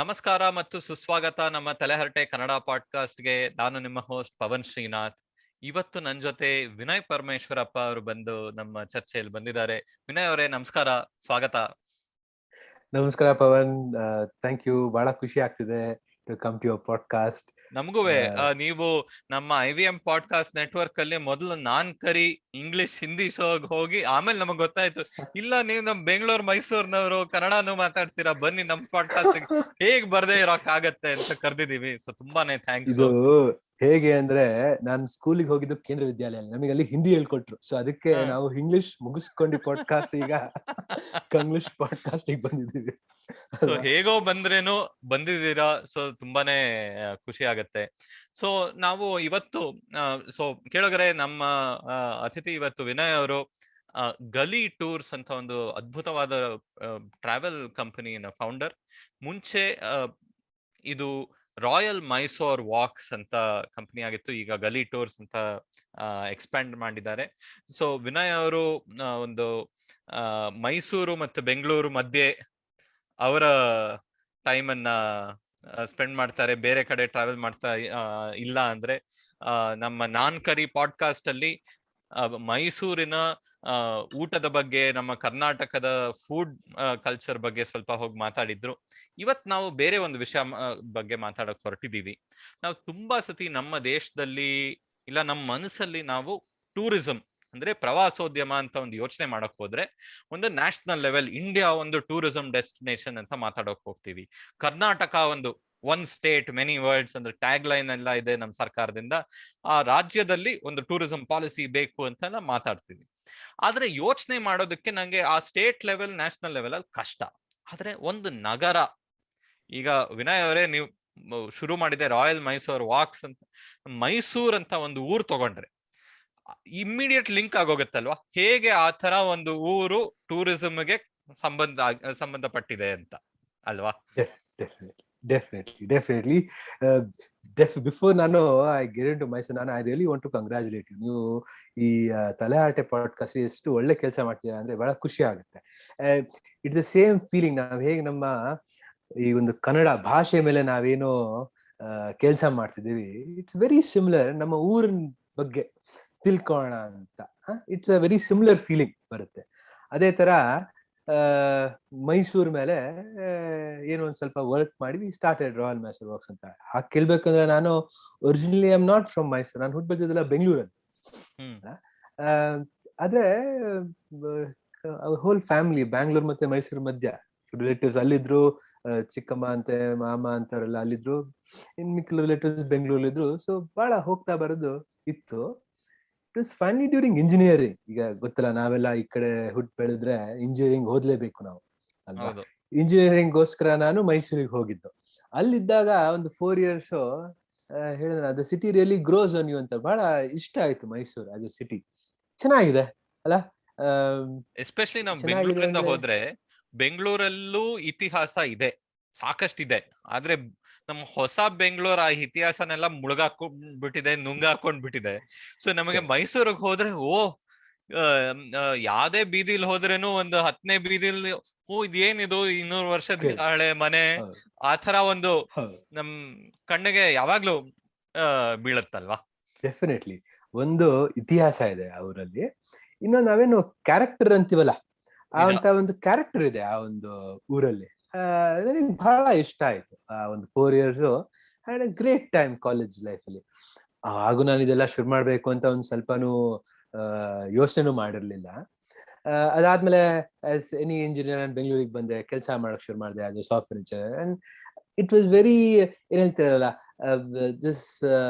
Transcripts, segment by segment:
ನಮಸ್ಕಾರ ಮತ್ತು ಸುಸ್ವಾಗತ ನಮ್ಮ ತಲೆ ಹರಟೆ ಕನ್ನಡ ಪಾಡ್ಕಾಸ್ಟ್ಗೆ. ನಾನು ನಿಮ್ಮ ಹೋಸ್ಟ್ ಪವನ್ ಶ್ರೀನಾಥ್. ಇವತ್ತು ನನ್ನ ಜೊತೆ ವಿನಯ್ ಪರಮೇಶ್ವರಪ್ಪ ಅವರು ಬಂದು ನಮ್ಮ ಚರ್ಚೆಯಲ್ಲಿ ಬಂದಿದ್ದಾರೆ. ವಿನಯ್ ಅವರೇ ನಮಸ್ಕಾರ, ಸ್ವಾಗತ. ನಮಸ್ಕಾರ ಪವನ್, ಥ್ಯಾಂಕ್ ಯು. ಬಹಳ ಖುಷಿ ಆಗ್ತಿದೆ to come to your podcast. ನಮಗೂ ನೀವು ನಮ್ಮ IVM ಪಾಡ್ಕಾಸ್ಟ್ ನೆಟ್ವರ್ಕ್ ಅಲ್ಲಿ ಮೊದಲು ನಾನ್ ಕರಿ ಇಂಗ್ಲಿಷ್ ಹಿಂದಿ ಶೋಗ್ ಹೋಗಿ ಆಮೇಲೆ ನಮಗ್ ಗೊತ್ತಾಯ್ತು, ಇಲ್ಲ ನೀವು ನಮ್ ಬೆಂಗಳೂರು ಮೈಸೂರಿನವರು, ಕನ್ನಡನೂ ಮಾತಾಡ್ತೀರಾ, ಬನ್ನಿ ನಮ್ ಪಾಡ್ಕಾಸ್ಟ್ ಹೇಗ್ ಬರ್ದೇ ಇರೋಕ್ ಆಗತ್ತೆ ಅಂತ ಕರ್ದಿದೀವಿ. ಸೊ ತುಂಬಾನೇ ಥ್ಯಾಂಕ್ಸ್. ಇದು ಹೇಗೆ ಅಂದ್ರೆ, ನಾನು ಸ್ಕೂಲಿಗೆ ಹೋಗಿದ್ದು ಕೇಂದ್ರ ವಿದ್ಯಾಲಯ, ನಮಗೆ ಅಲ್ಲಿ ಹಿಂದಿ ಹೇಳ್ಕೊಟ್ರು. ಸೊ ಅದಕ್ಕೆ ನಾವು ಇಂಗ್ಲಿಷ್ ಮುಗಿಸ್ಕೊಂಡು ಪಾಡ್ಕಾಸ್ಟ್ ಈಗ ಕಂಗ್ಲಿಷ್ ಪಾಡ್ಕಾಸ್ಟ್ ಬಂದಿದ್ದೀವಿ. ಸೊ ಹೇಗೋ ಬಂದ್ರೇನು ಬಂದಿದ್ದೀರಾ, ಸೊ ತುಂಬಾನೇ ಖುಷಿ ಆಗತ್ತೆ. ಸೊ ನಾವು ಇವತ್ತು ಸೊ ಕೇಳೋಗರೆ ನಮ್ಮ ಅತಿಥಿ ಇವತ್ತು ವಿನಯ್ ಅವರು ಗಲಿ ಟೂರ್ಸ್ ಅಂತ ಒಂದು ಅದ್ಭುತವಾದ ಟ್ರಾವೆಲ್ ಕಂಪನಿಯ ಫೌಂಡರ್. ಮುಂಚೆ ಇದು ರಾಯಲ್ ಮೈಸೂರ್ ವಾಕ್ಸ್ ಅಂತ ಕಂಪನಿ ಆಗಿತ್ತು, ಈಗ ಗಲಿ ಟೂರ್ಸ್ ಅಂತ ಎಕ್ಸ್ಪ್ಯಾಂಡ್ ಮಾಡಿದ್ದಾರೆ. ಸೊ ವಿನಯ್ ಅವರು ಒಂದು ಮೈಸೂರು ಮತ್ತು ಬೆಂಗಳೂರು ಮಧ್ಯೆ ಅವರ ಟೈಮ್ ಅನ್ನ ಸ್ಪೆಂಡ್ ಮಾಡ್ತಾರೆ, ಬೇರೆ ಕಡೆ ಟ್ರಾವೆಲ್ ಮಾಡ್ತಾ ಇಲ್ಲ ಅಂದ್ರೆ. ನಮ್ಮ ನಾನ್ ಕರಿ ಪಾಡ್ಕಾಸ್ಟ್ ಅಲ್ಲಿ ಮೈಸೂರಿನ ಊಟದ ಬಗ್ಗೆ, ನಮ್ಮ ಕರ್ನಾಟಕದ ಫುಡ್ ಕಲ್ಚರ್ ಬಗ್ಗೆ ಸ್ವಲ್ಪ ಹೋಗಿ ಮಾತಾಡಿದ್ರು. ಇವತ್ ನಾವು ಬೇರೆ ಒಂದು ವಿಷಯ ಬಗ್ಗೆ ಮಾತಾಡಕ್ ಹೊರಟಿದೀವಿ. ನಾವು ತುಂಬಾ ಸತಿ ನಮ್ಮ ದೇಶದಲ್ಲಿ ಇಲ್ಲ ನಮ್ಮ ಮನಸ್ಸಲ್ಲಿ ನಾವು ಟೂರಿಸಂ ಅಂದ್ರೆ ಪ್ರವಾಸೋದ್ಯಮ ಅಂತ ಒಂದು ಯೋಚನೆ ಮಾಡಕ್ ಹೋದ್ರೆ ಒಂದು ನ್ಯಾಷನಲ್ ಲೆವೆಲ್ ಇಂಡಿಯಾ ಒಂದು ಟೂರಿಸಂ ಡೆಸ್ಟಿನೇಷನ್ ಅಂತ ಮಾತಾಡೋಕ್ ಹೋಗ್ತೀವಿ. ಕರ್ನಾಟಕ ಒಂದು ಒನ್ ಸ್ಟೇಟ್ ಮೆನಿ ವರ್ಡ್ಸ್ ಅಂದ್ರೆ ಟ್ಯಾಗ್ ಲೈನ್ ಎಲ್ಲ ಇದೆ ನಮ್ಮ ಸರ್ಕಾರದಿಂದ. ಆ ರಾಜ್ಯದಲ್ಲಿ ಒಂದು ಟೂರಿಸಂ ಪಾಲಿಸಿ ಬೇಕು ಅಂತ ಮಾತಾಡ್ತೀವಿ. ಆದ್ರೆ ಯೋಚನೆ ಮಾಡೋದಕ್ಕೆ ನಂಗೆ ಆ ಸ್ಟೇಟ್ ಲೆವೆಲ್ ನ್ಯಾಷನಲ್ ಲೆವೆಲ್ ಅಲ್ಲಿ ಕಷ್ಟ. ಆದ್ರೆ ಒಂದು ನಗರ, ಈಗ ವಿನಯ್ ಅವರೇ ನೀವು ಶುರು ಮಾಡಿದೆ ರಾಯಲ್ ಮೈಸೂರ್ ವಾಕ್ಸ್ ಅಂತ, ಮೈಸೂರ್ ಅಂತ ಒಂದು ಊರು ತಗೊಂಡ್ರೆ ಇಮ್ಮಿಡಿಯೇಟ್ ಲಿಂಕ್ ಆಗೋಗತ್ತಲ್ವಾ, ಹೇಗೆ ಆ ತರ ಒಂದು ಊರು ಟೂರಿಸಂಗೆ ಸಂಬಂಧಪಟ್ಟಿದೆ ಅಂತ ಅಲ್ವಾ? ಡೆಫಿನೆಟ್ಲಿ. ಬಿಫೋರ್ ನಾನು ಐ ಗೆಟ್ ಇಂಟು ಮೈಸೂರು, ನಾನು I really want to congratulate you. ನೀವು ಈ ತಲೆ ಹರಟೆ ಪಾಡ್ಕಾಸ್ಟ್ ಎಷ್ಟು ಒಳ್ಳೆ ಕೆಲಸ ಮಾಡ್ತೀರಾ ಅಂದ್ರೆ ಬಹಳ ಖುಷಿ ಆಗುತ್ತೆ. It's the same feeling. ನಾವ್ ಹೇಗೆ ನಮ್ಮ ಈ ಒಂದು ಕನ್ನಡ ಭಾಷೆ ಮೇಲೆ ನಾವೇನೋ ಕೆಲಸ ಮಾಡ್ತಿದೀವಿ, ಇಟ್ಸ್ ವೆರಿ ಸಿಮಿಲರ್ ನಮ್ಮ ಊರಿನ ಬಗ್ಗೆ ತಿಳ್ಕೊಳ್ಳೋಣ ಅಂತ. It's a very similar feeling ಬರುತ್ತೆ. ಅದೇ ತರ ಮೈಸೂರ್ ಮೇಲೆ ಏನೋ ಒಂದ್ ಸ್ವಲ್ಪ ವರ್ಕ್ ಮಾಡಿ ಸ್ಟಾರ್ಟೆಡ್ ರಾಯಲ್ ಮೈಸೂರ್ ವರ್ಕ್ಸ್ ಅಂತ. ಹಾಗೆ ಕೇಳ್ಬೇಕಂದ್ರೆ, ನಾನು originally I am not from Mysore, ನಾನು ಹುಟ್ಟು ಬೆಳೆದಿದ್ದೆಲ್ಲ ಬೆಂಗಳೂರಲ್ಲಿ. ಆದ್ರೆ ಹೋಲ್ ಫ್ಯಾಮಿಲಿ ಬ್ಯಾಂಗ್ಳೂರ್ ಮತ್ತೆ ಮೈಸೂರು ಮಧ್ಯ ರಿಲೇಟಿವ್ಸ್ ಅಲ್ಲಿದ್ರು. ಚಿಕ್ಕಮ್ಮ ಅಂತೆ ಮಾಮ ಅಂತವರೆಲ್ಲ ಅಲ್ಲಿದ್ರು, ಇನ್ ಮಿಕ್ಕಿದ ರಿಲೇಟಿವ್ಸ್ ಬೆಂಗಳೂರಲ್ಲಿದ್ರು. ಸೊ ಬಹಳ ಹೋಗ್ತಾ ಬರೋದು ಇತ್ತು. It was finally during engineering. ಈಗ ಗೊತ್ತಲ್ಲ, ನಾವೆಲ್ಲ ಈ ಕಡೆ ಹುಟ್ಟು ಬೆಳೆದ್ರೆ ಇಂಜಿನಿಯರಿಂಗ್ ಓದ್ಲೇಬೇಕು ನಾವು ಅಲ್ವಾ. ಇಂಜಿನಿಯರಿಂಗ್ ಗೋಸ್ಕರ ನಾನು ಮೈಸೂರಿಗೆ ಹೋಗಿದ್ದು. ಅಲ್ಲಿದ್ದಾಗ ಒಂದು 4 years ಹೇಳಿದ್ರೆ the city really grows on you ಅಂತ. ಬಹಳ ಇಷ್ಟ ಆಯ್ತು ಮೈಸೂರು ಆಸ್ ಎ ಸಿಟಿ. ಚೆನ್ನಾಗಿದೆ ಅಲ್ಲ. ಎಸ್ಪೆಷಲಿ ನಾವು ಬೆಂಗಳೂರಿಂದ ಹೋದ್ರೆ, ಬೆಂಗಳೂರಲ್ಲೂ ಇತಿಹಾಸ ಇದೆ, ಸಾಕಷ್ಟಿದೆ. ಆದ್ರೆ ನಮ್ಮ ಹೊಸ ಬೆಂಗಳೂರು ಆ ಇತಿಹಾಸನೆಲ್ಲ ಮುಳುಗಾಕೊಂಡ್ಬಿಟ್ಟಿದೆ, ನುಂಗಾಕೊಂಡ್ಬಿಟ್ಟಿದೆ. ಸೊ ನಮಗೆ ಮೈಸೂರಿಗೆ ಹೋದ್ರೆ ಯಾವ್ದೇ ಬೀದಿಲ್ ಹೋದ್ರೇನು ಒಂದು 10ನೇ ಬೀದಿಲ್ ಇದೇನಿದು 200 ವರ್ಷದ ಹಳೆ ಮನೆ, ಆ ತರ ಒಂದು ನಮ್ ಕಣ್ಣಿಗೆ ಯಾವಾಗ್ಲೂ ಬೀಳತ್ತಲ್ವಾ. ಡೆಫಿನೆಟ್ಲಿ ಒಂದು ಇತಿಹಾಸ ಇದೆ ಅವರಲ್ಲಿ. ಇನ್ನೊಂದು ನಾವೇನು ಕ್ಯಾರೆಕ್ಟರ್ ಅಂತೀವಲ್ಲ, ಆ ಅಂತ ಒಂದು ಕ್ಯಾರೆಕ್ಟರ್ ಇದೆ ಆ ಒಂದು ಊರಲ್ಲಿ. ನನಗೆ ಬಹಳ ಇಷ್ಟ ಆಯ್ತು. ಆ ಒಂದು 4 years had a great time college life ಅಲ್ಲಿ. ಹಾಗೂ ನಾನು ಇದೆಲ್ಲ ಶುರು ಮಾಡ್ಬೇಕು ಅಂತ ಒಂದ್ ಸ್ವಲ್ಪನೂ ಯೋಚನೆನೂ ಮಾಡಿರ್ಲಿಲ್ಲ. ಅದಾದ್ಮೇಲೆ ಆಸ್ ಎನಿ ಇಂಜಿನಿಯರ್ ನಾನು ಬೆಂಗಳೂರಿಗೆ ಬಂದೆ, ಕೆಲಸ ಮಾಡಕ್ ಶುರು ಮಾಡಿದೆ as A software engineer. And it was very, ಏನ್ ಹೇಳ್ತಾರಲ್ಲ, ದಿಸ್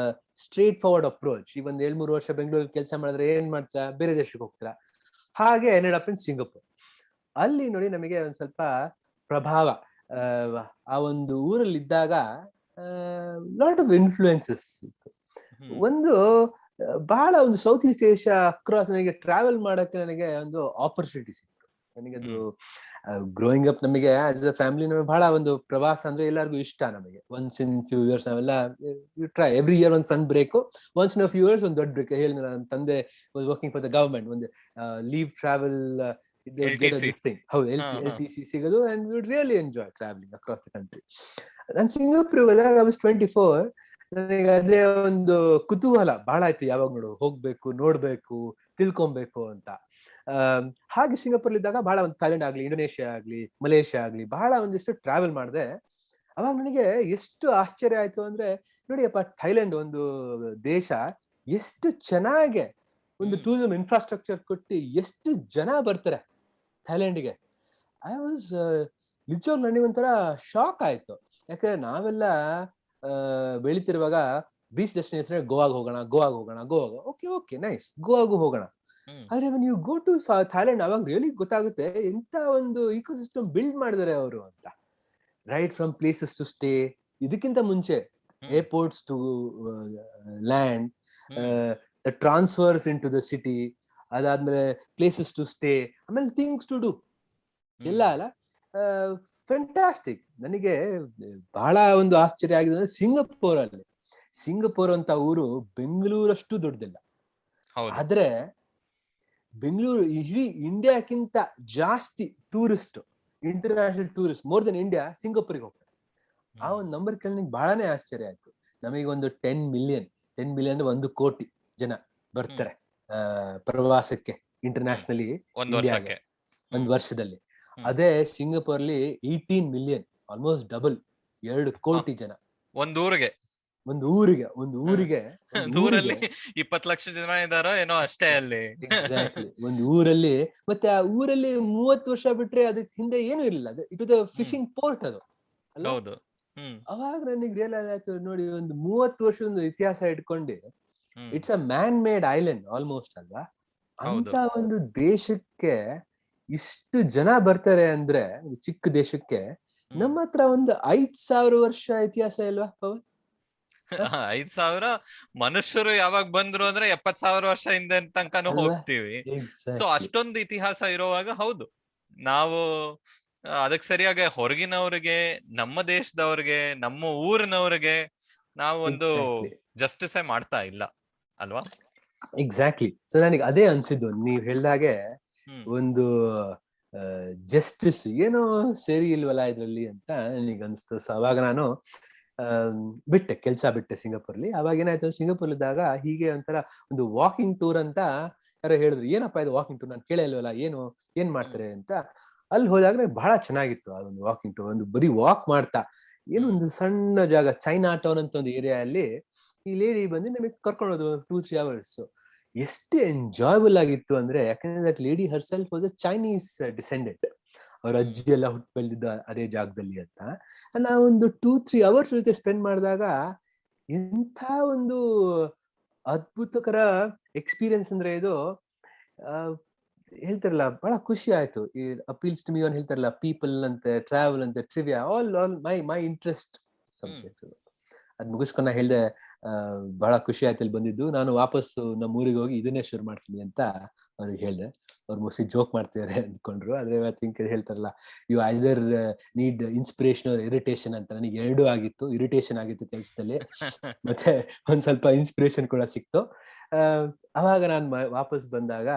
ಸ್ಟ್ರೇಟ್ ಫಾರ್ವರ್ಡ್ ಅಪ್ರೋಚ್. ಈ ಒಂದ್ 7-3 ವರ್ಷ ಬೆಂಗಳೂರಲ್ಲಿ ಕೆಲಸ ಮಾಡಿದ್ರೆ ಏನ್ ಮಾಡ್ತೀರಾ, ಬೇರೆ ದೇಶಕ್ಕೆ ಹೋಗ್ತೀರಾ. ಹಾಗೆ ಎಂಡೆಡ್ ಅಪ್ ಇನ್ ಸಿಂಗಾಪುರ್. ಅಲ್ಲಿ ನೋಡಿ ನಮಗೆ ಒಂದ್ ಸ್ವಲ್ಪ ಪ್ರಭಾವ, ಆ ಒಂದು ಊರಲ್ಲಿ ಇದ್ದಾಗ ಲಾಟ್ ಆಫ್ ಇನ್ಫ್ಲೂಯೆನ್ಸಸ್ ಇತ್ತು. ಒಂದು ಬಹಳ ಒಂದು ಸೌತ್ ಈಸ್ಟ್ ಏಷ್ಯಾ ಅಕ್ರಾಸ್ ನನಗೆ ಟ್ರಾವೆಲ್ ಮಾಡಕ್ಕೆ ನನಗೆ ಒಂದು ಆಪರ್ಚುನಿಟಿ ಸಿಕ್ತು. ನನಗೆ ಅದು ಗ್ರೋಯಿಂಗ್ ಅಪ್ ನಮಗೆ ಆಸ್ ಅ ಫ್ಯಾಮಿಲಿ ಬಹಳ ಒಂದು ಪ್ರವಾಸ ಅಂದ್ರೆ ಎಲ್ಲರಿಗೂ ಇಷ್ಟ. ನಮಗೆ ಒನ್ಸ್ ಇನ್ ಫ್ಯೂ ಇಯರ್ಸ್ ನಾವೆಲ್ಲ ಟ್ರೈ ಎವ್ರಿ ಇಯರ್ ಒಂದು ಸಣ್ಣ break, once in few years ಒಂದು ದೊಡ್ಡ ಬ್ರೇಕ್. ಹೇಳಿ ನನ್ನ ತಂದೆ was working for the government, ಒಂದು leave travel they would get this thing. ಹೌದು, LTC ಸಿಗೋದು, and we would really enjoy traveling across the country. ನಾನು ಸಿಂಗಾಪುರ್ ಹೋದಾಗ I was 24. ನನಗೆ ಅದೇ ಒಂದು ಕುತೂಹಲ ಬಹಳ ಆಯ್ತು, ಯಾವಾಗ ಹೋಗ್ಬೇಕು, ನೋಡ್ಬೇಕು, ತಿಳ್ಕೊಬೇಕು ಅಂತ. ಹಾಗೆ ಸಿಂಗಾಪುರ್ ಇದ್ದಾಗ ಬಹಳ ಒಂದು ಥೈಲ್ಯಾಂಡ್ ಆಗ್ಲಿ, ಇಂಡೋನೇಷ್ಯಾ ಆಗ್ಲಿ, ಮಲೇಷ್ಯಾ ಆಗ್ಲಿ, ಬಹಳ ಒಂದಿಷ್ಟು ಟ್ರಾವೆಲ್ ಮಾಡಿದೆ. ಅವಾಗ ನನಗೆ ಎಷ್ಟು ಆಶ್ಚರ್ಯ ಆಯ್ತು ಅಂದ್ರೆ, ನೋಡಿಯಪ್ಪ, ಥೈಲ್ಯಾಂಡ್ ಒಂದು ದೇಶ ಎಷ್ಟು ಚೆನ್ನಾಗೆ ಒಂದು ಟೂರಿಸಂ ಇನ್ಫ್ರಾಸ್ಟ್ರಕ್ಚರ್ ಕೊಟ್ಟು ಎಷ್ಟು ಜನ ಬರ್ತಾರೆ ಥೈಲ್ಯಾಂಡ್ಗೆ. ಐ ವಾಸ್ ನಿಜವಾಗ್ಲೂ ನನಗೊಂಥರ ಶಾಕ್ ಆಯ್ತು. ಯಾಕಂದ್ರೆ ನಾವೆಲ್ಲ ಬೆಳಿತಿರುವಾಗ ಬೀಚ್ ಡೆಸ್ಟಿನೇಷನ್ ಗೋವಾಗ ಹೋಗೋಣ, ಓಕೆ ನೈಸ್, ಗೋವಾಗೂ ಹೋಗೋಣ. ಆದ್ರೆ ನೀವು ಗೋ ಟು ಥೈಲ್ಯಾಂಡ್, ಅವಾಗ ರಿಯಲಿ ಗೊತ್ತಾಗುತ್ತೆ ಎಂತ ಒಂದು ಇಕೋಸಿಸ್ಟಮ್ ಬಿಲ್ಡ್ ಮಾಡಿದಾರೆ ಅವರು ಅಂತ. Right from places to stay, ಇದಕ್ಕಿಂತ ಮುಂಚೆ airports to land, transfers in to the city, ಅದಾದ್ಮೇಲೆ ಪ್ಲೇಸಸ್ ಟು ಸ್ಟೇ, ಆಮೇಲೆ ಥಿಂಗ್ಸ್ ಟು ಡೂ ಎಲ್ಲ ಅಲ್ಲ. ಫ್ಯಾಂಟಾಸ್ಟಿಕ್. ನನಗೆ ಬಹಳ ಒಂದು ಆಶ್ಚರ್ಯ ಆಗಿದೆ ಅಂದ್ರೆ ಸಿಂಗಪುರ್ ಅಂತ ಊರು ಬೆಂಗಳೂರಷ್ಟು ದೊಡ್ಡದಿಲ್ಲ, ಆದ್ರೆ ಬೆಂಗಳೂರು ಇಡೀ ಇಂಡಿಯಾಕ್ಕಿಂತ ಜಾಸ್ತಿ tourist, international tourist, more than India ಸಿಂಗಪುರಿಗೆ ಹೋಗ್ತಾರೆ. ಆ ಒಂದು ನಂಬರ್ ಕೇಳಿ ನನಗೆ ಬಹಳನೇ ಆಶ್ಚರ್ಯ ಆಯ್ತು. ನಮಗೆ ಒಂದು 10 ಮಿಲಿಯನ್ ಅಂದ್ರೆ 1 ಕೋಟಿ ಜನ ಬರ್ತಾರೆ ಪ್ರವಾಸಕ್ಕೆ ಇಂಟರ್ನ್ಯಾಷನಲಿ ಇಂಡಿಯಾಗೆ ಒಂದು ವರ್ಷದಲ್ಲಿ. ಅದೇ ಸಿಂಗಪುರ್ಲಿ 18 ಮಿಲಿಯನ್, ಆಲ್ಮೋಸ್ಟ್ ಡಬಲ್, 2 ಕೋಟಿ ಜನ ಒಂದು ಊರಿಗೆ 20 ಲಕ್ಷ ಜನ ಇದಾರೋ ಏನೋ ಅಷ್ಟೇ ಅಲ್ಲಿ. ಎಕ್ಸಾಕ್ಟ್ಲಿ, ಒಂದು ಊರಲ್ಲಿ. ಮತ್ತೆ ಆ ಊರಲ್ಲಿ 30 ವರ್ಷ ಬಿಟ್ರೆ ಅದಕ್ಕೆ ಹಿಂದೆ ಏನು ಇರಲಿಲ್ಲ, ಅದು it was a fishing port ಅದು. ಹೌದು. ಅವಾಗ ನನಗೆ ರಿಯಲೈಸ್ ಆಯ್ತು, ನೋಡಿ, ಒಂದು 30 ವರ್ಷದ ಇತಿಹಾಸ ಇಟ್ಕೊಂಡು it's a man made island almost ಅಲ್ವಾ. ಅಂತ ಒಂದು ದೇಶಕ್ಕೆ ಇಷ್ಟು ಜನ ಬರ್ತಾರೆ ಅಂದ್ರೆ, ಚಿಕ್ಕ ದೇಶಕ್ಕೆ. ನಮ್ಮ ಹತ್ರ ಒಂದು 5,000 ವರ್ಷ ಇತಿಹಾಸ ಇಲ್ವಾ ಪವನ್? 5,000 ಮನುಷ್ಯರು ಯಾವಾಗ ಬಂದ್ರು ಅಂದ್ರೆ 70,000 ವರ್ಷ ಹಿಂದೆ ತನಕನೂ ಹೋಗ್ತೀವಿ. ಸೊ ಅಷ್ಟೊಂದು ಇತಿಹಾಸ ಇರುವಾಗ, ಹೌದು, ನಾವು ಅದಕ್ಕೆ ಸರಿಯಾಗಿ ಹೊರಗಿನವ್ರಿಗೆ, ನಮ್ಮ ದೇಶದವ್ರಿಗೆ, ನಮ್ಮ ಊರಿನವ್ರಿಗೆ ನಾವು ಒಂದು ಜಸ್ಟಿಸೇ ಮಾಡ್ತಾ ಇಲ್ಲ ಅಲ್ವಾ? ಎಕ್ಸಾಕ್ಟ್ಲಿ. ಸೊ ನನಗೆ ಅದೇ ಅನ್ಸಿದ್ದು, ನೀವ್ ಹೇಳ್ದಾಗೆ ಒಂದು ಜಸ್ಟಿಸ್ ಏನೋ ಸರಿ ಇಲ್ವಲ್ಲ ಇದ್ರಲ್ಲಿ ಅಂತ ನನಗೆ ಅನ್ಸ್ತು. ಸೊ ಅವಾಗ ನಾನು ಬಿಟ್ಟೆ ಸಿಂಗಾಪುರ್ಲಿ. ಅವಾಗ ಏನಾಯ್ತು, ಸಿಂಗಾಪುರ್ ಇದ್ದಾಗ ಹೀಗೆ ಒಂಥರ ಒಂದು ವಾಕಿಂಗ್ ಟೂರ್ ಅಂತ ಯಾರೋ ಹೇಳಿದ್ರು. ಏನಪ್ಪಾ ಇದು ವಾಕಿಂಗ್ ಟೂರ್, ನಾನು ಕೇಳೇ ಇಲ್ವಲ್ಲ, ಏನ್ ಮಾಡ್ತಾರೆ ಅಂತ. ಅಲ್ಲಿ ಹೋದಾಗ ಬಹಳ ಚೆನ್ನಾಗಿತ್ತು ಆ ಒಂದು ವಾಕಿಂಗ್ ಟೂರ್. ಒಂದು ಬರೀ ವಾಕ್ ಮಾಡ್ತಾ, ಏನು ಒಂದು ಸಣ್ಣ ಜಾಗ, ಚೈನಾ ಟೌನ್ ಅಂತ ಒಂದು ಏರಿಯಾ ಅಲ್ಲಿ ಈ ಲೇಡಿ ಬಂದು ನಮಗೆ ಕರ್ಕೊಂಡು ಹೋದ್ರು 2-3 ಅವರ್ಸ್. ಎಷ್ಟು ಎಂಜಾಯಬಲ್ ಆಗಿತ್ತು ಅಂದ್ರೆ, ಯಾಕಂದ್ರೆ that lady Har self was a Chinese descendant. ಅವ್ರ ಅಜ್ಜಿ ಎಲ್ಲ ಹುಟ್ಟು ಬೆಳೆದಿದ್ದ ಅದೇ ಜಾಗದಲ್ಲಿ ಅಂತ. ನಾವೊಂದು 2-3 ಅವರ್ಸ್ ಜೊತೆ ಸ್ಪೆಂಡ್ ಮಾಡಿದಾಗ ಎಂಥ ಒಂದು ಅದ್ಭುತಕರ ಎಕ್ಸ್ಪೀರಿಯನ್ಸ್ ಅಂದ್ರೆ ಇದು. ಹೇಳ್ತಾರಲ್ಲ, ಬಹಳ ಖುಷಿ ಆಯ್ತು. ಈ ಅಪೀಲ್ಸ್ ಟು ಮೀ ಅಂತ ಹೇಳ್ತಾರಲ್ಲ, ಪೀಪಲ್ ಅಂತೆ, ಟ್ರಾವೆಲ್ ಅಂತೆ, trivia, all my interest subjects. ಅದ್ ಮುಗಿಸ್ಕೊಂಡ ಹೇಳ್ದೆ, ಬಹಳ ಖುಷಿ ಆಯ್ತು ಇಲ್ಲಿ ಬಂದಿದ್ದು. ನಾನು ವಾಪಸ್ಸು ನಮ್ಮ ಊರಿಗೆ ಹೋಗಿ ಇದನ್ನೇ ಶುರು ಮಾಡ್ತೀನಿ ಅಂತ ಅವ್ರಿಗೆ ಹೇಳ್ದೆ. ಅವ್ರು ಮೋಸ್ಟ್ಲಿ ಜೋಕ್ ಮಾಡ್ತಿದ್ದಾರೆ ಅಂದ್ಕೊಂಡ್ರು. ಆದ್ರೆ ಐ ಥಿಂಕ್ ಹೇಳ್ತಾರಲ್ಲ, you either need inspiration or irritation ಅಂತ. ನನಗೆ 2 ಆಗಿತ್ತು. ಇರಿಟೇಷನ್ ಆಗಿತ್ತು ಕೆಲಸದಲ್ಲಿ, ಮತ್ತೆ ಒಂದ್ ಸ್ವಲ್ಪ ಇನ್ಸ್ಪಿರೇಷನ್ ಕೂಡ ಸಿಕ್ತು. ಅವಾಗ ನಾನು ವಾಪಸ್ ಬಂದಾಗ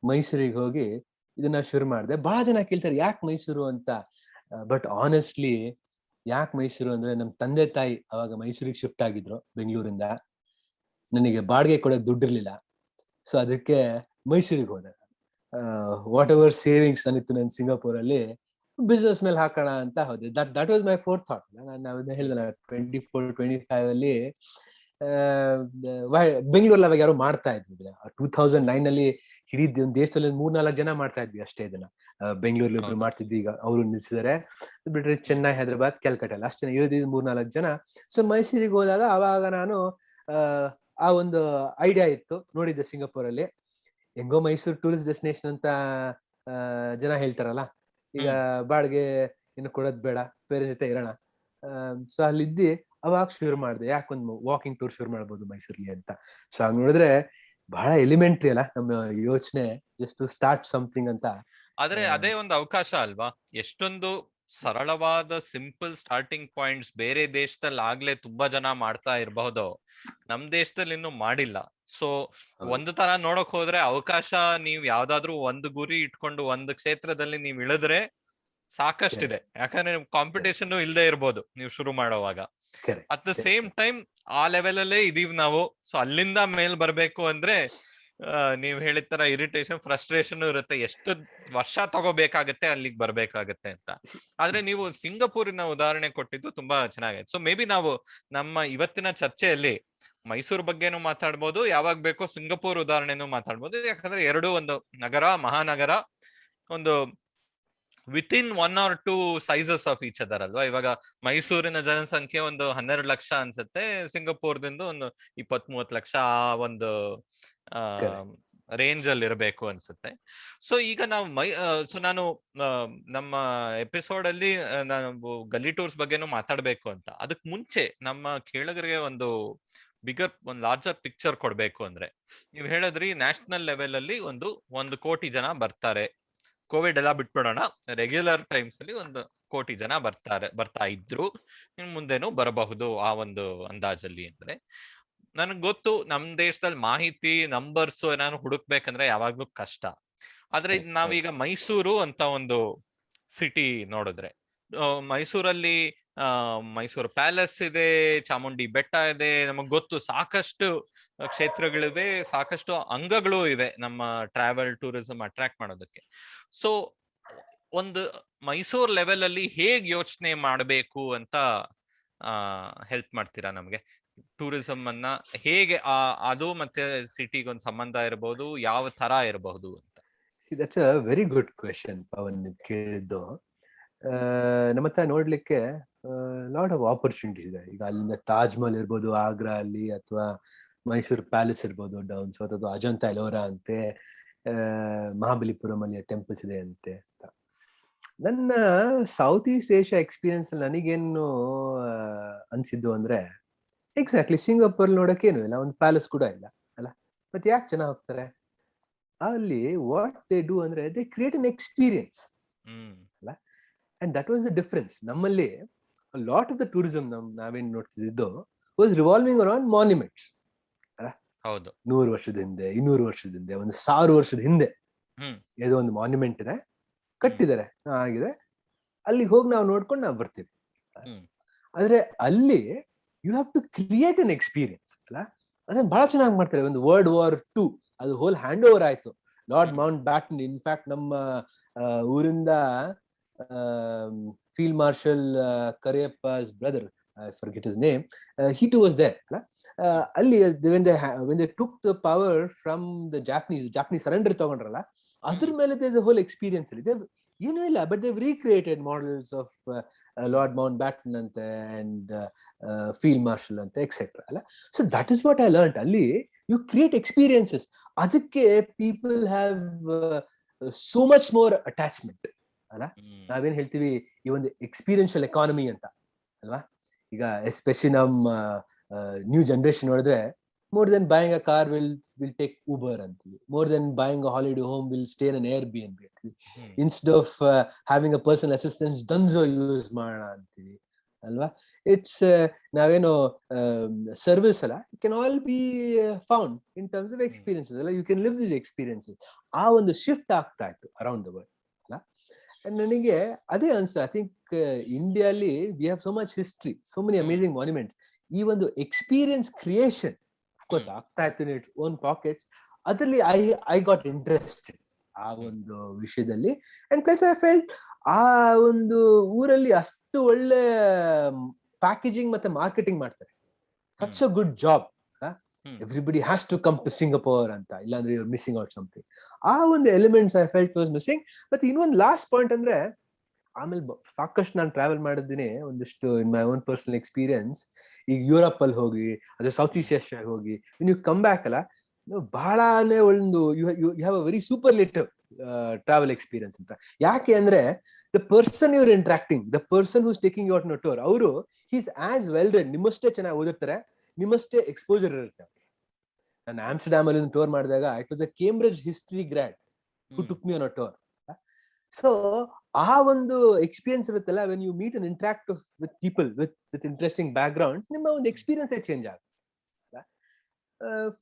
ಮೈಸೂರಿಗೆ ಹೋಗಿ ಇದನ್ನ ಶುರು ಮಾಡಿದೆ. ಬಹಳ ಜನ ಕೇಳ್ತಾರೆ ಯಾಕೆ ಮೈಸೂರು ಅಂತ. ಬಟ್ ಆನೆಸ್ಟ್ಲಿ ಯಾಕೆ ಮೈಸೂರು ಅಂದ್ರೆ, ನಮ್ ತಂದೆ ತಾಯಿ ಅವಾಗ ಮೈಸೂರಿಗೆ ಶಿಫ್ಟ್ ಆಗಿದ್ರು ಬೆಂಗಳೂರಿಂದ. ನನಗೆ ಬಾಡಿಗೆ ಕೊಡೋಕೆ ದುಡ್ಡಿರ್ಲಿಲ್ಲ. ಸೊ ಅದಕ್ಕೆ ಮೈಸೂರಿಗೆ ಹೋದೆ. ವಾಟ್ ಎವರ್ ಸೇವಿಂಗ್ಸ್ ಅನ್ನಿತ್ತು ನನ್ನ ಸಿಂಗಾಪುರ್ ಅಲ್ಲಿ, ಬಿಸ್ನೆಸ್ ಮೇಲೆ ಹಾಕೋಣ ಅಂತ ಹೋದೆ. That was my fourth thought. ನಾನು ಹೇಳಿದೆ 24-25 ಅಲ್ಲಿ ಬೆಂಗಳೂರಲ್ಲಿ ಅವಾಗ ಯಾರು ಮಾಡ್ತಾ ಇದ್ವಿ. 2009 ಅಲ್ಲಿ ಇಡೀ ದೇಶದಲ್ಲಿ 3-4 ಜನ ಮಾಡ್ತಾ ಇದ್ವಿ ಅಷ್ಟೇ ಇದನ್ನ. ಬೆಂಗಳೂರಲ್ಲಿ ಒಬ್ರು ಮಾಡ್ತಿದ್ವಿ, ಈಗ ಅವರು ನಿಲ್ಸಿದ್ದಾರೆ. ಬಿಟ್ರೆ ಚೆನ್ನೈ, ಹೈದರಾಬಾದ್, ಕ್ಯಾಲ್ಕಟಾ ಅಷ್ಟೇ ಇರೋದು 3-4 ಜನ. ಸೊ ಮೈಸೂರಿಗೆ ಹೋದಾಗ ಅವಾಗ ನಾನು ಆ ಒಂದು ಐಡಿಯಾ ಇತ್ತು, ನೋಡಿದ್ದೆ ಸಿಂಗಾಪುರ್ ಅಲ್ಲಿ. ಹೆಂಗೋ ಮೈಸೂರು ಟೂರಿಸ್ಟ್ ಡೆಸ್ಟಿನೇಷನ್ ಅಂತ ಜನ ಹೇಳ್ತಾರಲ್ಲ, ಈಗ ಬಾಡಿಗೆ ಇನ್ನು ಕೊಡೋದ್ ಬೇಡ, ಬೇರೆ ಜೊತೆ ಇರೋಣ. ಸೊ ಅಲ್ಲಿದ್ದಿ ಅವಾಗ ಶುರು ಮಾಡಿದೆ, ಯಾಕೊಂದು ವಾಕಿಂಗ್ ಟೂರ್ ಶುರು ಮಾಡ್ಬೋದು ಮೈಸೂರಲ್ಲಿ ಅಂತ. ಸೊ ಹಂಗ್ ನೋಡಿದ್ರೆ ಬಹಳ ಎಲಿಮೆಂಟ್ರಿ ಅಲ್ಲ ನಮ್ಮ ಯೋಚನೆ, ಜಸ್ಟ್ ಟು ಸ್ಟಾರ್ಟ್ ಸಮಥಿಂಗ್ ಅಂತ. ಆದ್ರೆ ಅದೇ ಒಂದು ಅವಕಾಶ ಅಲ್ವಾ? ಎಷ್ಟೊಂದು ಸರಳವಾದ ಸಿಂಪಲ್ ಸ್ಟಾರ್ಟಿಂಗ್ ಪಾಯಿಂಟ್ಸ್ ಬೇರೆ ದೇಶದಲ್ಲಿ ಆಗ್ಲೇ ತುಂಬಾ ಜನ ಮಾಡ್ತಾ ಇರಬಹುದು, ನಮ್ ದೇಶದಲ್ಲಿ ಇನ್ನೂ ಮಾಡಿಲ್ಲ. ಸೊ ಒಂದು ತರ ನೋಡಕ್ ಹೋದ್ರೆ ಅವಕಾಶ, ನೀವ್ ಯಾವ್ದಾದ್ರು ಒಂದು ಗುರಿ ಇಟ್ಕೊಂಡು ಒಂದು ಕ್ಷೇತ್ರದಲ್ಲಿ ನೀವ್ ಇಳಿದ್ರೆ ಸಾಕಷ್ಟಿದೆ. ಯಾಕಂದ್ರೆ ಕಾಂಪಿಟೇಷನ್ ಇಲ್ಲದೆ ಇರ್ಬೋದು ನೀವು ಶುರು ಮಾಡೋವಾಗ. ಅಟ್ ದ ಸೇಮ್ ಟೈಮ್ ಆ ಲೆವೆಲ್ ಅಲ್ಲೇ ಇದೀವಿ ನಾವು. ಸೊ ಅಲ್ಲಿಂದ ಮೇಲ್ ಬರ್ಬೇಕು ಅಂದ್ರೆ ನೀವ್ ಹೇಳಿದ ತರ ಇರಿಟೇಷನ್, ಫ್ರಸ್ಟ್ರೇಷನ್ ಇರುತ್ತೆ. ಎಷ್ಟು ವರ್ಷ ತಗೋಬೇಕಾಗತ್ತೆ ಅಲ್ಲಿಗೆ ಬರ್ಬೇಕಾಗತ್ತೆ ಅಂತ. ಆದ್ರೆ ನೀವು ಸಿಂಗಪೂರಿನ ಉದಾಹರಣೆ ಕೊಟ್ಟಿದ್ದು ತುಂಬಾ ಚೆನ್ನಾಗೈತೆ. ಸೊ ಮೇ ಬಿ ನಾವು ನಮ್ಮ ಇವತ್ತಿನ ಚರ್ಚೆಯಲ್ಲಿ ಮೈಸೂರು ಬಗ್ಗೆನೂ ಮಾತಾಡ್ಬೋದು, ಯಾವಾಗ ಬೇಕೋ ಸಿಂಗಪೂರ್ ಉದಾಹರಣೆನೂ ಮಾತಾಡ್ಬೋದು. ಯಾಕಂದ್ರೆ ಎರಡು ಒಂದು ನಗರ, ಮಹಾನಗರ, ಒಂದು within 1 or 2 sizes of each other ಅಲ್ವಾ. ಇವಾಗ ಮೈಸೂರಿನ ಜನಸಂಖ್ಯೆ ಒಂದು 12 ಲಕ್ಷ ಅನ್ಸುತ್ತೆ, ಸಿಂಗಪೂರ್ದಿಂದ ಒಂದು 20-30 ಲಕ್ಷ ಆ ಒಂದು ರೇಂಜ್ ಅಲ್ಲಿ ಇರಬೇಕು ಅನ್ಸುತ್ತೆ. ಸೊ ಈಗ ನಾವು ನಾನು ನಮ್ಮ ಎಪಿಸೋಡ್ ಅಲ್ಲಿ ನಾನು ಗಲ್ಲಿ ಟೂರ್ಸ್ ಬಗ್ಗೆನೂ ಮಾತಾಡ್ಬೇಕು ಅಂತ. ಅದಕ್ ಮುಂಚೆ ನಮ್ಮ ಕೇಳುಗರಿಗೆ ಒಂದು ಲಾರ್ಜರ್ ಪಿಕ್ಚರ್ ಕೊಡ್ಬೇಕು ಅಂದ್ರೆ, ನೀವ್ ಹೇಳಿದ್ರಿ ನ್ಯಾಷನಲ್ ಲೆವೆಲ್ ಅಲ್ಲಿ 1 ಕೋಟಿ ಜನ ಬರ್ತಾರೆ. ಕೋವಿಡ್ ಎಲ್ಲ ಬಿಟ್ಬಿಡೋಣ, ರೆಗ್ಯುಲರ್ ಟೈಮ್ಸ್ ಅಲ್ಲಿ 1 ಕೋಟಿ ಜನ ಬರ್ತಾ ಇದ್ರು, ಇನ್ ಮುಂದೆನೂ ಬರಬಹುದು ಆ ಒಂದು ಅಂದಾಜಲ್ಲಿ. ಅಂದ್ರೆ ನನಗ್ ಗೊತ್ತು ನಮ್ ದೇಶದಲ್ಲಿ ಮಾಹಿತಿ ನಂಬರ್ಸ್ ಏನಾದ್ರು ಹುಡುಕ್ಬೇಕಂದ್ರೆ ಯಾವಾಗ್ಲೂ ಕಷ್ಟ. ಆದ್ರೆ ನಾವೀಗ ಮೈಸೂರು ಅಂತ ಒಂದು ಸಿಟಿ ನೋಡಿದ್ರೆ, ಮೈಸೂರಲ್ಲಿ ಮೈಸೂರು ಪ್ಯಾಲೇಸ್ ಇದೆ, ಚಾಮುಂಡಿ ಬೆಟ್ಟ ಇದೆ, ನಮಗ್ ಗೊತ್ತು ಸಾಕಷ್ಟು ಕ್ಷೇತ್ರಗಳಿವೆ, ಸಾಕಷ್ಟು ಅಂಗಗಳು ಇವೆ ನಮ್ಮ ಟ್ರಾವೆಲ್ ಟೂರಿಸಂ ಅಟ್ರಾಕ್ಟ್ ಮಾಡೋದಕ್ಕೆ. ಸೊ ಒಂದು ಮೈಸೂರ್ ಲೆವೆಲ್ ಅಲ್ಲಿ ಹೇಗ್ ಯೋಚನೆ ಮಾಡ್ಬೇಕು ಅಂತ ಹೆಲ್ಪ್ ಮಾಡ್ತೀರಾ ನಮ್ಗೆ? ಟೂರಿಸಂ ಅನ್ನ ಹೇಗೆ ಅದು ಮತ್ತೆ ಸಿಟಿಗೊಂದು ಸಂಬಂಧ ಇರಬಹುದು, ಯಾವ ತರ ಇರಬಹುದು ಅಂತ. That's a very good question Pavan ಕೇಳಿದ್ದು. ನಮ್ಮ ಹತ್ರ ನೋಡ್ಲಿಕ್ಕೆ ಲಾಟ್ ಆಫ್ ಆಪರ್ಚುನಿಟೀಸ್ ಇದೆ. ಈಗ ಅಲ್ಲಿಂದ ತಾಜ್ ಮಹಲ್ ಇರ್ಬೋದು ಆಗ್ರಾ ಅಲ್ಲಿ, ಅಥವಾ ಮೈಸೂರು ಪ್ಯಾಲೇಸ್ ಇರ್ಬೋದು ಡೌನ್ ಸೌತ್, ಅದು ಅಜಂತಾ ಎಲೋರಾ ಅಂತೆ, ಮಹಾಬಲಿಪುರಂ ಅಲ್ಲಿ ಟೆಂಪಲ್ಸ್ ಇದೆ ಅಂತೆ. ನನ್ನ ಸೌತ್ ಈಸ್ಟ್ ಏಷ್ಯಾ ಎಕ್ಸ್ಪೀರಿಯನ್ಸ್ ನನಗೇನು ಅನ್ಸಿದ್ದು ಅಂದ್ರೆ, ಎಕ್ಸಾಕ್ಟ್ಲಿ ಸಿಂಗಾಪುರ್ ನೋಡಕ್ಕೇನು ಇಲ್ಲ, ಒಂದು ಪ್ಯಾಲೇಸ್ ಕೂಡ ಇಲ್ಲ ಅಲ್ಲ, ಮತ್ತೆ ಯಾಕೆ ಜನ ಹೋಗ್ತಾರೆ ಅಲ್ಲಿ? ವಾಟ್ ದೇ ಡೂ ಅಂದ್ರೆ ದೇ ಕ್ರಿಯೇಟ್ ಅನ್ ಎಕ್ಸ್ಪೀರಿಯನ್ಸ್ ಅಲ್ಲ. And that was the difference. ನಮ್ಮಲ್ಲಿ ಲಾಟ್ ಆಫ್ ದ ಟೂರಿಸಂ ನಾವೇನ್ ನೋಡ್ತಿದ್ದು ವಾಸ್ ರಿವಾಲ್ವಿಂಗ್ ಅರೌಂಡ್ ಮಾನ್ಯುಮೆಂಟ್ಸ್ ಅಲ್ಲ. ಹೌದು, 100 ವರ್ಷದ ಹಿಂದೆ, 200 ವರ್ಷದ ಹಿಂದೆ, 1000 ವರ್ಷದ ಹಿಂದೆ ಏನೋ ಒಂದು ಮಾನ್ಯುಮೆಂಟ್ ಇದೆ, ಕಟ್ಟಿದ್ದಾರೆ, ಆಗಿದೆ, ಅಲ್ಲಿಗೆ ಹೋಗಿ ನಾವು ನೋಡ್ಕೊಂಡು ನಾವು ಬರ್ತೀವಿ. ಆದ್ರೆ ಅಲ್ಲಿ you have to create an experience ಅಲ್ಲ. ಅದನ್ನ ಬಹಳ ಚೆನ್ನಾಗಿ ಮಾಡ್ತಾರೆ. ಒಂದು World War II ಅದು ಹೋಲ್ ಹ್ಯಾಂಡ್ ಓವರ್ ಆಯ್ತು. ಲಾರ್ಡ್ ಮೌಂಟ್ ಬ್ಯಾಟನ್, ಇನ್ಫ್ಯಾಕ್ಟ್ ನಮ್ಮ ಊರಿಂದ field marshal Cariappa's brother, I forget his name, he too was there ಅಲ್ಲ. ಅಲ್ಲಿ when they took the power from the Japanese surrender ತಗೊಂಡ್ರಲ್ಲ, ಅದ್ರ ಮೇಲೆ there's a whole experience ಅಲ್ಲಿ. ಏನೂ ಇಲ್ಲ, but they've recreated models of Lord Mountbatten ante and Field Marshal ante etc. ಅಲ್ಲ. So that is what I learned. ಅಲ್ಲಿ you create experiences. ಅದಕ್ಕೆ people have so much more attachment ಅಲ್ಲ. ನಾವೇನ್ ಹೇಳ್ತೀವಿ, ಈ ಒಂದು ಎಕ್ಸ್ಪೀರಿಯನ್ಷಿಯಲ್ ಎಕಾನಮಿ ಅಂತ ಅಲ್ವಾ. ಈಗ ಎಸ್ಪೆಷಲಿ ನಮ್ಮ ನ್ಯೂ ಜನರೇಷನ್ ನೋಡಿದ್ರೆ, more than buying a car will take Uber ಅಂತೀವಿ, more than buying a holiday home will stay in an Airbnb ಅಂತೀವಿ, instead of having a personal assistant Dunzo use ಮಾಡೋಣ ಅಂತೀವಿ ಅಲ್ವಾ. ಇಟ್ಸ್ ನಾವೇನು service ಅಲ್ಲ, it can all be found in terms of experiences ಅಲ್ಲ. you can live these experiences. ಆ ಒಂದು shift ಆಗ್ತಾ ಇತ್ತು ಅರೌಂಡ್ ದ ವರ್ಲ್ಡ್ ಅಲ್ಲ. ನನಗೆ ಅದೇ ಅನ್ಸುತ್ತೆ. ಐ ಥಿಂಕ್ ಇಂಡಿಯಾಲಿ we have so much history, so many amazing monuments. ಈ ಒಂದು ಎಕ್ಸ್ಪೀರಿಯನ್ಸ್ ಕ್ರಿಯೇಷನ್ ಕೋರ್ಸ್ ಆಗ್ತಾ ಇತ್ತು ಇನ್ ಇಟ್ಸ್ ಓನ್ ಪಾಕೆಟ್ಸ್. ಅದರಲ್ಲಿ ಐ ಗಾಟ್ ಇಂಟ್ರೆಸ್ಟೆಡ್ ಆ ಒಂದು ವಿಷಯದಲ್ಲಿ. ಅಂಡ್ ಪ್ಲಸ್ ಐ ಫೆಲ್ಟ್ ಆ ಒಂದು ಊರಲ್ಲಿ ಅಷ್ಟು ಒಳ್ಳೆ ಪ್ಯಾಕೇಜಿಂಗ್ ಮತ್ತೆ ಮಾರ್ಕೆಟಿಂಗ್ ಮಾಡ್ತಾರೆ. Such a good job. Everybody has to come to Singapore ಅಂತ, ಇಲ್ಲಾಂದ್ರೆ ಯುವರ್ ಮಿಸ್ಸಿಂಗ್ ಔಟ್ ಸಮಥಿಂಗ್. ಆ ಒಂದು elements I felt was missing. ಮತ್ತೆ ಇನ್ನೊಂದು ಲಾಸ್ಟ್ ಪಾಯಿಂಟ್ ಅಂದ್ರೆ, ಆಮೇಲೆ ಸಾಕಷ್ಟು ನಾನು ಟ್ರಾವೆಲ್ ಮಾಡಿದ್ದೀನಿ ಒಂದಿಷ್ಟು ಇನ್ ಮೈ ಓನ್ ಪರ್ಸನಲ್ ಎಕ್ಸ್ಪೀರಿಯನ್ಸ್. ಈಗ ಯುರೋಪ್ ಅಲ್ಲಿ ಹೋಗಿ, ಅದ್ರ ಸೌತ್ ಈಸ್ಟ್ ಏಷ್ಯಾ ಹೋಗಿ, ನೀವು ಕಮ್ ಬ್ಯಾಕ್ ಅಲ್ಲ, ಬಹಳನೇ ಒಂದು you have a very superlative travel experience ಅಂತ. ಯಾಕೆ ಅಂದ್ರೆ the person your interacting, the person who's taking you out on a tour, ಅವರು ಹೀಸ್ ಆಸ್ ವೆಲ್ ರೆಡ್, ನಿಮ್ಮಷ್ಟೇ ಚೆನ್ನಾಗಿ ಓದಿರ್ತಾರೆ, ನಿಮ್ಮಷ್ಟೇ ಎಕ್ಸ್ಪೋಜರ್ ಇರುತ್ತೆ. ನಾನು ಆಮ್ಸ್ಟರ್ಡ್ಯಾಮ್ ಅಲ್ಲಿ ಒಂದು ಟೂರ್ ಮಾಡಿದಾಗ, it was a Cambridge history grad who took me on a tour. So ಆ ಒಂದು ಎಕ್ಸ್ಪೀರಿಯನ್ಸ್ ಇರುತ್ತಲ್ಲ, when you meet and interact with people with interesting background, ನಿಮ್ಮ ಒಂದು ಎಕ್ಸ್ಪೀರಿಯನ್ಸ್ ಚೇಂಜ್ ಆಗುತ್ತೆ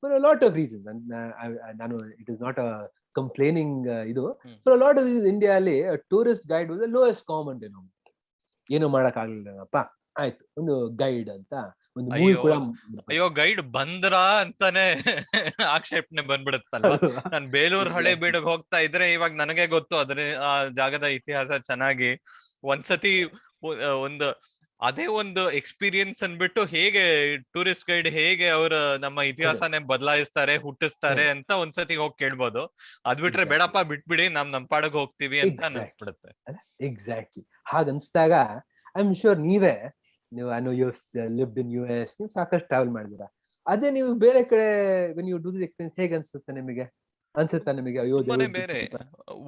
for a lot of reasons. ನಾನು it is not a complaining ಇದು. For a lot of reasons India ಅಲ್ಲಿ tourist guide was the lowest common denominator. ಏನು ಮಾಡಕ್ ಆಗ್ಲಿಲ್ಲಪ್ಪ, ಆಯ್ತು ಒಂದು ಗೈಡ್ ಅಂತ ಒಂದು ಮೂವಿ ಕೂಡ. ಅಯ್ಯೋ ಗೈಡ್ ಬಂದ್ರ ಅಂತಾನೆ ಆಕ್ಷೇಪಣೆ ಬಂದ್ಬಿಡುತ್ತಲ್ವಾ. ನಾನ್ ಬೇಲೂರ್ ಹಳೆ ಬೀಡಗ್ ಹೋಗ್ತಾ ಇದ್ರೆ ಇವಾಗ ನನಗೆ ಗೊತ್ತು ಅದ್ರ ಆ ಜಾಗದ ಇತಿಹಾಸ ಚೆನ್ನಾಗಿ. ಒಂದ್ಸತಿ ಒಂದು ಅದೇ ಒಂದು ಎಕ್ಸ್ಪೀರಿಯನ್ಸ್ ಅನ್ಬಿಟ್ಟು ಹೇಗೆ ಟೂರಿಸ್ಟ್ ಗೈಡ್ ಹೇಗೆ ಅವ್ರ ನಮ್ಮ ಇತಿಹಾಸನೇ ಬದಲಾಯಿಸ್ತಾರೆ, ಹುಟ್ಟಿಸ್ತಾರೆ ಅಂತ ಒಂದ್ಸತಿ ಹೋಗಿ ಕೇಳ್ಬೋದು. ಅದ್ ಬಿಟ್ರೆ ಬೇಡಪ್ಪ ಬಿಟ್ಬಿಡಿ, ನಮ್ ಪಾಡಗ್ ಹೋಗ್ತೀವಿ ಅಂತ ಅನ್ಸ್ಬಿಡುತ್ತೆ. ಎಕ್ಸಾಕ್ಟ್ಲಿ. ಹಾಗನ್ಸ್ದಾಗ ಐ ಆಮ್ ಶೂರ್ ನೀವು I know you lived in US, ನೀವು ಸಾಕಷ್ಟು ಟ್ರಾವೆಲ್ ಮಾಡಿದಿರಾ. ಅದೇ ನೀವು ಬೇರೆ ಕಡೆ when you do this experience ಹೇಗೆ ಅನ್ಸುತ್ತೆ ನಿಮಗೆ? ನಿಮಗೆ ಅಯ್ಯೋ ಬೇರೆ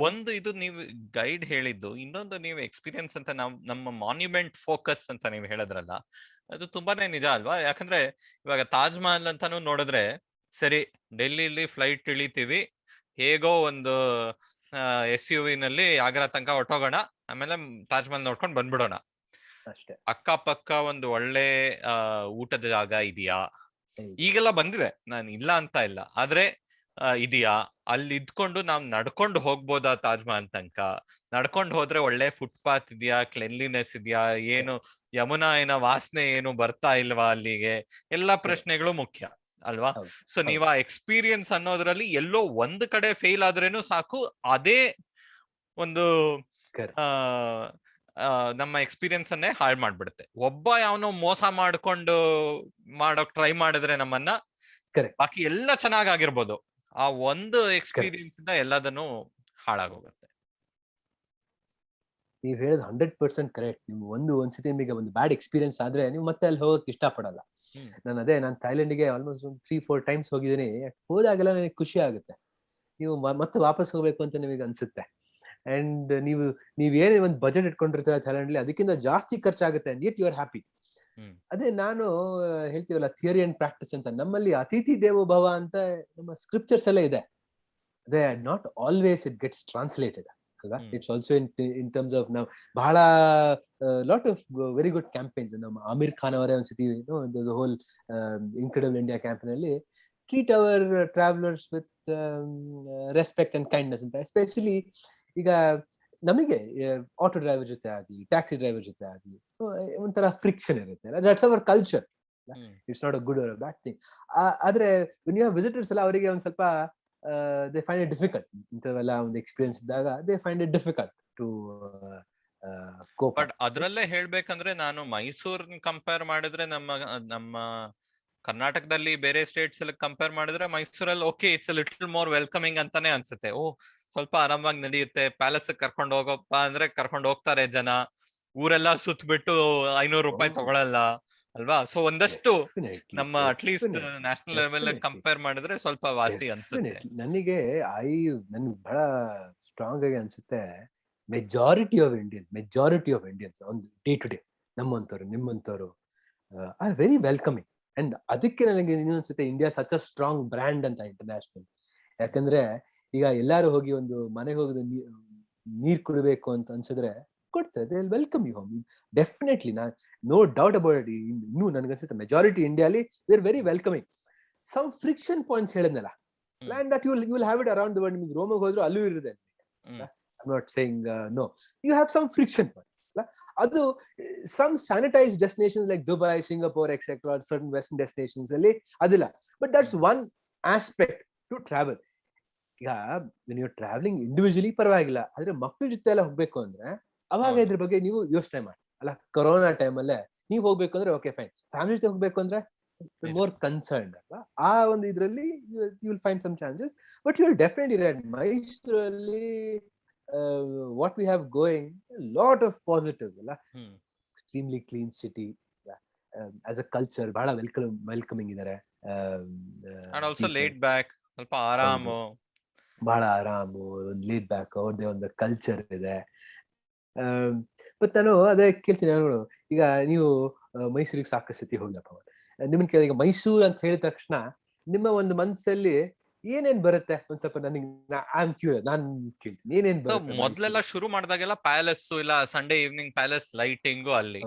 ಒಂದು ಇದು ನೀವು ಗೈಡ್ ಹೇಳಿದ್ದು, ಇನ್ನೊಂದು ನೀವು ಎಕ್ಸ್ಪೀರಿಯನ್ಸ್ ಅಂತ ನಮ್ಮ ಮಾನ್ಯುಮೆಂಟ್ ಫೋಕಸ್ ಅಂತ ನೀವು ಹೇಳಿದ್ರಲ್ಲ, ಅದು ತುಂಬಾನೇ ನಿಜ ಅಲ್ವಾ? ಯಾಕಂದ್ರೆ ಇವಾಗ ತಾಜ್ ಮಹಲ್ ಅಂತಾನು ನೋಡಿದ್ರೆ ಸರಿ, ಡೆಲ್ಲಿಲಿ ಫ್ಲೈಟ್ ಇಳಿತೀವಿ, ಹೇಗೋ ಒಂದು SUV ನಲ್ಲಿ ಆಗ್ರಾ ತನಕ ಹೊಟ್ಟೋಗೋಣ, ಆಮೇಲೆ ತಾಜ್ ಮಹಲ್ ನೋಡ್ಕೊಂಡು ಬಂದ್ಬಿಡೋಣ ಅಷ್ಟೇ. ಅಕ್ಕಪಕ್ಕ ಒಂದು ಒಳ್ಳೆ ಊಟದ ಜಾಗ ಇದೆಯಾ? ಈಗೆಲ್ಲ ಬಂದಿದೆ, ನಾನು ಇಲ್ಲ ಅಂತ ಇಲ್ಲ, ಆದ್ರೆ ಇದೆಯಾ? ಅಲ್ಲಿ ಇದ್ಕೊಂಡು ನಾವ್ ನಡ್ಕೊಂಡು ಹೋಗ್ಬೋದಾ ತಾಜ್ ಮಹಲ್ ತನಕ? ನಡ್ಕೊಂಡು ಹೋದ್ರೆ ಒಳ್ಳೆ ಫುಟ್ಪಾತ್ ಇದೆಯಾ, ಕ್ಲೆನ್ಲಿನೆಸ್ ಇದೆಯಾ, ಏನು ಯಮುನಾ ಏನ ವಾಸನೆ ಏನು ಬರ್ತಾ ಇಲ್ವಾ ಅಲ್ಲಿಗೆ? ಎಲ್ಲಾ ಪ್ರಶ್ನೆಗಳು ಮುಖ್ಯ ಅಲ್ವಾ? ಸೊ ನೀವ್ ಆ ಎಕ್ಸ್ಪೀರಿಯನ್ಸ್ ಅನ್ನೋದ್ರಲ್ಲಿ ಎಲ್ಲೋ ಒಂದ್ ಕಡೆ ಫೇಲ್ ಆದ್ರೇನು ಸಾಕು, ಅದೇ ಒಂದು ನಮ್ಮ ಎಕ್ಸ್ಪೀರಿಯನ್ಸ್ ಅನ್ನೇ ಹಾಳು ಮಾಡ್ಬಿಡುತ್ತೆ. ಒಬ್ಬ ಯಾವನೋ ಮೋಸ ಮಾಡ್ಕೊಂಡು ಮಾಡೋಕ್ ಟ್ರೈ ಮಾಡಿದ್ರೆ ನಮ್ಮನ್ನ, ಬಾಕಿ ಎಲ್ಲ ಚೆನ್ನಾಗಿರ್ಬೋದು, ಆ ಒಂದು ಎಕ್ಸ್ಪೀರಿಯನ್ಸ್ ಇಂದ ಎಲ್ಲದನ್ನು ಹಾಳಾಗೋಗುತ್ತೆ. ನೀವ್ ಹೇಳೋದು 100% ಕರೆಕ್ಟ್. ನೀವು ಒಂದ್ಸತಿ ನಿಮಗೆ ಒಂದು ಬ್ಯಾಡ್ ಎಕ್ಸ್ಪೀರಿಯನ್ಸ್ ಆದ್ರೆ ನೀವು ಮತ್ತೆ ಅಲ್ಲಿ ಹೋಗಕ್ ಇಷ್ಟ ಪಡಲ್ಲ. ನಾನು ಥೈಲ್ಯಾಂಡ್ಗೆ ಆಲ್ಮೋಸ್ಟ್ 3-4 ಟೈಮ್ಸ್ ಹೋಗಿದ್ದೀನಿ. ಹೋದಾಗೆಲ್ಲ ನನಗೆ ಖುಷಿ ಆಗುತ್ತೆ, ನೀವು ಮತ್ತೆ ವಾಪಸ್ ಹೋಗ್ಬೇಕು ಅಂತ ನಿಮಗೆ ಅನ್ಸುತ್ತೆ. ಅಂಡ್ ನೀವೇನೇ ಒಂದು ಬಜೆಟ್ ಇಟ್ಕೊಂಡಿರ್ತೀರ ಥೈಲ್ಯಾಂಡ್ ಅಲ್ಲಿ, ಅದಕ್ಕಿಂತ ಜಾಸ್ತಿ ಖರ್ಚಾಗುತ್ತೆ, and yet you are happy. ಅದೇ ನಾನು ಹೇಳ್ತೀವಲ್ಲ ಥಿಯರಿ ಅಂಡ್ ಪ್ರಾಕ್ಟಿಸ್ ಅಂತ, ನಮ್ಮಲ್ಲಿ ಅತಿಥಿ ದೇವೋ ಭವ ಅಂತ ನಮ್ಮ ಸ್ಕ್ರಿಪ್ಚರ್ಸ್ ಎಲ್ಲ ಇದೆ. ಅದೇ not always it gets translated ಅಲ್ವಾ. It's also in terms of ನಾವು ಬಹಳ lot of very good campaigns. ನಮ್ಮ ಆಮಿರ್ ಖಾನ್ ಅವರೇ ಒಂದ್ಸತಿ ಹೋಲ್ ಇನ್ಕ್ರೆಡಿಬಲ್ ಇಂಡಿಯಾ ಕ್ಯಾಂಪೇನ್ ಅಲ್ಲಿ treat our travellers with respect and kindness ಅಂತ. ಎಸ್ಪೆಷಲಿ ಈಗ ನಮಗೆ ಆಟೋ ಡ್ರೈವರ್ ಜೊತೆ ಆಗಲಿ, ಟ್ಯಾಕ್ಸಿ ಡ್ರೈವರ್ ಜೊತೆ ಆಗಲಿ ಒಂಥರ ಫ್ರಿಕ್ಷನ್ ಇರುತ್ತೆ. That's our culture. It's not a good or bad thing. ಆದ್ರೆ ವೆನ್ ಯು ಹ್ಯಾವ್ ವಿಸಿಟರ್ಸ್ ಎಲ್ಲ, ಅವರಿಗೆ ಒಂದ್ ಸ್ವಲ್ಪ they find it difficult. ಇಂಥವೆಲ್ಲ ಒಂದು ಎಕ್ಸ್ಪೀರಿಯನ್ಸ್ ಇದ್ದಾಗ they find it difficult to cope. But ಅದ್ರಲ್ಲೇ ಹೇಳ್ಬೇಕಂದ್ರೆ, ನಾನು ಮೈಸೂರ್ ಕಂಪೇರ್ ಮಾಡಿದ್ರೆ ನಮ್ಮ ಕರ್ನಾಟಕದಲ್ಲಿ ಬೇರೆ ಸ್ಟೇಟ್ಸ್ ಎಲ್ಲ ಕಂಪೇರ್ ಮಾಡಿದ್ರೆ ಮೈಸೂರಲ್ಲಿ okay, it's little more welcoming ಅಂತಾನೆ ಅನ್ಸುತ್ತೆ. ಸ್ವಲ್ಪ ಆರಾಮಾಗಿ ನಡೆಯುತ್ತೆ. ಪ್ಯಾಲೇಸ್ ಕರ್ಕೊಂಡು ಹೋಗಪ್ಪ ಅಂದ್ರೆ ಕರ್ಕೊಂಡು ಹೋಗ್ತಾರೆ ಜನ. ಊರೆಲ್ಲ ಸುತ್ತ ಬಿಟ್ಟು 500 ರೂಪಾಯಿ ತಗೊಳಲ್ಲ ಅಲ್ವಾ? ಸೊ ಒಂದಷ್ಟು ನಮ್ಮ ಅಟ್ಲೀಸ್ಟ್ ನ್ಯಾಷನಲ್ ಲೆವೆಲ್ ಕಂಪೇರ್ ಮಾಡಿದ್ರೆ ಸ್ವಲ್ಪ ವಾಸಿ ಅನ್ಸುತ್ತೆ. ನನಗೆ ಬಹಳ ಸ್ಟ್ರಾಂಗ್ ಆಗಿ ಅನ್ಸುತ್ತೆ, majority of Indians on day to day, ನಮ್ಮಂತವ್ರು ನಿಮ್ಮಂತವ್ರು ಆರ್ ವೆರಿ ವೆಲ್ಕಮಿಂಗ್. ಅಂಡ್ ಅದಕ್ಕೆ ನನಗೆ ಇನ್ನೊಂದ್ಸತಿ India such a strong brand ಅಂತ ಇಂಟರ್ನ್ಯಾಷನಲ್. ಯಾಕಂದ್ರೆ ಈಗ ಎಲ್ಲಾರು ಹೋಗಿ ಒಂದು ಮನೆಗೆ ಹೋಗಿ ನೀರ್ ಕುಡಿಬೇಕು ಅಂತ ಅನ್ಸಿದ್ರೆ ಕೊಡ್ತಾರೆ, they will welcome you home definitely. No doubt about it. ಇನ್ನೂ ನನಗನ್ಸುತ್ತೆ ಮೆಜಾರಿಟಿ ಇಂಡಿಯಾಲಿ we are very welcoming. Some friction points ಹೇಳಿದ್ನಲ್ಲ, and that you will have it around the world. ನಿಮ್ಗೆ ರೋಮಿಗೆ ಹೋದ್ರು ಅಲ್ಲೂ ಇರುತ್ತೆ. I'm not saying no. You have some friction points. ಅದು some sanitized destinations like Dubai, Singapore, etc., or certain western destinations ಅಲ್ಲಿ ಅದಿಲ್ಲ. But that's one aspect to travel. ಈಗ when you're traveling individually ಪರವಾಗಿಲ್ಲ, ಆದ್ರೆ ಮಕ್ಕಳ ಜೊತೆ ಎಲ್ಲ ಹೋಗ್ಬೇಕು ಅಂದ್ರೆ ಅವಾಗ ಇದ್ರ ಬಗ್ಗೆ ನೀವು ಯೋಚನೆ ಮಾಡಿ ಅಲ್ಲ. ಕೊರೋನಾ ಟೈಮಲ್ಲೇ ನೀವು ಹೋಗ್ಬೇಕು ಅಂದ್ರೆ ಓಕೆ ಫೈನ್, ಫ್ಯಾಮಿಲಿ ಜೊತೆ ಹೋಗ್ಬೇಕು ಅಂದ್ರೆ more concerned ಅಲ್ವಾ. ಆ ಒಂದು ಇದ್ರಲ್ಲಿ you will find some challenges, but you will definitely read Mysuralli what we have going, a lot of positive ಅಲ್ಲ. extremely clean city, as a culture ಬಹಳ ವೆಲ್ಕಮಿಂಗ್ ಇದ್ದಾರೆ. and also laid back, ಸ್ವಲ್ಪ ಆರಾಮು, ಬಹಳ ಆರಾಮು, ಲೇಡ್ ಬ್ಯಾಕ್, ಅವ್ರದ್ದೇ ಒಂದು culture ಇದೆ. ಮತ್ ನಾನು ಅದೇ ಕೇಳ್ತೀನಿ, ಈಗ ನೀವು ಮೈಸೂರಿಗೆ ಸಾಕಷ್ಟು ಸತಿ ಹೋಗ್ಲಪ್ಪ, ನಿಮ್ಮನ್ನ ಕೇಳಿದ, ಈಗ ಮೈಸೂರು ಅಂತ ಹೇಳಿದ ತಕ್ಷಣ ನಿಮ್ಮ ಒಂದು ಮನಸ್ಸಲ್ಲಿ ಏನೇನ್ ಬರುತ್ತೆ ಒಂದ್ ಸ್ವಲ್ಪ ನನಗೆ ನಾನ್ ಕೇಳ್ತೀನಿ ಏನೇನ್ ಬರುತ್ತೆ ಮೊದ್ಲೆಲ್ಲ ಶುರು ಮಾಡಿದಾಗೆಲ್ಲ ಪ್ಯಾಲೇಸ್ ಇಲ್ಲ ಸಂಡೇ ಈವ್ನಿಂಗ್ ಪ್ಯಾಲೇಸ್ ಲೈಟಿಂಗು ಅಲ್ಲಿ.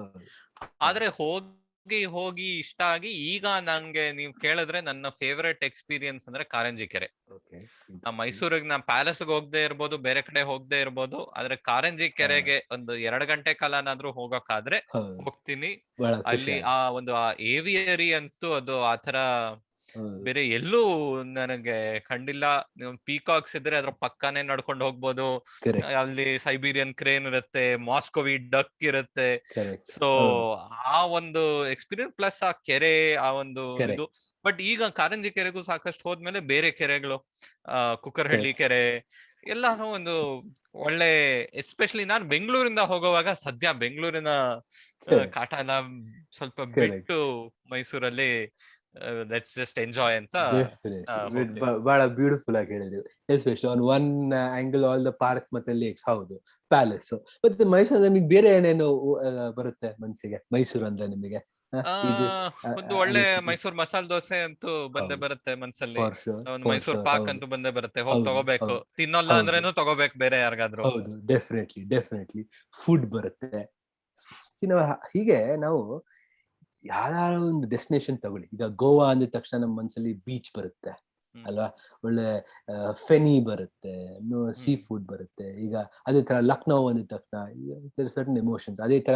ಆದ್ರೆ ಹೋಗಿ ಹೋಗಿ ಇಷ್ಟ ಆಗಿ ಈಗ ನಂಗೆ ನೀವ್ ಕೇಳಿದ್ರೆ ನನ್ನ ಫೇವರೇಟ್ ಎಕ್ಸ್ಪೀರಿಯನ್ಸ್ ಅಂದ್ರೆ ಕಾರಂಜಿ ಕೆರೆ. ಮೈಸೂರಿಗೆ ನಾ ಪ್ಯಾಲೇಸ್ಗೆ ಹೋಗದೆ ಇರ್ಬೋದು, ಬೇರೆ ಕಡೆ ಹೋಗದೆ ಇರ್ಬೋದು, ಆದ್ರೆ ಕಾರಂಜಿ ಕೆರೆಗೆ ಒಂದು 2 ಗಂಟೆ ಕಾಲನಾದ್ರೂ ಹೋಗಕ್ಕಾದ್ರೆ ಹೋಗ್ತೀನಿ. ಅಲ್ಲಿ ಆ ಒಂದು ಆ ಏವಿಯರಿ ಅಂತೂ ಅದು ಆತರ ಬೇರೆ ಎಲ್ಲೂ ನನಗೆ ಕಂಡಿಲ್ಲ. ಪೀಕಾಕ್ಸ್ ಇದ್ರೆ ಅದ್ರ ಪಕ್ಕಾನೇ ನಡ್ಕೊಂಡು ಹೋಗ್ಬೋದು. ಅಲ್ಲಿ ಸೈಬೀರಿಯನ್ ಕ್ರೇನ್ ಇರುತ್ತೆ, ಮಾಸ್ಕೋವಿ ಡಕ್ ಇರುತ್ತೆ. ಸೊ ಆ ಒಂದು ಎಕ್ಸ್ಪೀರಿಯನ್ಸ್ ಪ್ಲಸ್ ಆ ಕೆರೆ ಆ ಒಂದು ಇದು. ಬಟ್ ಈಗ ಕಾರಂಜಿ ಕೆರೆಗೂ ಸಾಕಷ್ಟು ಹೋದ್ಮೇಲೆ ಬೇರೆ ಕೆರೆಗಳು, ಕುಕ್ಕರಹಳ್ಳಿ ಕೆರೆ ಎಲ್ಲಾನು ಒಂದು ಒಳ್ಳೆ, ಎಸ್ಪೆಷಲಿ ನಾನು ಬೆಂಗಳೂರಿಂದ ಹೋಗುವಾಗ ಸದ್ಯ ಬೆಂಗಳೂರಿನ ಕಾಟ ಎಲ್ಲ ಸ್ವಲ್ಪ ಬಿಟ್ಟು ಮೈಸೂರಲ್ಲಿ ಲೆಟ್ಸ್ ಜಸ್ಟ್ ಎಂಜಾಯ್ ಅಂತ. ಬಹಳ ಬ್ಯೂಟಿಫುಲ್ ಆಗಿ ಹೇಳಿದ್ರಿ. Especially on one angle all the park ಮತ್ತೆ ಲೇಕ್ಸ್, ಹೌದು, ಪ್ಯಾಲೇಸ್. ಮತ್ತೆ ಮೈಸೂರು ನಿಮಗೆ ಬೇರೆ ಏನೇನು ಬರುತ್ತೆ ಮನಸ್ಸಿಗೆ ಮೈಸೂರು ಅಂದ್ರೆ ನಿಮಗೆ? ಒಂದು ಒಳ್ಳೆ ಮೈಸೂರು ಮಸಾಲೆ ದೋಸೆ ಅಂತೂ ಬಂದೇ ಬರುತ್ತೆ ಮನ್ಸಲ್ಲಿ. ಒಂದು ಮೈಸೂರು ಪಾಕ್ ಅಂತೂ ಬಂದೇ ಬರುತ್ತೆ. ಹೋಗಿ ತಗೋಬೇಕು, ತಿನ್ನಲ್ಲ ಅಂದ್ರೇನು ತಗೋಬೇಕು ಬೇರೆ ಯಾರಿಗಾದ್ರು. ಹೌದು, ಡೆಫಿನೆಟ್ಲಿ ಫುಡ್ ಬರುತ್ತೆ. ಹೀಗೆ ನಾವು ಯಾವ್ದಾರ ಒಂದು ಡೆಸ್ಟಿನೇಷನ್ ತಗೊಳ್ಳಿ. ಈಗ ಗೋವಾ ಅಂದ ತಕ್ಷಣ ನಮ್ಮ ಮನಸ್ಸಲ್ಲಿ ಬೀಚ್ ಬರುತ್ತೆ ಅಲ್ವಾ, ಒಳ್ಳೆ ಫೆನಿ ಬರುತ್ತೆ, ಸೀ ಫುಡ್ ಬರುತ್ತೆ. ಈಗ ಅದೇ ತರ ಲಕ್ನೋ ಅಂದ ತಕ್ಷಣ ಸರ್ಟನ್ ಎಮೋಷನ್ಸ್. ಅದೇ ತರ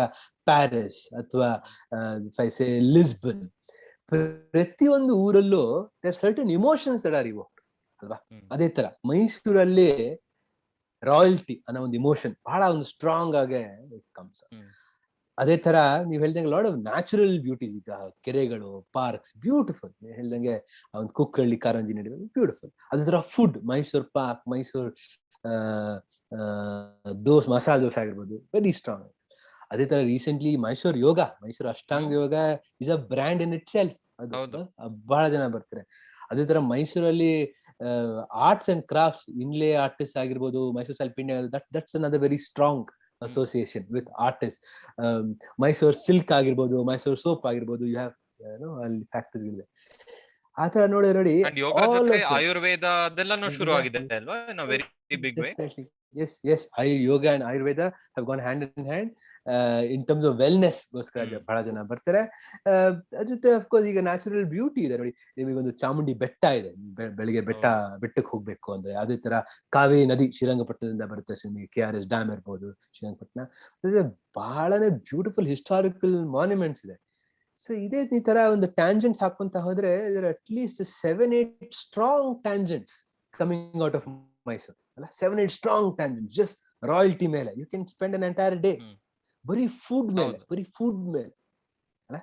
ಪ್ಯಾರಿಸ್ ಅಥವಾ ಲಿಸ್ಬನ್, ಪ್ರತಿಯೊಂದು ಊರಲ್ಲೂ ಸರ್ಟನ್ ಇಮೋಷನ್ಸ್ ದಟ್ ಆರ್ ಇವೋಕ್ಡ್ ಅಲ್ವಾ. ಅದೇ ತರ ಮೈಸೂರಲ್ಲಿ ರಾಯಲ್ಟಿ ಅನ್ನೋ ಒಂದು ಇಮೋಷನ್ ಬಹಳ ಒಂದು ಸ್ಟ್ರಾಂಗ್ ಆಗಿ ಕಮ್ಸ್. ಅದೇ ತರ ನೀವ್ ಹೇಳ್ದಂಗೆ ಲಾಟ್ ಆಫ್ ನ್ಯಾಚುರಲ್ ಬ್ಯೂಟೀಸ್, ಈಗ ಕೆರೆಗಳು, ಪಾರ್ಕ್ಸ್, ಬ್ಯೂಟಿಫುಲ್. ಹೇಳ್ದಂಗೆ ಒಂದು ಕುಕ್ಕರಳ್ಳಿ ಕಾರಂಜಿ ನಡುವೆ ಬ್ಯೂಟಿಫುಲ್. ಅದೇ ತರ ಫುಡ್, ಮೈಸೂರ್ ಪಾಕ್, ಮೈಸೂರ್ ಮಸಾಲೆ ದೋಸೆ ಆಗಿರ್ಬೋದು, ವೆರಿ ಸ್ಟ್ರಾಂಗ್. ಅದೇ ತರ recently Mysuru Ashtanga yoga is a brand in ಇಟ್ ಸೆಲ್ಫ್. ಅದು ಬಹಳ ಜನ ಬರ್ತಾರೆ. ಅದೇ ತರ ಮೈಸೂರಲ್ಲಿ arts and crafts, inlay artist ಆಗಿರ್ಬೋದು, ಮೈಸೂರು ಸ್ವಲ್ಪ that's another very strong association with artists. Mysuru silk ಆಗಿರ್ಬೋದು, ಮೈಸೂರು ಸೋಪ್ ಆಗಿರ್ಬೋದು, ಯು ಹ್ಯಾವ್ ಅಲ್ಲಿ ಫ್ಯಾಕ್ಟರೀಸ್ ಇದೆ. ಆ ತರ ನೋಡಿ ಆಯುರ್ವೇದ ಅದೆಲ್ಲಾನು ಶುರು ಆಗಿದೆ ಅಲ್ವಾ, in a very big way. yes yoga and ayurveda have gone hand in hand in terms of wellness ಗೋಸ್ಕರ ಬಹಳ ಜನ ಬರ್ತಾರೆ. ಅದ್ರ ಜೊತೆ ಆಫ್ ಕೋರ್ಸ್ ಈಗ ನ್ಯಾಚುರಲ್ ಬ್ಯೂಟಿ ಇದೆ ನೋಡಿ. ನಿಮಗೊಂದು ಚಾಮುಂಡಿ ಬೆಟ್ಟ ಇದೆ, ಬೆಳಿಗ್ಗೆ ಬೆಟ್ಟಕ್ಕೆ ಹೋಗ್ಬೇಕು ಅಂದ್ರೆ. ಅದೇ ತರ ಕಾವೇರಿ ನದಿ ಶ್ರೀರಂಗಪಟ್ಟಣದಿಂದ ಬರುತ್ತೆ, KRS ಡ್ಯಾಮ್ ಇರ್ಬೋದು, ಶ್ರೀರಂಗಪಟ್ಟಣ. ಬಹಳನೇ ಬ್ಯೂಟಿಫುಲ್ ಹಿಸ್ಟಾರಿಕಲ್ ಮಾನ್ಯುಮೆಂಟ್ಸ್ ಇದೆ. ಸೊ ಇದೇ ಈ ತರ ಒಂದು ಟ್ಯಾಂಜೆಂಟ್ಸ್ ಹಾಕೊಂತ ಹೋದ್ರೆ at least 7-8 strong tangents coming out of Mysuru ಅಲ್ಲ. 7-8 ಸ್ಟ್ರಾಂಗ್ ಟ್ಯಾಂಜೆಂಟ್ಸ್ ಜಸ್ಟ್ ರಾಯಲ್ಟಿ ಮೇಲೆ. You can spend an entire day ಬರೀ ಫುಡ್ ಮೇಲೆ ಅಲ್ಲ.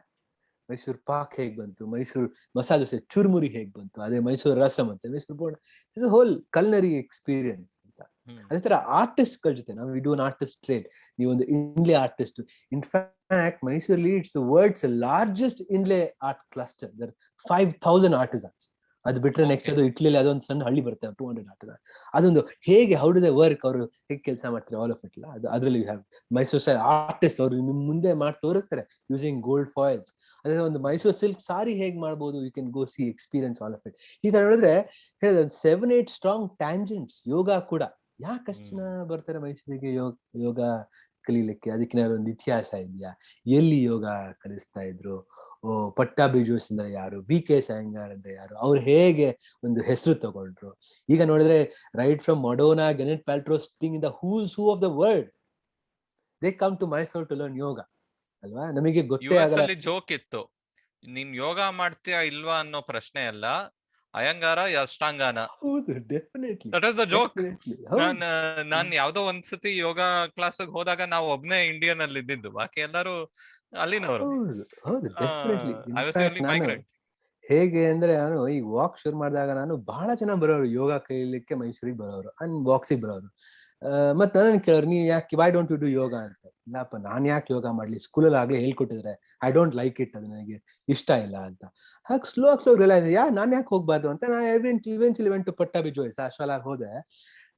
ಮೈಸೂರು ಪಾಕ್ ಹೇಗ್ ಬಂತು, ಮೈಸೂರು ಮಸಾಲೆ ದೋಸೆ, ಚುರುಮುರಿ ಹೇಗ್ ಬಂತು, ಅದೇ ಮೈಸೂರು ರಸಂ ಅಂತ, Mysuru bonda, it's whole culinary experience ಅಂತ. ಅದೇ ತರ ಆರ್ಟಿಸ್ಟ್ ಗಳ ಜೊತೆ ನಾವು we do an artist trade. ನೀವೊಂದು ಇನ್ಲೇ ಆರ್ಟಿಸ್ಟ್. ಇನ್ಫ್ಯಾಕ್ಟ್ ಮೈಸೂರಲ್ಲಿ it's the world's largest inlay art cluster. 5,000 artisans. ಅದು ಬಿಟ್ರೆ ನೆಕ್ಸ್ಟ್ ಅದು ಇಟ್ಲಿಯಲ್ಲಿ ಅದೊಂದು ಸಣ್ಣ ಹಳ್ಳಿ ಬರುತ್ತೆ, 200 ಆರ್ಟಿಸನ್. ಅದೊಂದು ಹೇಗೆ ಹೌ ಡು ದೇ ವರ್ಕ್, ಅವರು ಹೇಗೆ ಕೆಲಸ ಮಾಡ್ತಾರೆ, ಆಲ್ ಆಫ್ ಇಟ್. ಅದ್ರಲ್ಲಿ you have Mysuru style artist, ಅವರು ನಿಮ್ ಮುಂದೆ ಮಾಡಿ ತೋರಿಸ್ತಾರೆ ಯೂಸಿಂಗ್ ಗೋಲ್ಡ್ ಫಾಯಿಲ್ಸ್. ಅದೇ ಒಂದು ಮೈಸೂರು ಸಿಲ್ಕ್ ಸಾರಿ ಹೇಗ್ ಮಾಡ್ಬೋದು, you can go see experience all of it. ಈ ತರ ನೋಡಿದ್ರೆ ಹೇಳಿದ 7-8 ಸ್ಟ್ರಾಂಗ್ ಟ್ಯಾಂಜೆಂಟ್ಸ್. ಯೋಗ ಕೂಡ ಯಾಕೆ ಅಷ್ಟು ಜನ ಬರ್ತಾರೆ ಮೈಸೂರಿಗೆ ಯೋಗ ಕಲೀಲಿಕ್ಕೆ? ಅದಕ್ಕೆ ಒಂದು ಇತಿಹಾಸ ಇದೆಯಾ? ಎಲ್ಲಿ ಯೋಗ ಕಲಿಸ್ತಾ ಇದ್ರು? ಪಟ್ಟಾಭಿ ಜೋಶ್ ಅಂದ್ರೆ ಯಾರು? BK ಸಾಯಂಗಾರ್ ಅಂದ್ರೆ ಯಾರು? ಅವ್ರು ಹೇಗೆ ಒಂದು ಹೆಸರು ತಗೊಂಡ್ರು? ಈಗ ನೋಡಿದ್ರೆ right from Madonna, Gwyneth Paltrow, Sting, the who's who of the world, they come to Mysuru to learn yoga ಅಲ್ವಾ. ನಮಗೆ ಗೊತ್ತೇ ಆಗಲ್ಲ. ಜೋಕ್ ಇತ್ತು, ನೀನ್ ಯೋಗ ಮಾಡ್ತೀಯಾ ಇಲ್ವಾ ಅನ್ನೋ ಪ್ರಶ್ನೆ ಅಲ್ಲ, ಅಯ್ಯಂಗಾರ ಅಷ್ಟಾಂಗಾನ. That is the joke. ನಾನ್ ಯಾವ್ದೋ ಒಂದ್ಸತಿ ಯೋಗ ಕ್ಲಾಸ್ ಹೋದಾಗ ನಾವು ಒಬ್ನೇ ಇಂಡಿಯನ್ ಅಲ್ಲಿ ಇದ್ದಿದ್ದು, ಬಾಕಿ ಎಲ್ಲರೂ ಅಲ್ಲಿನವರು. ಹೇಗೆ ಅಂದ್ರೆ ನಾನು ಈ ವಾಕ್ ಶುರು ಮಾಡಿದಾಗ ನಾನು ಬಹಳ ಜನ ಬರೋರು ಯೋಗ ಕಲೀಲಿಕ್ಕೆ ಮೈಸೂರಿಗೆ ಬರೋರು, ವಾಕ್ಸಿಗೆ ಬರೋರು. ಮತ್ ನನ್ನ ಕೇಳೋರು, ನೀವ್ ಯಾಕೆ, why don't you do yoga ಅಂತ. ಇಲ್ಲಪ್ಪ, ನಾನ್ ಯಾಕೆ ಯೋಗ ಮಾಡ್ಲಿ, ಸ್ಕೂಲಲ್ಲಿ ಆಗ್ಲೇ ಹೇಳ್ಕೊಟ್ಟಿದ್ರೆ, ಐ ಡೋಂಟ್ ಲೈಕ್ ಇಟ್, ಅದು ನನಗೆ ಇಷ್ಟ ಇಲ್ಲ ಅಂತ. ಹಾಗೆ ಸ್ಲೋ ರಿಯಲೈಸ್, ನಾನ್ ಯಾಕೆ ಹೋಗ್ಬಾರ್ದು ಅಂತ. ನಾನು eventually went to Pattabhi Jois ಅಶ್ವಲಾಗ್ ಹೋದೆ.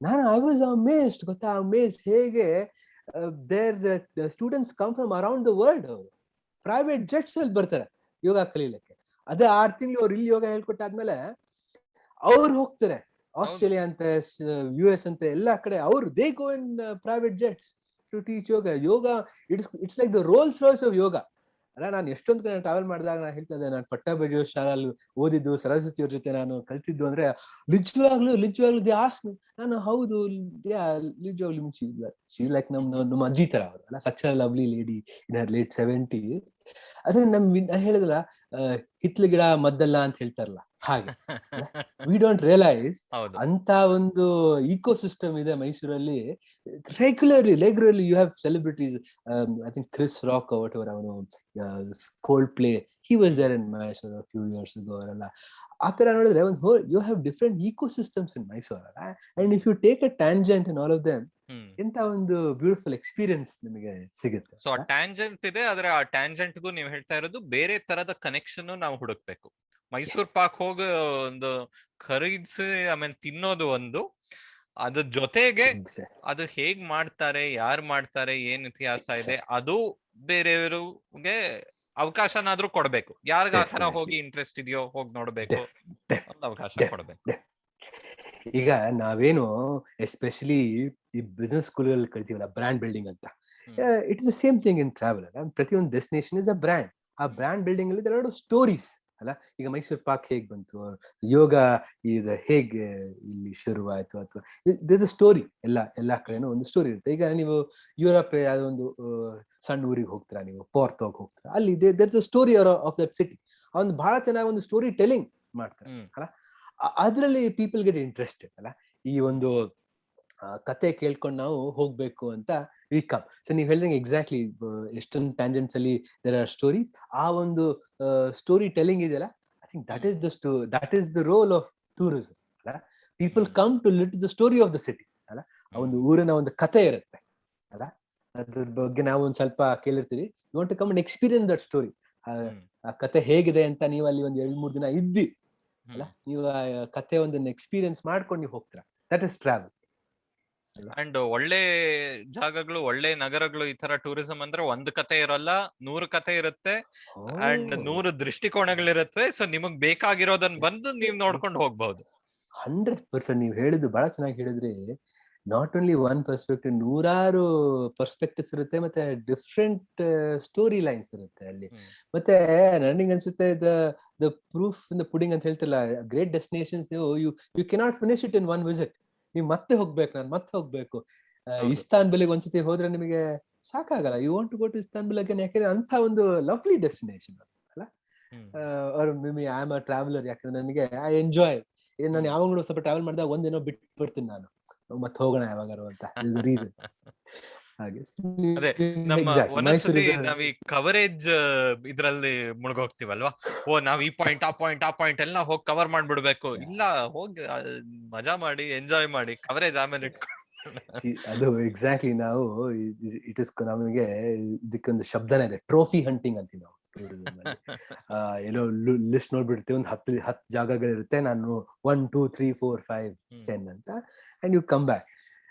ನಾನು ಐ ವಾಸ್ ಅಮೇಜ್ಡ್, ಗೊತ್ತಾ, ಅಮೇಜ್ಡ್ ಹೇಗೆ there students come from around the world. ಅವರು ಪ್ರೈವೇಟ್ ಜೆಟ್ಸ್ ಅಲ್ಲಿ ಬರ್ತಾರೆ ಯೋಗ ಕಲೀಲಿಕ್ಕೆ. ಅದೇ 6 ತಿಂಗಳು ಅವ್ರು ಇಲ್ಲಿ ಯೋಗ ಹೇಳ್ಕೊಟ್ಟಾದ್ಮೇಲೆ ಅವ್ರು ಹೋಗ್ತಾರೆ ಆಸ್ಟ್ರೇಲಿಯಾ ಅಂತ US ಅಂತ ಎಲ್ಲಾ ಕಡೆ ಅವ್ರು they go in private jets to teach yoga. Yoga it's like the Rolls Royce of yoga. ಅಲ್ಲ, ನಾನು ಎಷ್ಟೊಂದು ಕಡೆ ಟ್ರಾವೆಲ್ ಮಾಡಿದಾಗ ನಾನು ಹೇಳ್ತಾ ಇದ್ದೆ, ನಾನು ಪಟ್ಟಾಭಿ ಶಾಲೆಯಲ್ಲಿ ಓದಿದ್ದು, ಸರಸ್ವತಿ ಅವ್ರ ಜೊತೆ ನಾನು ಕಲ್ತಿದ್ದು ಅಂದ್ರೆ ನಿಜವಾಗ್ಲೂ ದೇ ಆಸ್ಕ್ ಮಿ. ನಾನು ಹೌದು, ನಿಜವಾಗ್ಲೂ ಶಿ ಲೈಕ್ ನಮ್ಮ ಅಜ್ಜಿ ತರ ಅವರು ಅಲ್ಲ, such a lovely lady in Har late 70s. ಅದೇ ಹೇಳಿದ್ರಲ್ಲ, ಹಿತ್ಲು ಗಿಡ ಮದ್ದಲ್ಲ ಅಂತ ಹೇಳ್ತಾರಲ್ಲ, ಹಾಗೆ ವಿ ಡೋಂಟ್ ರಿಯಲೈಸ್ ಅಂತ ಒಂದು ಈಕೋ ಸಿಸ್ಟಮ್ ಇದೆ ಮೈಸೂರಲ್ಲಿ. Regularly you have celebrities. I think Chris Rock ಅವರ್ ಅವನು Coldplay, he was there in Mysore a few years ago. ಅವರೆಲ್ಲ ಆ ತರ ನೋಡಿದ್ರೆ ಒಂದು you have different ecosystems in Mysore. And if you take a tangent in all of them, ಎಂತ ಒಂದು beautiful experience ನಿಮಗೆ ಸಿಗುತ್ತೆ. ಸೊ ಆ ಟ್ಯಾಂಜೆಂಟ್ ಇದೆ, ಆದ್ರೆ ಆ ಟ್ಯಾಂಜೆಂಟ್ಗೂ ನೀವು ಹೇಳ್ತಾ ಇರೋದು ಬೇರೆ ತರದ ಕನೆಕ್ಷನ್ ನಾವು ಹುಡುಕ್ಬೇಕು. ಮೈಸೂರ್ ಪಾಕ್ ಹೋಗಿ ಒಂದು ಖರೀದಿಸಿ ಆಮೇಲೆ ತಿನ್ನೋದು ಒಂದು, ಅದ್ರ ಜೊತೆಗೆ ಅದು ಹೇಗ್ ಮಾಡ್ತಾರೆ, ಯಾರು ಮಾಡ್ತಾರೆ, ಏನ್ ಇತಿಹಾಸ ಇದೆ, ಅದು ಬೇರೆಯವ್ರಿಗೆ ಅವಕಾಶನಾದ್ರೂ ಕೊಡ್ಬೇಕು. ಯಾರಿಗ ಆ ತರ ಹೋಗಿ ಇಂಟ್ರೆಸ್ಟ್ ಇದೆಯೋ ಹೋಗಿ ನೋಡ್ಬೇಕು, ಅವಕಾಶ ಕೊಡ್ಬೇಕು. ಈಗ ನಾವೇನು ಎಸ್ಪೆಷಲಿ ಈ ಬಿಸ್ನೆಸ್ ಸ್ಕೂಲ್ಗಳಲ್ಲಿ ಕಲ್ತೀವಲ್ಲ, ಬ್ರ್ಯಾಂಡ್ ಬಿಲ್ಡಿಂಗ್ ಅಂತ, it is the same thing in travel. ಪ್ರತಿಯೊಂದು ಡೆಸ್ಟಿನೇಷನ್ ಇಸ್ ಅ ಬ್ರ್ಯಾಂಡ್. ಆ ಬ್ರ್ಯಾಂಡ್ ಬಿಲ್ಡಿಂಗ್ ಅಲ್ಲಿ ಎರಡು ಸ್ಟೋರೀಸ್ ಅಲ್ಲ. ಈಗ ಮೈಸೂರ್ ಪಾಕ್ ಹೇಗ್ ಬಂತು, ಯೋಗ ಈಗ ಹೇಗೆ ಇಲ್ಲಿ ಶುರುವಾಯ್ತು, ಅಥವಾ ದಿಸ್ ಸ್ಟೋರಿ. ಎಲ್ಲಾ ಕಡೆನೂ ಒಂದು ಸ್ಟೋರಿ ಇರುತ್ತೆ. ಈಗ ನೀವು ಯುರೋಪ್ ಯಾವ್ದೋ ಒಂದು ಸಣ್ಣ ಊರಿಗೆ ಹೋಗ್ತೀರಾ, ನೀವು ಪೋರ್ತೋಗ್ ಹೋಗ್ತೀರಾ, ಅಲ್ಲಿ there is a story of that city. ಅವ್ನು ಬಹಳ ಚೆನ್ನಾಗಿ ಒಂದು ಸ್ಟೋರಿ ಟೆಲಿಂಗ್ ಮಾಡ್ತಾರೆ ಅಲ್ಲ. ಅದ್ರಲ್ಲಿ ಪೀಪಲ್ ಗೆಟ್ ಇಂಟ್ರೆಸ್ಟೆಡ್ ಅಲ್ಲ. ಈ ಒಂದು ಕತೆ ಕೇಳ್ಕೊಂಡು ನಾವು ಹೋಗ್ಬೇಕು ಅಂತ ವಿ ಕಮ್. ಸೊ ನೀವ್ ಹೇಳ್ದಂಗೆ ಎಕ್ಸಾಕ್ಟ್ಲಿ ಎಷ್ಟೊಂದು ಟ್ಯಾಂಜೆಂಟ್ಸ್ ಅಲ್ಲಿ ದೇರ್ ಆರ್ ಸ್ಟೋರಿ. ಆ ಒಂದು ಸ್ಟೋರಿ ಟೆಲಿಂಗ್ ಇದೆಯಲ್ಲ, I think that is the role of tourism ಅಲ್ಲ. People come to lit the story of the city ಅಲ್ಲ. ಆ ಒಂದು ಊರಿನ ಒಂದು ಕತೆ ಇರುತ್ತೆ ಅಲ್ಲ, ಅದ್ರ ಬಗ್ಗೆ ನಾವು ಒಂದ್ ಸ್ವಲ್ಪ ಕೇಳಿರ್ತೀವಿ. You want to come and experience that story. ಆ ಕತೆ ಹೇಗಿದೆ ಅಂತ ನೀವು ಅಲ್ಲಿ ಒಂದ್ 2-3 ದಿನ ಇದ್ದಿ ಅಲ್ಲ, ನೀವು ಆ ಕತೆ ಒಂದನ್ನ ಎಕ್ಸ್ಪೀರಿಯನ್ಸ್ ಮಾಡ್ಕೊಂಡು ನೀವು ಹೋಗ್ತೀರಾ. That is travel. ಅಂಡ್ ಒಳ್ಳೆ ಜಾಗಗಳು, ಒಳ್ಳೆ ನಗರಗಳು, ಈ ತರ ಟೂರಿಸಂ ಅಂದ್ರೆ ಒಂದ್ ಕತೆ ಇರಲ್ಲ, 100 ಕತೆ ಇರುತ್ತೆ ಅಂಡ್ 100 ದೃಷ್ಟಿಕೋನಗಳಿರುತ್ತೆ. ಸೊ ನಿಮಗ್ ಬೇಕಾಗಿರೋದನ್ನ ಬಂದು ನೀವ್ ನೋಡ್ಕೊಂಡು ಹೋಗ್ಬಹುದು. 100% ನೀವ್ ಹೇಳಿದ್ದು ಬಹಳ ಚೆನ್ನಾಗಿ ಹೇಳಿದ್ರಿ. Not only one perspective, 100 perspectives ಇರುತ್ತೆ, ಮತ್ತೆ ಡಿಫ್ರೆಂಟ್ ಸ್ಟೋರಿ ಲೈನ್ಸ್ ಇರುತ್ತೆ ಅಲ್ಲಿ. ಮತ್ತೆ ನನಗೆ ಅನ್ಸುತ್ತೆ the proof in the pudding ಅಂತ ಹೇಳ್ತಿಲ್ಲ, great destinations you cannot finish it in one visit. ನೀವು ಮತ್ತೆ ಹೋಗ್ಬೇಕು, ನಾನು ಮತ್ತೆ ಹೋಗ್ಬೇಕು. ಇಸ್ತಾನ್ಬುಲ್ಗೆ ಒಂದ್ಸತಿ ಹೋದ್ರೆ ನಿಮಗೆ ಸಾಕಾಗಲ್ಲ. You want to go to Istanbul again. ಯಾಕಂದ್ರೆ ಅಂತ ಒಂದು ಲವ್ಲಿ ಡೆಸ್ಟಿನೇಷನ್ ಅಲ್ಲ. ಐ ಆಮ್ ಅ ಟ್ರಾವೆಲರ್, ಯಾಕಂದ್ರೆ ನನಗೆ ಐ ಎಂಜಾಯ್. ನಾನು ಯಾವಾಗಲೂ ಸ್ವಲ್ಪ ಟ್ರಾವೆಲ್ ಮಾಡಿದಾಗ ಒಂದಿನ ಬಿಟ್ಟು ಬಿಡ್ತೀನಿ, ನಾನು ಮತ್ತೆ ಹೋಗೋಣ ಯಾವಾಗಾರು ಅಂತ. ರೀಸನ್ ಹಾಗೆ. ಅದೇ ನಮ್ಮ ಒಂದೊಂದ್ಸತಿ ನಾವ್ ಈ ಕವರೇಜ್ ಇದ್ರಲ್ಲಿ ಮುಳುಗೋಗ್ತಿವಲ್ವಾ. ನಾವ್ ಈ ಪಾಯಿಂಟ್ ಆ ಪಾಯಿಂಟ್ ಎಲ್ಲ ಹೋಗಿ ಕವರ್ ಮಾಡ್ಬಿಡ್ಬೇಕು. ಇಲ್ಲ, ಹೋಗಿ ಮಜಾ ಮಾಡಿ, ಎಂಜಾಯ್ ಮಾಡಿ, ಕವರೇಜ್ ಆಮೇಲೆ ಅದು ಎಕ್ಸಾಕ್ಟ್ಲಿ. ನಾವು ಇಟ್ ಇಸ್ ನಮಗೆ ಇದಕ್ಕೊಂದು ಶಬ್ದನೇ ಇದೆ, ಟ್ರೋಫಿ ಹಂಟಿಂಗ್ ಅಂತೀವಿ ನಾವು. ಏನೋ ಲಿಸ್ಟ್ ನೋಡ್ಬಿಡ್ತೀವಿ, ಒಂದು 10 ಜಾಗಗಳಿರುತ್ತೆ, ನಾನು 1 2 3 4 5 10 ಅಂತ, ಅಂಡ್ ಯು ಕಮ್ ಬ್ಯಾಕ್.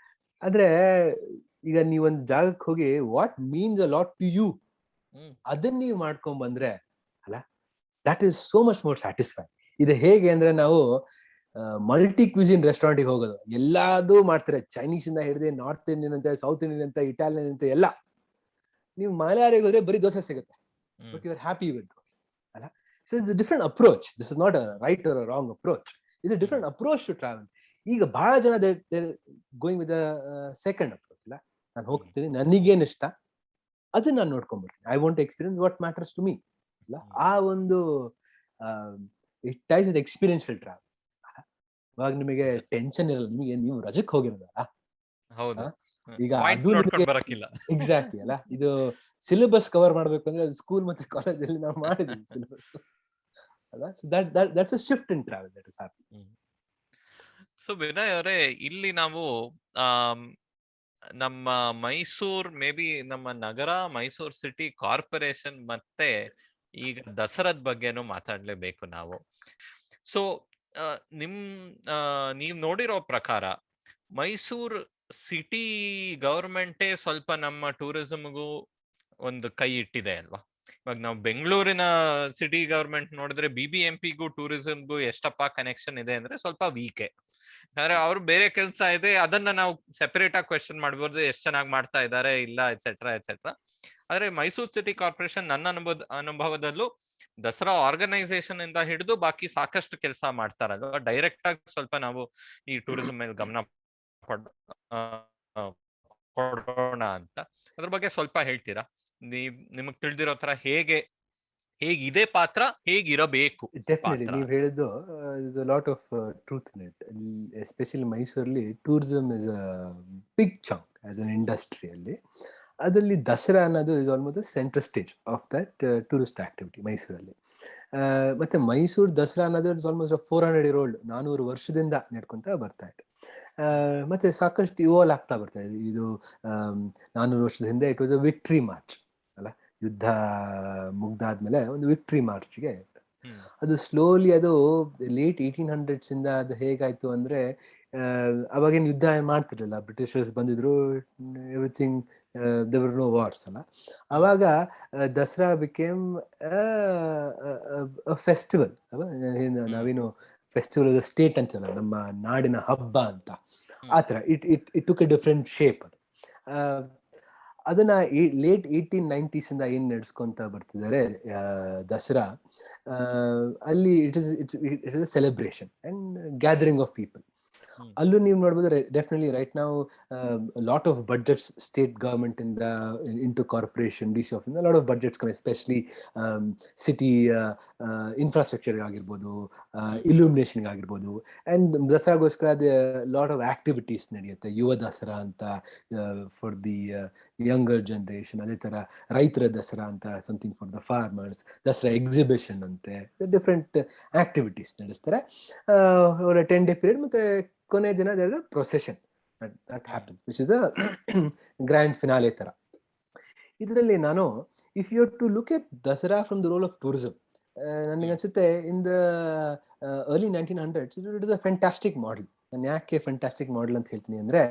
ಆದ್ರೆ ಈಗ ನೀವೊಂದು ಜಾಗಕ್ಕೆ ಹೋಗಿ what means a lot to you, ಅದನ್ನ ನೀವು ಮಾಡ್ಕೊಂಡ್ ಬಂದ್ರೆ ಅಲ್ಲ, that is so much more satisfy. ಇದು ಹೇಗೆ ಅಂದ್ರೆ, ನಾವು ಮಲ್ಟಿ ಕ್ವಿಸಿನ್ ರೆಸ್ಟೋರೆಂಟ್ಗೆ ಹೋಗೋದು, ಎಲ್ಲಾದು ಮಾಡ್ತಾರೆ. ಚೈನೀಸ್ ಇಂದ ಹಿಡಿದು ನಾರ್ತ್ ಇಂಡಿಯನ್ ಅಂತ, ಸೌತ್ ಇಂಡಿಯನ್ ಅಂತ, ಇಟಾಲಿಯನ್ ಅಂತ ಎಲ್ಲ. ನೀವು ಮಲಯಾಳಿಗೆ ಹೋದ್ರೆ ಬರೀ ದೋಸೆ ಸಿಗುತ್ತೆ, but you are happy with dosa ಅಲ್ಲ. So it's a different approach. This is not a right or a wrong approach, it's a different approach to travel. ಈಗ ಬಹಳ ಜನ ಗೋಯಿಂಗ್ ವಿತ್ ಸೆಕೆಂಡ್ ಅಪ್ರೋಚ್ ಅಲ್ಲ. ನಾನು ಹೋಗ್ತೀನಿ, ನನಗೇನ್ ಇಷ್ಟ ಅದನ್ನ ನಾನು ನೋಡ್ಕೊಂಡ್ಬಿಡ್ತೀನಿ. I want experience what matters to me ಅಲ್ಲ. ಆ ಒಂದು it ties with experiential travel. ಇವಾಗ ನಿಮಗೆ ಟೆನ್ಷನ್ ಇರಲ್ಲ, ನಿಮಗೆ ನೀವು ರಜಕ್ಕೆ ಹೋಗಿರೋದಲ್ಲ. ಈಗ ಅದು ಎಕ್ಸಾಕ್ಟ್ಲಿ ಅಲ್ಲ. ಇದು ಸಿಲೆಬಸ್ ಕವರ್ ಮಾಡ್ಬೇಕು ಅಂದ್ರೆ ಅದು ಸ್ಕೂಲ್ ಮತ್ತೆ ಕಾಲೇಜಲ್ಲಿ ನಾವು ಮಾಡಿದ್ವಿ ಸಿಲೆಬಸ್ ಅಲ್ಲ. So that's a shift in travel that is happening. So Vinay ಅವರೇ, ಇಲ್ಲಿ ನಾವು ನಮ್ಮ ಮೈಸೂರ್, ಮೇ ಬಿ ನಮ್ಮ ನಗರ, ಮೈಸೂರ್ ಸಿಟಿ ಕಾರ್ಪೊರೇಷನ್ ಮತ್ತೆ ಈಗ ದಸರಾದ ಬಗ್ಗೆನೂ ಮಾತಾಡ್ಲೇಬೇಕು ನಾವು. ಸೊ ನೀವ್ ನೋಡಿರೋ ಪ್ರಕಾರ ಮೈಸೂರ್ ಸಿಟಿ ಗವರ್ಮೆಂಟೇ ಸ್ವಲ್ಪ ನಮ್ಮ ಟೂರಿಸಂಗೂ ಒಂದು ಕೈ ಇಟ್ಟಿದೆ ಅಲ್ವಾ? ಇವಾಗ ನಾವು ಬೆಂಗಳೂರಿನ ಸಿಟಿ ಗವರ್ಮೆಂಟ್ ನೋಡಿದ್ರೆ BBMPಗೂ ಟೂರಿಸಂಗೂ ಎಷ್ಟಪ್ಪ ಕನೆಕ್ಷನ್ ಇದೆ ಅಂದ್ರೆ ಸ್ವಲ್ಪ ವೀಕೆ. ಅಂದ್ರೆ ಅವ್ರು ಬೇರೆ ಕೆಲಸ ಇದೆ, ಅದನ್ನ ನಾವು ಸೆಪರೇಟ್ ಆಗಿ ಕ್ವೆಶ್ಚನ್ ಮಾಡ್ಬೋದು, ಎಷ್ಟು ಚೆನ್ನಾಗಿ ಮಾಡ್ತಾ ಇದ್ದಾರೆ ಇಲ್ಲ ಎಟ್ಸೆಟ್ರಾ ಎಟ್ಸೆಟ್ರಾ. ಆದ್ರೆ ಮೈಸೂರು ಸಿಟಿ ಕಾರ್ಪೊರೇಷನ್ ನನ್ನ ಅನುಭವದಲ್ಲೂ ದಸರಾ ಆರ್ಗನೈಸೇಷನ್ ಇಂದ ಹಿಡಿದು ಬಾಕಿ ಸಾಕಷ್ಟು ಕೆಲಸ ಮಾಡ್ತಾರಲ್ವಾ. ಡೈರೆಕ್ಟ್ ಆಗಿ ಸ್ವಲ್ಪ ನಾವು ಈ ಟೂರಿಸಂ ಮೇಲೆ ಗಮನ ಕೊಡೋಣ ಅಂತ. ಅದ್ರ ಬಗ್ಗೆ ಸ್ವಲ್ಪ ಹೇಳ್ತೀರಾ? ನಿಮಗ್ ತಿಳಿದಿರೋ ತರ ಹೇಗಿದೆ ಪಾತ್ರ, ಹೇಗಿರಬೇಕು ಡೆಫಿನೆಟ್ಲಿ ಪಾತ್ರ? ನೀವು ಹೇಳಿದ್ದು lot of truth in it. Especially ಮೈಸೂರಲ್ಲಿ tourism is a big chunk as an ಇಂಡಸ್ಟ್ರಿಯಲ್ಲಿ. ಅದರಲ್ಲಿ ದಸರಾ ಅನ್ನೋದು is almost central stage of that tourist activity ಮೈಸೂರಲ್ಲಿ. ಮತ್ತೆ ಮೈಸೂರು ದಸರಾ ಅನ್ನೋದು ಇಟ್ಸ್ ಆಲ್ಮೋಸ್ಟ್ 400 old, 400 ವರ್ಷದಿಂದ ನಡ್ಕೊಂತ ಬರ್ತಾ ಇದೆ. ಮತ್ತೆ ಸಾಕಷ್ಟು ಇವಾಲ್ವ್ ಆಗ್ತಾ ಬರ್ತಾ ಇದೆ. ಇದು 400 ವರ್ಷದ ಹಿಂದೆ it was a victory March ಅಲ್ಲ, ಯುದ್ಧ ಮುಗ್ದಾದ್ಮೇಲೆ ಒಂದು ವಿಕ್ಟ್ರಿ ಮಾರ್ಚ್ಗೆ ಅದು ಸ್ಲೋಲಿ ಅದು ಲೇಟ್ 1800s ಇಂದ ಅದು ಹೇಗಾಯ್ತು ಅಂದ್ರೆ, ಅವಾಗೇನು ಯುದ್ಧ ಮಾಡ್ತಿರ್ಲಿಲ್ಲ, ಬ್ರಿಟಿಷರ್ಸ್ ಬಂದಿದ್ರು, ಎವ್ರಿಥಿಂಗ್, ದೇವರ್ ನೋ ವಾರ್ಸ್ ಅಲ್ಲ. ಅವಾಗ ದಸರಾ ಬಿಕೇಮ್ ಫೆಸ್ಟಿವಲ್. ನಾವೇನು ಫೆಸ್ಟಿವಲ್ ಆಫ್ ದ ಸ್ಟೇಟ್ ಅಂತಲ್ಲ, ನಮ್ಮ ನಾಡಿನ ಹಬ್ಬ ಅಂತ. ಆತರ it took A different shape. ಅದು ಅದನ್ನ ಲೇಟ್ 1890s ಇಂದ ಏನ್ ನಡೆಸ್ಕೊಂತ ಬರ್ತಿದ್ದಾರೆ ದಸರಾ, ಅಲ್ಲಿ it is a celebration and gathering of people. ಅಲ್ಲೂ ನೀವು ನೋಡ್ಬೋದು, ಡೆಫಿನೆಟ್ಲಿ ರೈಟ್ ನಾವು lot of budgets state government ಇಂದ ಇಂಟು ಕಾರ್ಪೊರೇಷನ್, DC ಆಫ್ ಇಂದ lot of budgets come, especially city infrastructure ಆಗಿರ್ಬೋದು, ಇಲ್ಯೂಮಿನೇಷನ್ ಆಗಿರ್ಬೋದು. ಅಂಡ್ ದಸರಾಗೋಸ್ಕರ ಲಾಟ್ ಆಫ್ ಆಕ್ಟಿವಿಟೀಸ್ ನಡೆಯುತ್ತೆ. ಯುವ ದಸರಾ ಅಂತ ಫಾರ್ ದಿ ಯಂಗರ್ ಜನರೇಷನ್, ಅದೇ ತರ ರೈತರ ದಸರಾ ಅಂತ something for the farmers, Dasara exhibition ಅಂತೆ, ಡಿಫ್ರೆಂಟ್ ಆಕ್ಟಿವಿಟೀಸ್ ನಡೆಸ್ತಾರೆ ಅವರ 10-day ಪೀರಿಯಡ್. ಮತ್ತೆ ಕೊನೆ ದಿನ procession that happens, which is a grand finale ತರ. ಇದರಲ್ಲಿ ನಾನು, if you to look at Dasara from the role of tourism, ನನಗೆ ಅನ್ಸುತ್ತೆ in the early 1900s it is a fantastic model. ನಾನು ಯಾಕೆ ಫ್ಯಾಂಟಾಸ್ಟಿಕ್ ಮಾಡೆಲ್ ಅಂತ ಹೇಳ್ತೀನಿ ಅಂದ್ರೆ,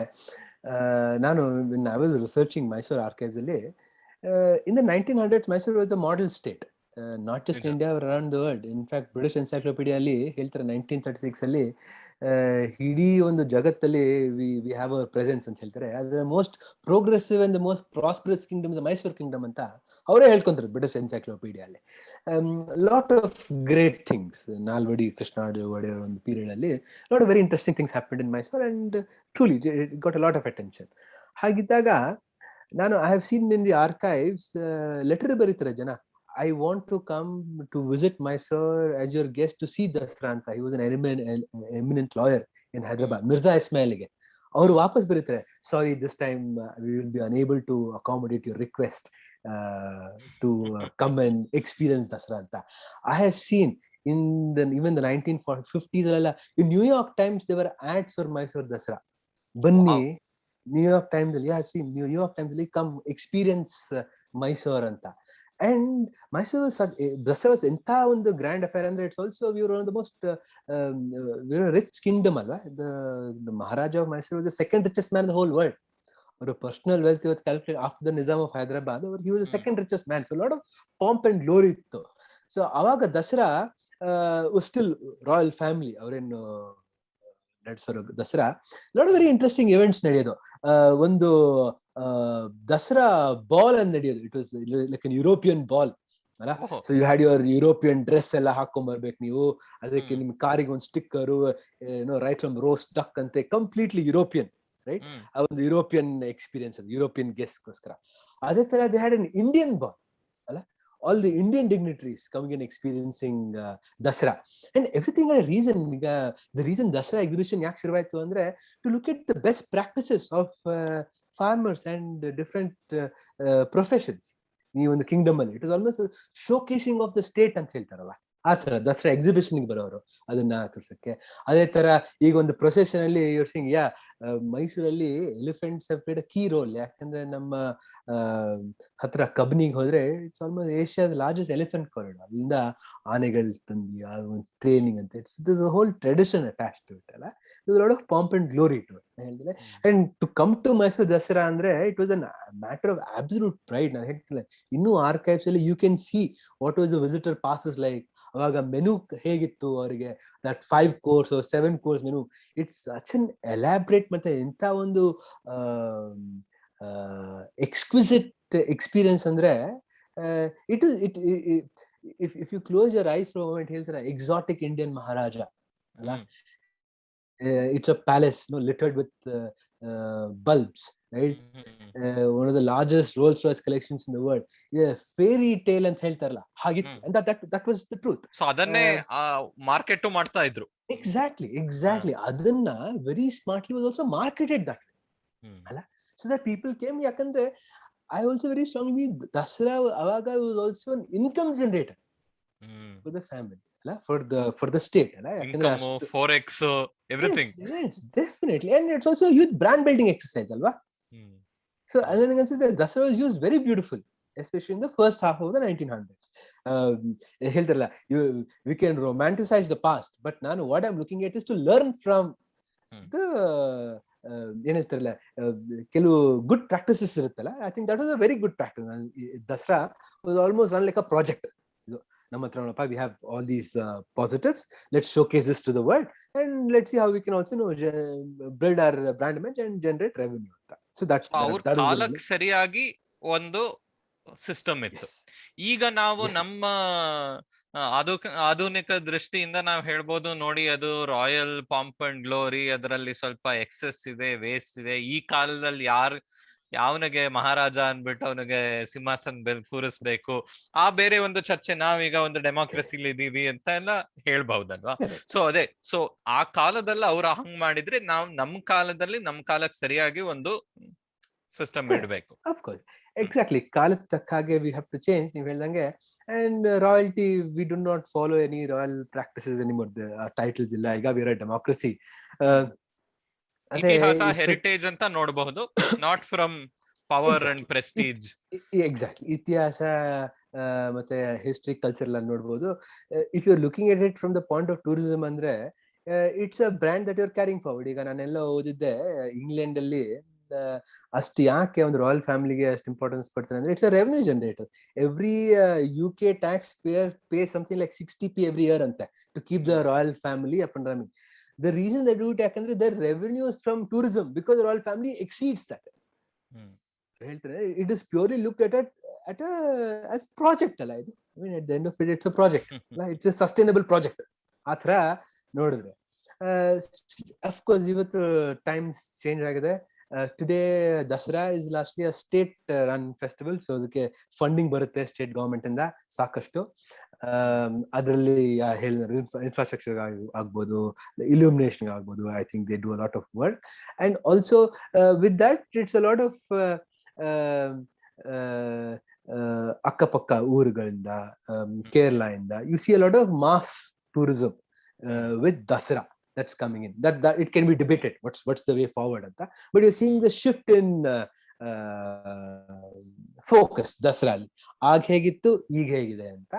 ನಾನು I was researching Mysuru archives ಅಲ್ಲಿ, in the 1900s Mysuru was a model state, not just in India, around the world. In fact British encyclopaedia ಅಲ್ಲಿ ಹೇಳ್ತಾರೆ 1936 ಅಲ್ಲಿ ಇಡೀ ಒಂದು ಜಗತ್ತಲ್ಲಿ ವಿ ಹ್ಯಾವ್ ಅ ಪ್ರೆಸೆನ್ಸ್ ಅಂತ ಹೇಳ್ತಾರೆ. ಅದ್ರ most progressive and the most prosperous kingdom the Mysuru kingdom ಅಂತ ಅವರೇ ಹೇಳ್ಕೊಂತಾರೆ ಬ್ರಿಟಿಷ್ ಎನ್ಸೈಕ್ಲೋಪೀಡಿಯಾ ಅಲ್ಲಿ. Lot of great things, Nalvadi Krishna Wodeyar ಒಂದು ಪೀರಿಯಡ್ ಅಲ್ಲಿ lot of very interesting things happened in Mysore and truly it got a lot of attention. ಹಾಗಿದ್ದಾಗ ನಾನು I have seen in the archives letter ಬರೀತಾರೆ ಜನ, I want to come to visit Mysore as your guest to see Dasara ಅಂತ. He was an eminent lawyer in Hyderabad, Mirza Ismailಗೆ. ಅವರು ವಾಪಸ್ ಬರೀತಾರೆ, sorry this time we will be unable to accommodate your request to come and experience Dasara ಅಂತ. I have seen even the 1950s ಅಲ್ಲ, in New York Times there were ads for Mysore Dasara. ಬನ್ನಿ New York Times ಅಲ್ಲಿ, I have seen New York Times ಅಲ್ಲಿ, come experience Mysore ಅಂತ. And Mysore Dasara was ಎಂತ ಒಂದು grand affair ಅಂದ್ರೆ, it's also we were one of the most rich kingdom ಅಲ್ವಾ. The Maharaja of Mysuru was the second richest man in the whole world. ಅವರ personal wealth ಇವತ್ತು calculate after the Nizam of Hyderabad, he was the second richest man. So lot of pomp and glory ಇತ್ತು. So ಅವಾಗ Dasara still royal family ಅವರೇನು ನಡೆಸೋರು Dasara. Lot very interesting events ನಡೆಯೋದು. ಒಂದು Dasara ball ಅಂತ ನಡೆಯೋದು. It was like an European ball ಅಲ್ಲ. So you had your European dress ಎಲ್ಲ ಹಾಕೊಂಡ್ ಬರ್ಬೇಕು ನೀವು. ಅದಕ್ಕೆ ನಿಮ್ ಕಾರಿಗೆ ಒಂದು sticker, right from roast duck ಅಂತೆ, ಕಂಪ್ಲೀಟ್ಲಿ ಯುರೋಪಿಯನ್, ರೈಟ್. ಆ ಒಂದು ಯುರೋಪಿಯನ್ ಎಕ್ಸ್ಪೀರಿಯನ್ಸ್, ಅದು ಯುರೋಪಿಯನ್ ಗೆಸ್ಟ್ಗೋಸ್ಕರ. ಅದೇ ತರ they had an Indian ball ಅಲ್ಲ. All the Indian dignitaries coming and experiencing Dasara, and everything had a reason. The reason Dasara exhibition yak shuruvaitu andre, to look at the best practices of farmers and different professions. Ee ಒಂದು kingdom alli it was almost a showcasing of the state ant heltaralla. ಆ ತರ ದಸರಾ ಎಕ್ಸಿಬಿಷನ್ಗೆ ಬರೋರು ಅದನ್ನ ತೋರ್ಸಕ್ಕೆ. ಅದೇ ತರ ಈಗ ಒಂದು procession ಅಲ್ಲಿ ಯುವರ್ ಸಿಂಗ್ ಮೈಸೂರಲ್ಲಿ elephants have played a key role. ಯಾಕಂದ್ರೆ ನಮ್ಮ ಹತ್ರ ಕಬ್ನಿಗೆ ಹೋದ್ರೆ ಇಟ್ಸ್ ಆಲ್ಮೋಸ್ಟ್ ಏಷ್ಯಾದ ಲಾರ್ಜೆಸ್ಟ್ ಎಲಿಫೆಂಟ್ ಕಾರಿಡಾರ್. ಅಲ್ಲಿಂದ ಆನೆಗಳು ತಂದಿ ಆ ಒಂದು ಟ್ರೈನಿಂಗ್ ಅಂತ it's whole tradition attach to it ಅಲ್ಲ. Lot of pomp and glory to it ಹೇಳಿದ್ರೆ. And to come to Mysuru Dasara ಅಂದ್ರೆ it was an matter of absolute pride. ನಾನು ಹೇಳ್ತಿಲ್ಲ, ಇನ್ನೂ ಆರ್ಕೈವ್ಸ್ ಅಲ್ಲಿ you can see what was the visitor passes like. ಅವಾಗ menu ಹೇಗಿತ್ತು ಅವರಿಗೆ, that 5 course or 7 course menu. It's such an elaborate ಮತ್ತೆ ಎಂತ ಒಂದು ಎಕ್ಸ್ಕ್ವಿಸಿಟ್ ಎಕ್ಸ್ಪೀರಿಯನ್ಸ್ ಅಂದ್ರೆ if you close your eyes for a moment ಹೇಳ್ತಾರೆ ಎಕ್ಸಾಟಿಕ್ ಇಂಡಿಯನ್ ಮಹಾರಾಜ ಅಲ್ಲ. It's a palace littered with bulbs, right? One of the largest Rolls Royce collections in the world. Fairy tale ಅಂತ ಹೇಳ್ತಾರಲ್ಲ ಹಾಗಿತ್ತು. And that was the truth. So ಅದನ್ನೇ market ಮಾಡ್ತಾ ಇದ್ರು. Exactly. ಅದನ್ನ very smartly was also marketed that way. ಅಲ್ಲ, so that people came. ಯಾಕಂದ್ರೆ I also very strongly Dasara ಅವಾಗ was also an income generator for the family, ಅಲ್ಲ, for the state, ಅಲ್ಲ. ಯಾಕಂದ್ರೆ forex everything. Yes, definitely. And it's also a huge brand building exercise, alva. So as I can say, the Dasara was used very beautiful, especially in the first half of the 1900s. ಹೇಳ್ತಾರಲ್ಲ, we can romanticize the past, but ನಾನು what I'm looking at is to learn from the ಏನ್ ಹೇಳ್ತಾರಲ್ಲ, ಕೆಲವು good practices ಇರುತ್ತಲ್ಲ. I think that was a very good practice. Dasara was almost run like a project. ನಮ್ಮ ಹತ್ರ ನೋಡಪ್ಪ, we have all these positives, let's showcase this to the world and let's see how we can also build our brand image and generate revenue ಅಂತ. So that's ಕಾಲಕ್ಕೆ ಸರಿಯಾಗಿ ಒಂದು system ಇತ್ತು. ಈಗ ನಾವು ನಮ್ಮ ಆಧುನಿಕ ದೃಷ್ಟಿಯಿಂದ ನಾವು ಹೇಳ್ಬೋದು, ನೋಡಿ ಅದು ರಾಯಲ್ ಪಾಂಪ್ ಅಂಡ್ ಗ್ಲೋರಿ, ಅದರಲ್ಲಿ ಸ್ವಲ್ಪ ಎಕ್ಸೆಸ್ ಇದೆ, ವೇಸ್ಟ್ ಇದೆ. ಈ ಕಾಲದಲ್ಲಿ ಯಾವನಿಗೆ ಮಹಾರಾಜ ಅನ್ಬಿಟ್ಟು ಅವನಿಗೆ ಸಿಂಹಾಸನ ಬೆಲ್ ಕೂರಿಸ್ಬೇಕು, ಆ ಬೇರೆ ಒಂದು ಚರ್ಚೆ. ನಾವೀಗ ಒಂದು ಡೆಮೋಕ್ರಸಿಲಿ ಇದೀವಿ ಅಂತ ಎಲ್ಲ ಹೇಳ್ಬಹುದಲ್ವಾ. ಸೊ ಅದೇ, ಸೊ ಆ ಕಾಲದಲ್ಲಿ ಅವ್ರು ಹಂಗ್ ಮಾಡಿದ್ರೆ ನಾವು ನಮ್ಮ ಕಾಲದಲ್ಲಿ ನಮ್ಮ ಕಾಲಕ್ಕೆ ಸರಿಯಾಗಿ ಒಂದು ಸಿಸ್ಟಮ್ ಇಡಬೇಕು. Of course, exactly. ಕಾಲದ ತಕ್ಕ ಹಾಗೆ ವಿ ಹ್ಯಾವ್ ಟು ಚೇಂಜ್, ನೀವು ಹೇಳ್ದಂಗೆ. And royalty, we do not follow any royal practices anymore. Titles ಇಲ್ಲ ಈಗ, ವಿ ಆರ್ ಎ ಡೆಮೋಕ್ರಸಿ. ಇತಿಹಾಸ ಹೆರಿಟೇಜ್ ಅಂತ ನೋಡಬಹುದು, not from power and prestige. Exactly, ಇತಿಹಾಸ ಮತ್ತೆ ಹಿಸ್ಟ್ರಿ, ಕಲ್ಚರ್ ಎಲ್ಲ ನೋಡ್ಬೋದು. If you are looking at it from the point of tourism ಅಂದ್ರೆ it's a brand that you are carrying forward. ಈಗ ನಾನೆಲ್ಲ ಓದಿದ್ದೆ, ಇಂಗ್ಲೆಂಡ್ ಅಲ್ಲಿ ಅಷ್ಟು ಯಾಕೆ ಒಂದು ರಾಯಲ್ ಫ್ಯಾಮಿಲಿಗೆ ಅಷ್ಟು ಇಂಪಾರ್ಟೆನ್ಸ್ ಕೊಡ್ತಾರೆ ಅಂದ್ರೆ it's a revenue generator. Every UK tax payer pay something like 60p every year ಅಂತೆ to keep the royal family up and running. The reason they do it ಯಾಕಂದ್ರೆ their revenues from tourism, because the royal family exceeds that. ಹೇಳ್ತಾರೆ, it is purely looked at as project ಅಲ್ಲ ಇದು. I mean, at the end of it, it's a project. It's a sustainable project. ಆ ಥರ ನೋಡಿದ್ರೆ of course ಇವತ್ತು times change ಆಗಿದೆ. Today Dasara is largely a state run festival, so ಅದಕ್ಕೆ funding ಬರುತ್ತೆ state government ಇಂದ ಸಾಕಷ್ಟು. ಅದರಲ್ಲಿ ಇನ್ಫ್ರಾಸ್ಟ್ರಕ್ಚರ್ ಆಗ್ಬೋದು, ಇಲ್ಯೂಮಿನೇಷನ್ ಆಗ್ಬೋದು. I think they do a lot of work. And also with that it's a lot of ಅಕ್ಕಪಕ್ಕ ಊರುಗಳಿಂದ, ಕೇರಳ ಇಂದ, you see a lot of mass tourism with Dasara that's coming in. That it can be debated what's the way forward anta, but you're seeing the shift in focus. Dasara ali aag hegittu ಈಗ ಹೇಗಿದೆ ಅಂತ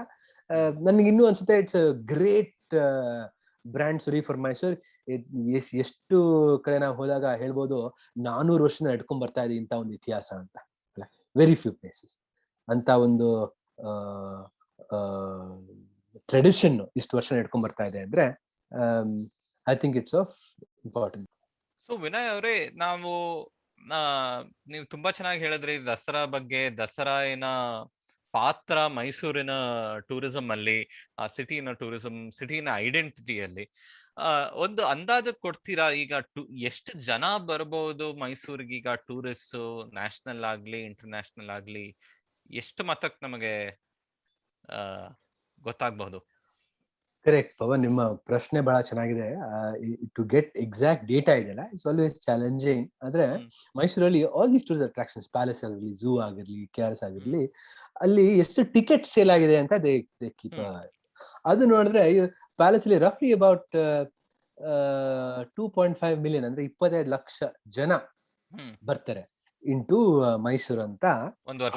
ನನಗೆ ಇನ್ನೂ ಅನ್ಸುತ್ತೆ. It's a great brand story for Mysore. ಎಷ್ಟು ಕಡೆ ನಾವು ಹೋದಾಗ ಹೇಳ್ಬೋದು 400 ವರ್ಷದಿಂದ ನಡ್ಕೊಂಡ್ ಬರ್ತಾ ಇದೆ ಇಂಥ ಒಂದು ಇತಿಹಾಸ ಅಂತ. ವೆರಿ ಫ್ಯೂ ಪ್ಲೇಸಸ್ ಅಂತ ಒಂದು ಟ್ರೆಡಿಷನ್ ಇಷ್ಟು ವರ್ಷ ನಡ್ಕೊಂಡ್ ಬರ್ತಾ ಇದೆ ಅಂದ್ರೆ I think it's of important. So Vinay ಅವರೇ, ನೀವು ತುಂಬಾ ಚೆನ್ನಾಗಿ ಹೇಳಿದ್ರಿ ದಸರಾ ಬಗ್ಗೆ, ದಸರಾನ ಪಾತ್ರ ಮೈಸೂರಿನ ಟೂರಿಸಂ ಅಲ್ಲಿ, ಸಿಟಿನ ಟೂರಿಸಂ, ಸಿಟಿನ ಐಡೆಂಟಿಟಿಯಲ್ಲಿ ಒಂದು ಅಂದಾಜು ಕೊಡ್ತೀರಾ? ಈಗ ಎಷ್ಟು ಜನ ಬರ್ಬೋದು ಮೈಸೂರಿಗೆ ಈಗ ಟೂರಿಸ್ಟ್, ನ್ಯಾಷನಲ್ ಆಗ್ಲಿ ಇಂಟರ್ನ್ಯಾಷನಲ್ ಆಗ್ಲಿ, ಎಷ್ಟು ಮಟ್ಟಕ್ಕೆ ನಮಗೆ ಗೊತ್ತಾಗಬಹುದು? ಕರೆಕ್ಟ್ ಪವನ್, ನಿಮ್ಮ ಪ್ರಶ್ನೆ ಬಹಳ ಚೆನ್ನಾಗಿದೆ. ಟು ಗೆಟ್ ಎಕ್ಸಾಕ್ಟ್ ಡೇಟಾ ಇದೆಯಲ್ಲ, ಇಟ್ಸ್ ಆಲ್ವೇಸ್ ಚಾಲೆಂಜಿಂಗ್. ಆದ್ರೆ ಮೈಸೂರಲ್ಲಿ all these tourist attractions, palace ಆಗಿರ್ಲಿ, ಝೂ ಆಗಿರ್ಲಿ, KRS ಆಗಿರ್ಲಿ, ಅಲ್ಲಿ ಎಷ್ಟು ಟಿಕೆಟ್ ಸೇಲ್ ಆಗಿದೆ ಅಂತ ದೇ ಕೀಪ್. ಅದು ನೋಡಿದ್ರೆ ಪ್ಯಾಲೇಸ್ ಅಲ್ಲಿ ರಫ್ಲಿ ಅಬೌಟ್ 2.5 million ಅಂದ್ರೆ 25 ಲಕ್ಷ ಜನ ಬರ್ತಾರೆ ಇಂಟು ಮೈಸೂರು ಅಂತ.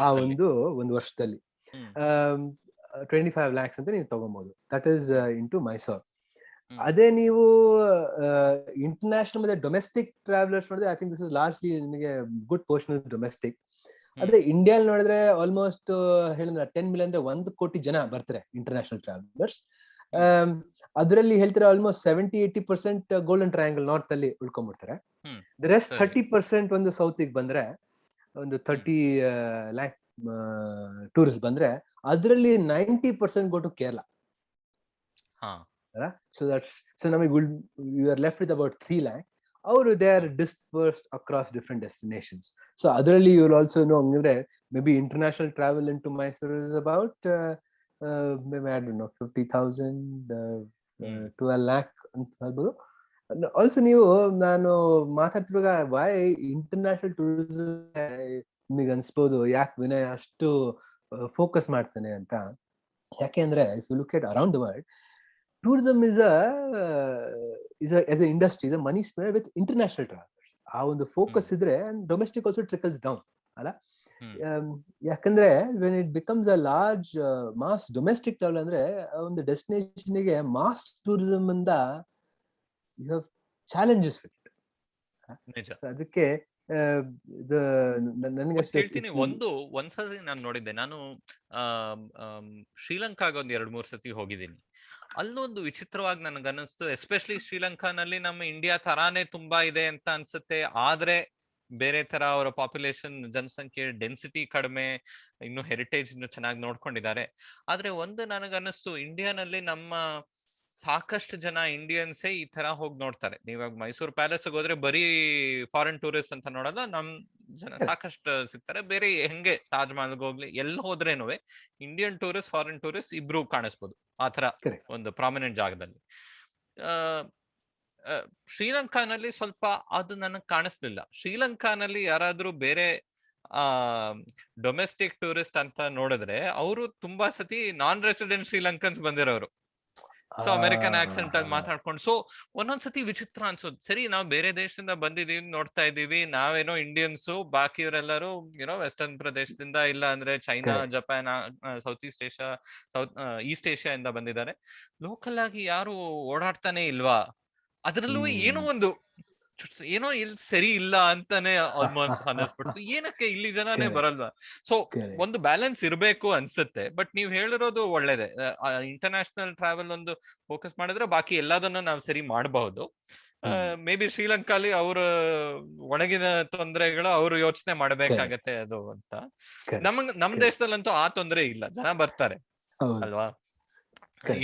ಆ ಒಂದು ವರ್ಷದಲ್ಲಿ 25 lakhs ಅಂತ ನೀವು ತಗೊಬಹುದು. That is into Mysore. ಅದೇ ನೀವು ಇಂಟರ್ನ್ಯಾಷನಲ್ ಮತ್ತೆ ಡೊಮೆಸ್ಟಿಕ್ ಟ್ರಾವೆಲರ್ಸ್ ನೋಡಿದ್ರೆ I think this is largely ನಿಮಗೆ ಗುಡ್ ಪೋರ್ಷನ್ ಡೊಮೆಸ್ಟಿಕ್. ಅದೇ ಇಂಡಿಯಾಲ್ ನೋಡಿದ್ರೆ ಆಲ್ಮೋಸ್ಟ್ ಹೇಳಿದ್ರೆ 10 million ಅಂದ್ರೆ 1 ಕೋಟಿ ಜನ ಬರ್ತಾರೆ ಇಂಟರ್ನ್ಯಾಷನಲ್ ಟ್ರಾವೆಲರ್ಸ್. ಅದರಲ್ಲಿ ಹೇಳ್ತಾರೆ ಆಲ್ಮೋಸ್ಟ್ 70-80% ಗೋಲ್ಡನ್ ಟ್ರಯಾಂಗಲ್ ನಾರ್ತ್ ಅಲ್ಲಿ ಉಳ್ಕೊಂಡ್ಬಿಡ್ತಾರೆ. ದ ರೆಸ್ಟ್ 30% ಒಂದು ಸೌತ್ ಗೆ ಬಂದ್ರೆ ಒಂದು 30 lakh ಟೂರಿಸ್ಟ್ ಬಂದ್ರೆ ಅದರಲ್ಲಿ 90% ಗೋ ಟು ಕೇರಳ. ಸೊ ನಮಗೆ you are left with about 3 lakh. ಅವರು they are dispersed across different destinations. So ಅದರಲ್ಲಿ ಯು ವಿಲ್ ಆಲ್ಸೋ ನೋ ಅಂದ್ರೆ maybe international travel in to Mysuru is about maybe I don't know 50,000 12 lakh ಅಂತ ಹೇಳ್ಬೋದು. Also ನೀವು ನಾನು ಮಾತಾಡ್ತಿರುವಾಗ Y international tourism ನಿಮಗೆ ಅನ್ಸ್ಬೋದು ಯಾಕೆ ವಿನಯ್ ಅಷ್ಟು ಫೋಕಸ್ ಮಾಡ್ತಾನೆ ಅಂತ. ಯಾಕೆ ಅಂದ್ರೆ if you look at around the world, tourism is as an industry is a money spinner with international travelers. ಆ ಒಂದು ಫೋಕಸ್ ಇದ್ರೆ ಡೊಮೆಸ್ಟಿಕ್ ಆಲ್ಸೋ ಟ್ರಿಕಲ್ಸ್ ಡೌನ್ ಅಲ್ಲ. ಯಾಕಂದ್ರೆ when it becomes a large mass domestic travel ಅಂದ್ರೆ ಒಂದು destination ಗೆ mass tourism ಇಂದ you have challenges with it. ಅದಕ್ಕೆ ನನಗೆ ಹೇಳ್ತೀನಿ. ಒಂದ್ಸತಿ ನಾನು ನೋಡಿದ್ದೆ, ನಾನು ಶ್ರೀಲಂಕಾಗ ಒಂದ್ 2-3 ಸತಿ ಹೋಗಿದ್ದೀನಿ. ಅಲ್ಲೊಂದು ವಿಚಿತ್ರವಾಗಿ ನನಗನ್ನಿಸ್ತು, ಎಸ್ಪೆಷಲಿ ಶ್ರೀಲಂಕಾನಲ್ಲಿ ನಮ್ಮ ಇಂಡಿಯಾ ತರಾನೇ ತುಂಬಾ ಇದೆ ಅಂತ ಅನ್ಸುತ್ತೆ. ಆದ್ರೆ ಬೇರೆ ತರ ಅವರ ಪಾಪ್ಯುಲೇಷನ್ ಜನಸಂಖ್ಯೆ ಡೆನ್ಸಿಟಿ ಕಡಿಮೆ, ಇನ್ನು ಹೆರಿಟೇಜ್ ಇನ್ನು ಚೆನ್ನಾಗಿ ನೋಡ್ಕೊಂಡಿದ್ದಾರೆ. ಆದ್ರೆ ಒಂದು ನನಗನ್ನಿಸ್ತು, ಇಂಡಿಯಾನಲ್ಲಿ ನಮ್ಮ ಸಾಕಷ್ಟು ಜನ ಇಂಡಿಯನ್ಸೇ ಈ ತರ ಹೋಗಿ ನೋಡ್ತಾರೆ. ನೀವಾಗ ಮೈಸೂರು ಪ್ಯಾಲೇಸ್ ಹೋದ್ರೆ ಬರೀ ಫಾರಿನ್ ಟೂರಿಸ್ಟ್ ಅಂತ ನೋಡಲ್ಲ, ನಮ್ ಜನ ಸಾಕಷ್ಟು ಸಿಗ್ತಾರೆ. ಬೇರೆ ಹೆಂಗೆ ತಾಜ್ ಮಹಲ್ಗೆ ಹೋಗ್ಲಿ ಎಲ್ಲಿ ಹೋದ್ರೇನು ಇಂಡಿಯನ್ ಟೂರಿಸ್ಟ್ ಫಾರಿನ್ ಟೂರಿಸ್ಟ್ ಇಬ್ರು ಕಾಣಿಸ್ಬೋದು ಆತರ ಒಂದು ಪ್ರಾಮಿನೆಂಟ್ ಜಾಗದಲ್ಲಿ. ಶ್ರೀಲಂಕಾನಲ್ಲಿ ಸ್ವಲ್ಪ ಅದು ನನಗ್ ಕಾಣಿಸ್ಲಿಲ್ಲ. ಶ್ರೀಲಂಕಾನಲ್ಲಿ ಯಾರಾದ್ರೂ ಬೇರೆ ಡೊಮೆಸ್ಟಿಕ್ ಟೂರಿಸ್ಟ್ ಅಂತ ನೋಡಿದ್ರೆ ಅವರು ತುಂಬಾ ಸತಿ ನಾನ್ ರೆಸಿಡೆಂಟ್ ಶ್ರೀಲಂಕನ್ಸ್ ಬಂದಿರೋರು. ಸೊ ಅಮೆರಿಕನ್ ಆಕ್ಸೆಂಟ್ ಅಲ್ಲಿ ಮಾತಾಡ್ಕೊಂಡು, ಸೊ ಒಂದೊಂದ್ಸತಿ ವಿಚಿತ್ರ ಅನ್ಸೋದು. ಸರಿ, ನಾವು ಬೇರೆ ದೇಶದಿಂದ ಬಂದಿದೀವಿ, ನೋಡ್ತಾ ಇದೀವಿ, ನಾವೇನೋ ಇಂಡಿಯನ್ಸು, ಬಾಕಿಯವರೆಲ್ಲರೂ ಏನೋ ವೆಸ್ಟರ್ನ್ ಪ್ರದೇಶದಿಂದ ಇಲ್ಲ ಅಂದ್ರೆ China, Japan, south east Asia ಇಂದ ಬಂದಿದ್ದಾರೆ. ಲೋಕಲ್ ಆಗಿ ಯಾರು ಓಡಾಡ್ತಾನೆ ಇಲ್ವಾ? ಅದ್ರಲ್ಲೂ ಏನೋ ಇಲ್ಲಿ ಸರಿ ಇಲ್ಲ ಅಂತಾನೆ ಆಲ್ಮೋಸ್ಟ್ ಅನ್ನಿಸ್ಬಿಡ್ತು. ಏನಕ್ಕೆ ಇಲ್ಲಿ ಜನನೇ ಬರಲ್ವಾ? ಸೊ ಒಂದು ಬ್ಯಾಲೆನ್ಸ್ ಇರ್ಬೇಕು ಅನ್ಸುತ್ತೆ. ಬಟ್ ನೀವ್ ಹೇಳಿರೋದು ಒಳ್ಳೇದೆ. ಇಂಟರ್ನ್ಯಾಷನಲ್ ಟ್ರಾವೆಲ್ ಒಂದು ಫೋಕಸ್ ಮಾಡಿದ್ರೆ ಬಾಕಿ ಎಲ್ಲದನ್ನು ನಾವು ಸರಿ ಮಾಡಬಹುದು. ಮೇ ಬಿ ಶ್ರೀಲಂಕಾಲಿ ಅವ್ರ ಒಳಗಿನ ತೊಂದರೆಗಳು ಅವ್ರು ಯೋಚನೆ ಮಾಡ್ಬೇಕಾಗತ್ತೆ ಅದು ಅಂತ. ನಮ್ ದೇಶದಲ್ಲಂತೂ ಆ ತೊಂದರೆ ಇಲ್ಲ, ಜನ ಬರ್ತಾರೆ ಅಲ್ವಾ.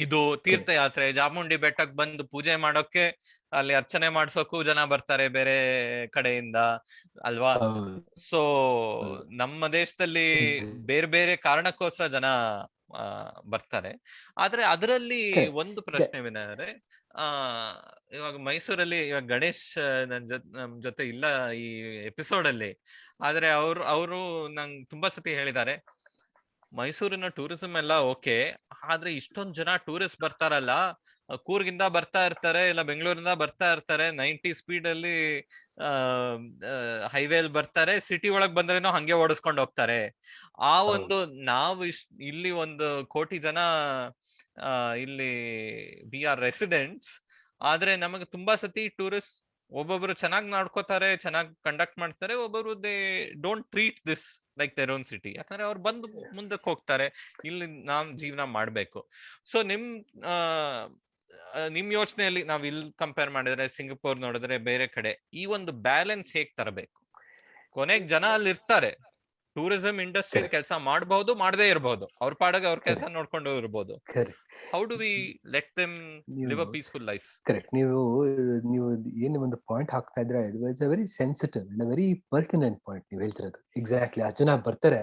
ಇದು ತೀರ್ಥಯಾತ್ರೆ, ಚಾಮುಂಡಿ ಬೆಟ್ಟಕ್ ಬಂದು ಪೂಜೆ ಮಾಡೋಕೆ, ಅಲ್ಲಿ ಅರ್ಚನೆ ಮಾಡ್ಸೋಕು ಜನ ಬರ್ತಾರೆ ಬೇರೆ ಕಡೆಯಿಂದ ಅಲ್ವಾ. ಸೊ ನಮ್ಮ ದೇಶದಲ್ಲಿ ಬೇರೆ ಬೇರೆ ಕಾರಣಕ್ಕೋಸ್ಕರ ಜನ ಬರ್ತಾರೆ. ಆದ್ರೆ ಅದರಲ್ಲಿ ಒಂದು ಪ್ರಶ್ನೆ ವಿನಯ್, ಇವಾಗ ಮೈಸೂರಲ್ಲಿ ಇವಾಗ ಗಣೇಶ್ ನಮ್ ಜೊತೆ ಇಲ್ಲ ಈ ಎಪಿಸೋಡ್ ಅಲ್ಲಿ, ಆದ್ರೆ ಅವರು ನಂಗೆ ತುಂಬಾ ಸತಿ ಹೇಳಿದ್ದಾರೆ, ಮೈಸೂರಿನ ಟೂರಿಸಂ ಎಲ್ಲ ಓಕೆ, ಆದ್ರೆ ಇಷ್ಟೊಂದ್ ಜನ ಟೂರಿಸ್ಟ್ ಬರ್ತಾರಲ್ಲ, ಕೂರ್ಗಿಂದ ಬರ್ತಾ ಇರ್ತಾರೆ, ಇಲ್ಲ ಬೆಂಗಳೂರಿಂದ ಬರ್ತಾ ಇರ್ತಾರೆ, 90 ಸ್ಪೀಡ್ ಅಲ್ಲಿ ಹೈವೇಲ್ ಬರ್ತಾರೆ, ಸಿಟಿ ಒಳಗ್ ಬಂದ್ರೇನೋ ಹಂಗೆ ಓಡಿಸ್ಕೊಂಡು ಹೋಗ್ತಾರೆ. ಆ ಒಂದು ನಾವು ಇಲ್ಲಿ 1 ಕೋಟಿ ಜನ ಇಲ್ಲಿ ವಿ ಆರ್ ರೆಸಿಡೆಂಟ್ಸ್, ಆದ್ರೆ ನಮಗೆ ತುಂಬಾ ಸತಿ ಟೂರಿಸ್ಟ್ ಒಬ್ಬೊಬ್ರು ಚೆನ್ನಾಗಿ ನೋಡ್ಕೋತಾರೆ, ಚೆನ್ನಾಗಿ ಕಂಡಕ್ಟ್ ಮಾಡ್ತಾರೆ, ಒಬ್ಬೊಬ್ರು they don't treat this like their own city. ಯಾಕಂದ್ರೆ ಅವ್ರು ಬಂದು ಮುಂದಕ್ಕೆ ಹೋಗ್ತಾರೆ, ಇಲ್ಲಿ ನಾವ್ ಜೀವನ ಮಾಡ್ಬೇಕು. ಸೊ ನಿಮ್ ಯೋಚನೆಯಲ್ಲಿ ನಾವ್ ಇಲ್ಲಿ ಕಂಪೇರ್ ಮಾಡಿದ್ರೆ, ಸಿಂಗಪೂರ್ ನೋಡಿದ್ರೆ, ಬೇರೆ ಕಡೆ ಈ ಒಂದು ಬ್ಯಾಲೆನ್ಸ್ ಹೇಗ್ ತರಬೇಕು? ಕೊನೆಗ್ ಜನ ಅಲ್ಲಿ ಇರ್ತಾರೆ, ಟೂರಿಸಂ ಇಂಡಸ್ಟ್ರಿ ಕೆಲಸ ಮಾಡಬಹುದು, ಮಾಡದೇ ಇರಬಹುದು, ಅವ್ರ ಪಾಡಾಗ ಅವ್ರ ಕೆಲಸ ನೋಡ್ಕೊಂಡು ಇರ್ಬೋದು. How do we let them live a peaceful life? Correct. ನೀವು ಏನು ಒಂದು ಪಾಯಿಂಟ್ ಹಾಕ್ತಾ ಇದ್ರೆ, it was a very sensitive and a very pertinent point ನೀವು ಹೇಳ್ತಿರೋದು. ಎಕ್ಸಾಕ್ಟ್ಲಿ, ಅಷ್ಟು ಜನ ಬರ್ತಾರೆ,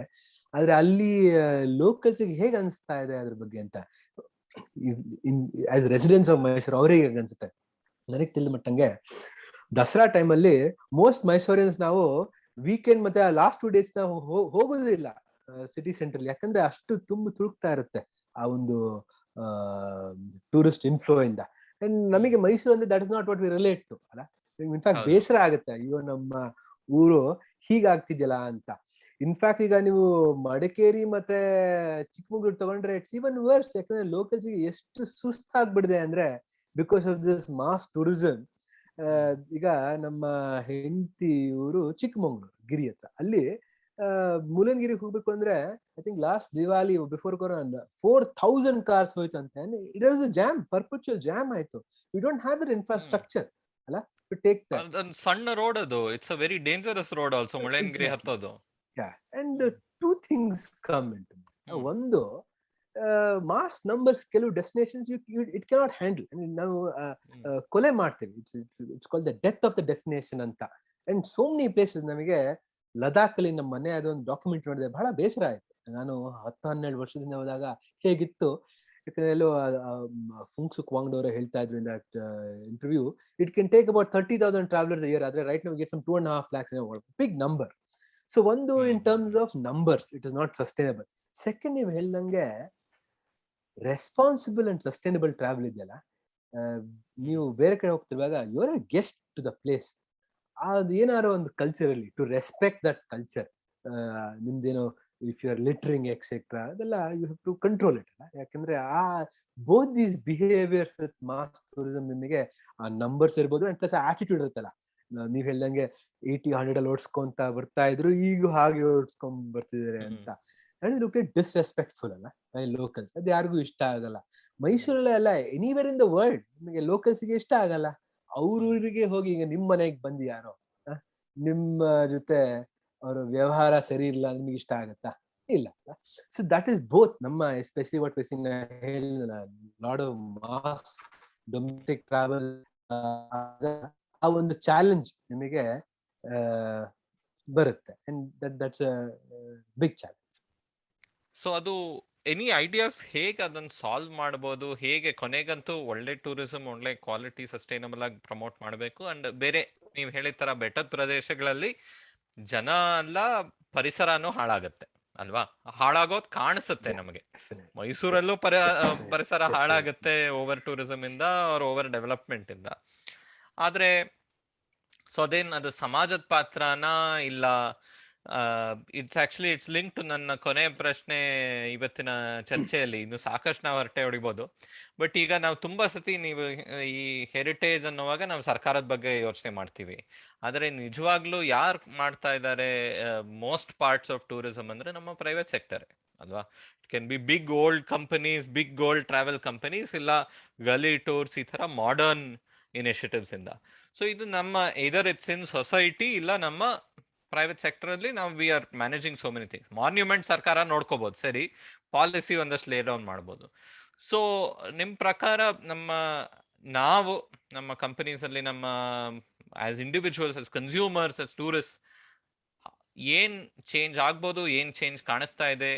ಆದ್ರೆ ಅಲ್ಲಿ ಲೋಕಲ್ಸ್ ಹೇಗೆ ಅನಿಸ್ತಾ ಇದೆ ಅದ್ರ ಬಗ್ಗೆ ಅಂತ, ಆಸ್ ರೆಸಿಡೆನ್ಸ್ ಆಫ್ ಮೈಸೂರು ಅವ್ರಿಗೆ ಹೇಗೆ ಅನ್ಸುತ್ತೆ? ನನಗೆ ತಿಳಿದ ಮಟ್ಟಂಗೆ ದಸರಾ ಟೈಮಲ್ಲಿ ಮೋಸ್ಟ್ ಮೈಸೂರಿಯನ್ಸ್ ನಾವು ವೀಕೆಂಡ್ ಮತ್ತೆ ಲಾಸ್ಟ್ 2 days ಹೋಗೋದಿಲ್ಲ ಸಿಟಿ ಸೆಂಟರ್, ಯಾಕಂದ್ರೆ ಅಷ್ಟು ತುಂಬ ತುಳುಕ್ತಾ ಇರುತ್ತೆ ಆ ಒಂದು ಟೂರಿಸ್ಟ್ ಇನ್ಫ್ಲೋ ಇಂದ. ಅಂಡ್ ನಮಗೆ ಮೈಸೂರು ಅಂದ್ರೆ that is not what we relate to ಅಲ್ಲ. ಇನ್ಫ್ಯಾಕ್ಟ್ ಬೇಸರ ಆಗುತ್ತೆ, ಅಯ್ಯೋ ನಮ್ಮ ಊರು ಹೀಗಾಗ್ತಿದ್ಯಲ್ಲ ಅಂತ. ಇನ್ಫ್ಯಾಕ್ಟ್ ಈಗ ನೀವು ಮಡಿಕೇರಿ ಮತ್ತೆ ಚಿಕ್ಕಮಗಳೂರು ತಗೊಂಡ್ರೆ ಇಟ್ಸ್ ಈವನ್ ವರ್ಸ್. ಯಾಕಂದ್ರೆ ಲೋಕಲ್ಸ್ ಗೆ ಎಷ್ಟು ಸುಸ್ತಾಗ್ಬಿಡಿದೆ ಅಂದ್ರೆ because of this mass tourism. ಈಗ ನಮ್ಮ ಹೆಂಡತಿ ಊರು ಚಿಕ್ಕಮಗಳೂರು ಗಿರಿ ಹತ್ರ. ಅಲ್ಲಿ ಮುಲನ್ಗಿರಿ ಹೋಗ್ಬೇಕು ಅಂದ್ರೆ I think last Diwali before corona 4000 cars ಹೋಯ್ತಂತೆ. It was jam, perpetual jam ಆಯ್ತು. We don't have that infrastructure ಅಲ್ಲ ಟು ಟೇಕ್ ದಟ್. ಸಣ್ಣ ರೋಡ್ ಅದು. It's a very dangerous road also Mullayanagiri ಹತ್ತೋದು. And two things come into. ಒಂದು, mass numbers ಕೆಲವು destinations it cannot handle. ನಾವು ಕೊಲೆ ಮಾಡ್ತೀವಿ. It's called the death of the destination ಅಂತ. And so many places. ನಮಗೆ ಲದಾಖ್ ಅಲ್ಲಿ ನಮ್ಮ ಮನೆ ಅದೊಂದು ಡಾಕ್ಯುಮೆಂಟ್ ನೋಡಿದೆ, ಬಹಳ ಬೇಸರ ಆಯ್ತು. ನಾನು 10-12 ವರ್ಷದಿಂದ ಹೋದಾಗ ಹೇಗಿತ್ತು. ಯಾಕಂದ್ರೆ ಎಲ್ಲೋ ಫುಂಗ್ಸುಕ್ ವಾಂಗ್ಡೋರು ಹೇಳ್ತಾ ಇದ್ರು in that interview, it can take about 30,000 travellers year. ಆದ್ರೆ right now get some 2.5 lakhs, big number. So ಒಂದು, in terms of numbers it is not sustainable. Second, ನೀವು ಹೇಳ್ದಂಗೆ ರೆಸ್ಪಾನ್ಸಿಬಲ್ ಅಂಡ್ ಸಸ್ಟೈನಬಲ್ ಟ್ರಾವೆಲ್ ಇದೆಯಲ್ಲ. ನೀವು ಬೇರೆ ಕಡೆ ಹೋಗ್ತಿರುವಾಗ you are a guest to the place. ಅದು ಏನಾರೋ ಒಂದು ಕಲ್ಚರಲ್ಲಿ ಟು ರೆಸ್ಪೆಕ್ಟ್ ದಟ್ ಕಲ್ಚರ್. ನಿಮ್ದೇನೋ if you are littering etcetera ಅದೆಲ್ಲ you have to control it. ಯಾಕಂದ್ರೆ both these behaviours with mass tourism, ನಿಮಗೆ ಆ ನಂಬರ್ಸ್ ಇರ್ಬೋದು ಅಂಡ್ ಪ್ಲಸ್ ಆಟಿಟ್ಯೂಡ್ ಇರುತ್ತಲ್ಲ. ನೀವ್ ಹೇಳ್ದಂಗೆ 80-100 ಅಲ್ಲಿ ಓಡಿಸ್ಕೊಂತ ಬರ್ತಾ ಇದ್ರು, ಈಗ ಹಾಗೆ ಓಡಿಸ್ಕೊಂಡ್ ಬರ್ತಿದಾರೆ ಅಂತ. ಡಿಸ್ರೆಸ್ಪೆಕ್ಟ್ಫುಲ್ ಅಲ್ಲ ಲೋಕಲ್ಸ್. ಅದು ಯಾರಿಗೂ ಇಷ್ಟ ಆಗಲ್ಲ. ಮೈಸೂರಲ್ಲೇ ಅಲ್ಲ, ಎನಿವೇರ್ ಇನ್ ದ ವರ್ಲ್ಡ್ ನಿಮಗೆ ಲೋಕಲ್ಸ್ಗೆ ಇಷ್ಟ ಆಗಲ್ಲ. ಅವ್ರೂರಿಗೆ ಹೋಗಿ, ಈಗ ನಿಮ್ ಮನೆಗ್ ಬಂದು ಯಾರೋ ನಿಮ್ಮ ಜೊತೆ ಅವ್ರ ವ್ಯವಹಾರ ಸರಿ ಇಲ್ಲ, ನಿಮ್ಗೆ ಇಷ್ಟ ಆಗತ್ತಾ? ಇಲ್ಲ. So that is both. ನಮ್ಮ especially what we seen, lot of mass domestic travel, ಆ ಒಂದು ಚಾಲೆಂಜ್ ನಿಮಗೆ ಬರುತ್ತೆ. And that's a big challenge. So ಅದು ಎನಿ ಐಡಿಯಾಸ್ ಹೇಗೆ ಅದನ್ನ ಸಾಲ್ವ್ ಮಾಡ್ಬೋದು? ಹೇಗೆ ಕೊನೆಗಂತೂ ಒಳ್ಳೆ ಟೂರಿಸಂ, ಒಳ್ಳೆ ಕ್ವಾಲಿಟಿ ಸಸ್ಟೈನಬಲ್ ಆಗಿ ಪ್ರಮೋಟ್ ಮಾಡಬೇಕು? ಅಂಡ್ ಬೇರೆ ನೀವು ಹೇಳಿದ ತರ ಬೆಟ್ಟದ ಪ್ರದೇಶಗಳಲ್ಲಿ ಜನ ಅಲ್ಲ, ಪರಿಸರನೂ ಹಾಳಾಗತ್ತೆ ಅಲ್ವಾ? ಹಾಳಾಗೋದ್ ಕಾಣಿಸುತ್ತೆ ನಮಗೆ. ಮೈಸೂರಲ್ಲೂ ಪರಿಸರ ಹಾಳಾಗತ್ತೆ ಓವರ್ ಟೂರಿಸಂ ಇಂದ, ಅವ್ರ ಓವರ್ ಡೆವಲಪ್ಮೆಂಟ್ ಇಂದ. ಆದ್ರೆ ಸೊ ಅದೇನ್ ಅದು ಸಮಾಜದ ಪಾತ್ರನ ಇಲ್ಲ? ಇಟ್ಸ್ ಲಿಂಕ್ ಟು ನನ್ನ ಕೊನೆಯ ಪ್ರಶ್ನೆ ಇವತ್ತಿನ ಚರ್ಚೆಯಲ್ಲಿ. ಇನ್ನು ಸಾಕಷ್ಟು ನಾವು ಹರಟೆ ಹೊಡಿಬೋದು, ಬಟ್ ಈಗ ನಾವು ತುಂಬಾ ಸತಿ ನೀವು ಈ ಹೆರಿಟೇಜ್ ಅನ್ನುವಾಗ ನಾವು ಸರ್ಕಾರದ ಬಗ್ಗೆ ಯೋಚನೆ ಮಾಡ್ತೀವಿ. ಆದ್ರೆ ನಿಜವಾಗ್ಲೂ ಯಾರು ಮಾಡ್ತಾ ಇದ್ದಾರೆ ಮೋಸ್ಟ್ ಪಾರ್ಟ್ಸ್ ಆಫ್ ಟೂರಿಸಂ ಅಂದ್ರೆ ನಮ್ಮ ಪ್ರೈವೇಟ್ ಸೆಕ್ಟರ್ ಅಲ್ವಾ? It can be big old companies, big old travel companies, ಇಲ್ಲ ಗಲಿ ಟೂರ್ಸ್, ಈ ತರ ಮಾಡರ್ನ್ ಇನಿಷಿಯೇಟಿವ್ಸ್ ಇಂದ. ಸೊ ಇದು ನಮ್ಮ ಇದರ್ ಇಟ್ಸ್ ಇನ್ ಸೊಸೈಟಿ, ಇಲ್ಲ ನಮ್ಮ ಪ್ರೈವೇಟ್ ಸೆಕ್ಟರ್ ಅಲ್ಲಿ ನಾವು we are managing so many things. Monument ಸರ್ಕಾರ ನೋಡ್ಕೋಬಹುದು, ಸರಿ, ಪಾಲಿಸಿ ಒಂದಷ್ಟು ಲೇ ಡೌನ್ ಮಾಡ್ಬೋದು. ಸೊ ನಿಮ್ ಪ್ರಕಾರ ನಾವು ನಮ್ಮ ಕಂಪನೀಸ್ ಅಲ್ಲಿ, ನಮ್ಮ as individuals, as consumers, as tourist, ಏನ್ ಚೇಂಜ್ ಆಗ್ಬೋದು? ಏನ್ ಚೇಂಜ್ ಕಾಣಿಸ್ತಾ ಇದೆ?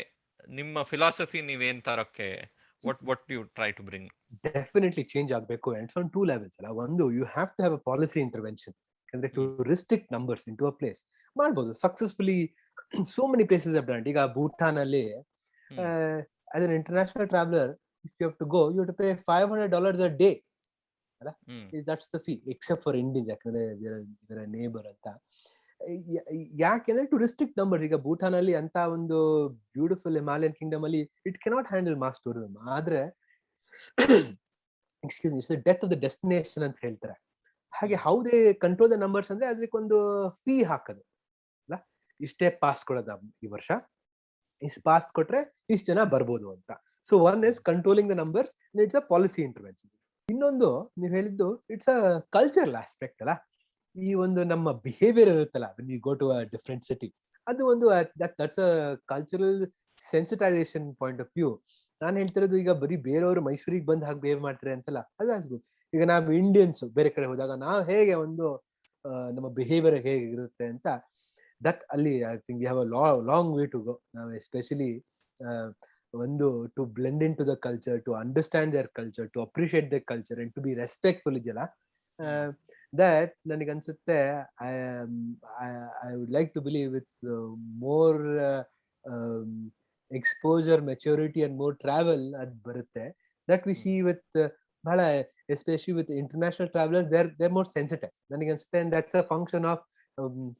ನಿಮ್ಮ ಫಿಲಾಸಫಿ ನೀವೇನ್ ತರಕ್ಕೆ, what you try to bring? Definitely change ಆಗಬೇಕು. ಅಂಡ್ ಆನ್ 2 levels ಅಲ್ಲ. ಒಂದು, you have to have a policy intervention. ಯಾಕಂದ್ರೆ to restrict numbers in to a place ಮಾಡ್ಬೋದು successfully. So many places have done. ಈಗ ಭೂಟಾನ್ ಅಲ್ಲಿ as an international traveller, if you have to go, you have to pay $500 a day ಅಲ್ಲ. That's the fee, except for Indians, ಯಾಕಂದ್ರೆ ಇದರ neighbour ಅಂತ. ಯಾಕೆಂದ್ರೆ to restrict number. ಈಗ ಭೂಟಾನ್ ಅಲ್ಲಿ ಅಂತ ಒಂದು ಬ್ಯೂಟಿಫುಲ್ ಹಿಮಾಲಯನ್ ಕಿಂಗ್ಡಮ್ ಅಲ್ಲಿ it cannot handle mass tourism. ಆದ್ರೆ excuse me, it's the death of the destination ಅಂತ ಹೇಳ್ತಾರೆ. ಹಾಗೆ how they control the numbers ಅಂದ್ರೆ ಅದಕ್ಕೊಂದು ಫೀ ಹಾಕೋದು ಅಲ್ಲ. ಇಷ್ಟೇ ಪಾಸ್ ಕೊಡೋದ ಈ ವರ್ಷ, ಇಷ್ಟು ಪಾಸ್ ಕೊಟ್ರೆ ಇಷ್ಟು ಜನ ಬರ್ಬೋದು ಅಂತ. So one is controlling the numbers, it's a policy intervention. ಇನ್ನೊಂದು, ನೀವು ಹೇಳಿದ್ದು ಇಟ್ಸ್ ಅ ಕಲ್ಚರಲ್ ಆಸ್ಪೆಕ್ಟ್ ಅಲ್ಲ. ಈ ಒಂದು ನಮ್ಮ ಬಿಹೇವಿಯರ್ ಇರುತ್ತಲ್ಲ, when you go to a different city, ಅದು ಒಂದು that's a cultural sensitisation point of view. ನಾನು ಹೇಳ್ತಿರೋದು, ಈಗ ಬರೀ ಬೇರೆಯವರು ಮೈಸೂರಿಗೆ ಬಂದು ಹಾಗೆ ಬಿಹೇವ್ ಮಾಡ್ತಾರೆ ಅಂತಲ್ಲ, ಅದಾಗ್ಬೋದು. ಈಗ ನಾವು ಇಂಡಿಯನ್ಸ್ ಬೇರೆ ಕಡೆ ಹೋದಾಗ ನಾವು ಹೇಗೆ ಒಂದು ನಮ್ಮ ಬಿಹೇವಿಯರ್ ಹೇಗಿರುತ್ತೆ ಅಂತ, ದಟ್ ಅಲ್ಲಿ I think we have a long way to go. ನಾವು ಎಸ್ಪೆಷಲಿ ಒಂದು to blend in to the culture, to understand their culture, to appreciate the culture and to be respectful ಇದೆಯಲ್ಲ. ದಟ್ ನನಗನ್ಸುತ್ತೆ, I would like to believe with more exposure, maturity and more travel, ಅದು ಬರುತ್ತೆ. that we see with ಬಹಳ especially with international travellers they're more sensitive. ನನಗೆ ಅನ್ಸುತ್ತೆ that's a function of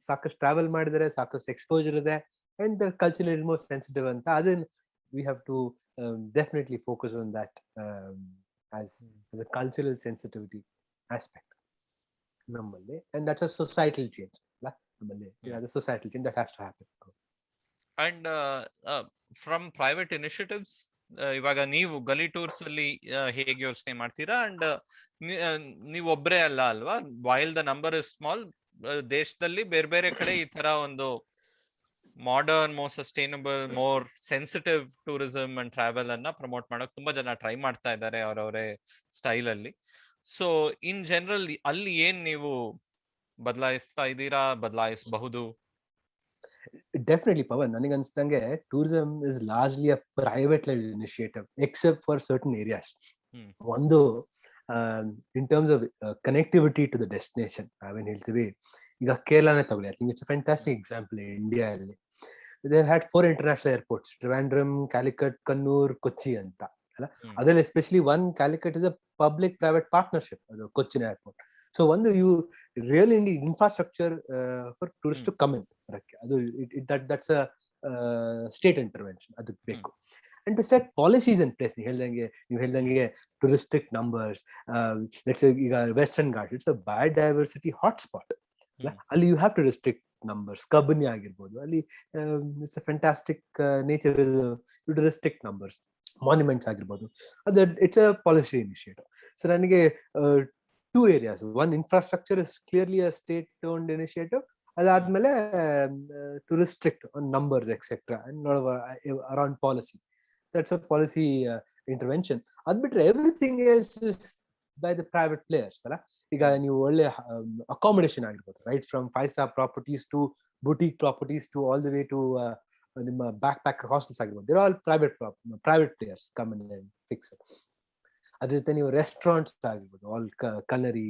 ಸಾಕಷ್ಟು travel ಮಾಡಿದರೆ, ಸಾಕಷ್ಟು ಎಕ್ಸ್ಪೋಜರ್ ಇದೆ, and their culture is more sensitive ಅಂತ. ಅದನ್ನ we have to definitely focus on that as a cultural sensitivity aspect ನಮ್ಮಲ್ಲಿ, and that's a societal change ಅಲ್ಲ ನಮ್ಮಲ್ಲಿ. that's a societal change that has to happen. And from private initiatives, ಇವಾಗ ನೀವು ಗಲಿ tours ಅಲ್ಲಿ ಹೇಗೆ ಯೋಚನೆ ಮಾಡ್ತೀರಾ? ಅಂಡ್ ನೀವು ಒಬ್ರೇ ಅಲ್ಲ ಅಲ್ವಾ, while the number is small, ದೇಶದಲ್ಲಿ ಬೇರೆ ಬೇರೆ ಕಡೆ ಈ ತರ ಒಂದು modern, more sustainable, more sensitive tourism and travel ಅನ್ನ ಪ್ರಮೋಟ್ ಮಾಡಕ್ ತುಂಬಾ ಜನ ಟ್ರೈ ಮಾಡ್ತಾ ಇದ್ದಾರೆ ಅವರವರೇ ಸ್ಟೈಲ್ ಅಲ್ಲಿ. ಸೊ ಇನ್ ಜನರಲ್ ಅಲ್ಲಿ ಏನ್ ನೀವು ಬದಲಾಯಿಸ್ತಾ ಇದ್ದೀರಾ, ಬದಲಾಯಿಸಬಹುದು? Definitely, Pawan. ನನಗೆ ಅನ್ಸ್ದಂಗೆ tourism is largely a private-led initiative, except for certain areas. ಒಂದು in terms of connectivity to the destination, ನಾವೇನ್ ಹೇಳ್ತೀವಿ, ಈಗ ಕೇರಳನೇ ತಗೊಳ್ಳಿ. I think it's a fantastic example in India ಅಲ್ಲಿ. They've had 4 international airports: Trivandrum, Calicut, Kannur, Kochi ಅಂತ ಅಲ್ಲ. ಅದರಲ್ಲಿ especially one Calicut is a public-private partnership, ಅದು ಕೊಚ್ಚಿನ ಏರ್ಪೋರ್ಟ್. So ಒಂದು you really need infrastructure for tourists to come in. ಅದು that's a state intervention, ಅದಕ್ಕೆ ಬೇಕು. And to set policies in place, ನೀವು ಹೇಳ್ದಂಗೆ to restrict numbers. Let's say ಈಗ western ghat, it's a biodiversity hotspot. ಅಲ್ಲಿ you have to restrict numbers. ಕಬ್ಬನಿ ಆಗಿರ್ಬೋದು, ಅಲ್ಲಿ it's a fantastic nature, you to restrict numbers. Monuments ಆಗಿರ್ಬೋದು, ಅದು it's a policy initiative. So ನನಗೆ two areas. One, infrastructure is clearly a state-owned initiative. ಅದಾದ್ಮೇಲೆ to restrict on numbers, etc. and around policy. That's a policy intervention. ಅದ್ ಬಿಟ್ರೆ everything else is by the private players ಅಲ್ಲ. ಈಗ ನೀವು ಒಳ್ಳೆ accommodation ಆಗಿರ್ಬೋದು, right from 5-star properties to boutique properties to all the way to ನಿಮ್ಮ backpacker hostels ಆಗಿರ್ಬೋದು, they're all private players come in and fix it. ಅದ್ರ ಜೊತೆ ನೀವು ರೆಸ್ಟೋರೆಂಟ್ಸ್ ಆಗಿರ್ಬೋದು, ಆಲ್ ಕಲರಿ,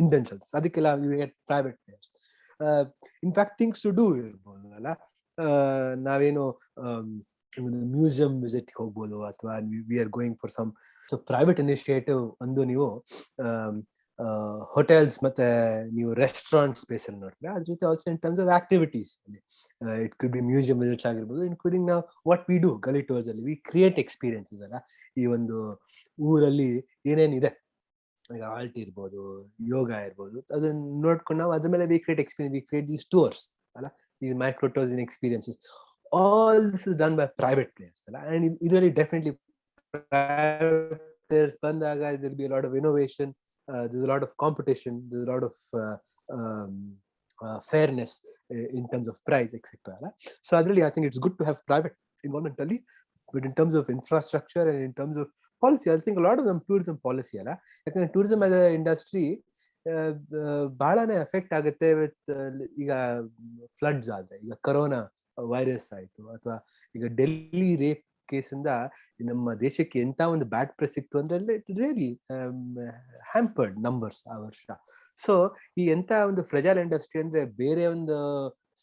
ಇಂಡೆನ್ಷನ್ಸ್, ಅದಕ್ಕೆಲ್ಲ you get private players. In fact things to do ಇರ್ಬೋದು ಅಲ್ಲ. ನಾವೇನು ಮ್ಯೂಸಿಯಂ ವಿಸಿಟ್ ಹೋಗ್ಬೋದು, ಅಥವಾ we are going for some private initiative. ಒಂದು ನೀವು ಹೋಟೆಲ್ಸ್ ಮತ್ತೆ ನೀವು ರೆಸ್ಟೋರೆಂಟ್ ಸ್ಪೇಸ್ ಅಲ್ಲಿ ನೋಡ್ತೀರಾ, ಅದ್ರ ಜೊತೆ also in terms of activities, it could be museum visits ಆಗಿರ್ಬೋದು, ಇನ್ಕ್ಲೂಡಿಂಗ್ ನಾವು what we do Gali tours ಅಲ್ಲಿ, ವಿ ಕ್ರಿಯೇಟ್ ಎಕ್ಸ್ಪೀರಿಯನ್ಸಸ್ ಅಲ್ಲ. ಈ ಒಂದು ಊರಲ್ಲಿ ಏನೇನಿದೆ, ಈಗ ಆಲ್ಟ್ ಇರ್ಬೋದು, ಯೋಗ ಇರ್ಬೋದು, ಅದನ್ನ ನೋಡ್ಕೊಂಡು ನಾವು ಅದ್ರ ಮೇಲೆ we create experience, we create these tours ಅಲ್ಲ, these micro tours and experiences. All this is done by private players ಅಲ್ಲ. And ಇದರಲ್ಲಿ ಡೆಫಿನೆಟ್ಲಿ private players ಬಂದಾಗ there will be a lot of innovation, there's a lot of competition, there's a lot of fairness in terms of price, etc. ಅಲ್ಲ. So ಅದರಲ್ಲಿ I think it's good to have private involvement ಅಲ್ಲಿ, but in terms of infrastructure and in terms of policy, I think a lot of them tourism policy ಅಲ್ಲ. ಯಾಕಂದ್ರೆ tourism as a industry ಬಹಳನೇ effect ಆಗುತ್ತೆ with ಈಗ floods ಆದ್ರೆ, ಈಗ corona virus ಆಯ್ತು, ಅಥವಾ ಈಗ ಡೆಲ್ಲಿ ರೇಪ್ ಕೇಸಿಂದ ನಮ್ಮ ದೇಶಕ್ಕೆ ಎಂತ ಒಂದು ಬ್ಯಾಡ್ ಪ್ರೆಸ್ ಸಿಕ್ತು ಅಂದ್ರೆ ಇಟ್ ರಿಯಲಿ ಹ್ಯಾಂಪರ್ಡ್ ನಂಬರ್ಸ್ ಆ ವರ್ಷ. ಸೊ ಈ ಎಂತ ಒಂದು ಫ್ರೆಜೈಲ್ ಇಂಡಸ್ಟ್ರಿ ಅಂದ್ರೆ, ಬೇರೆ ಒಂದು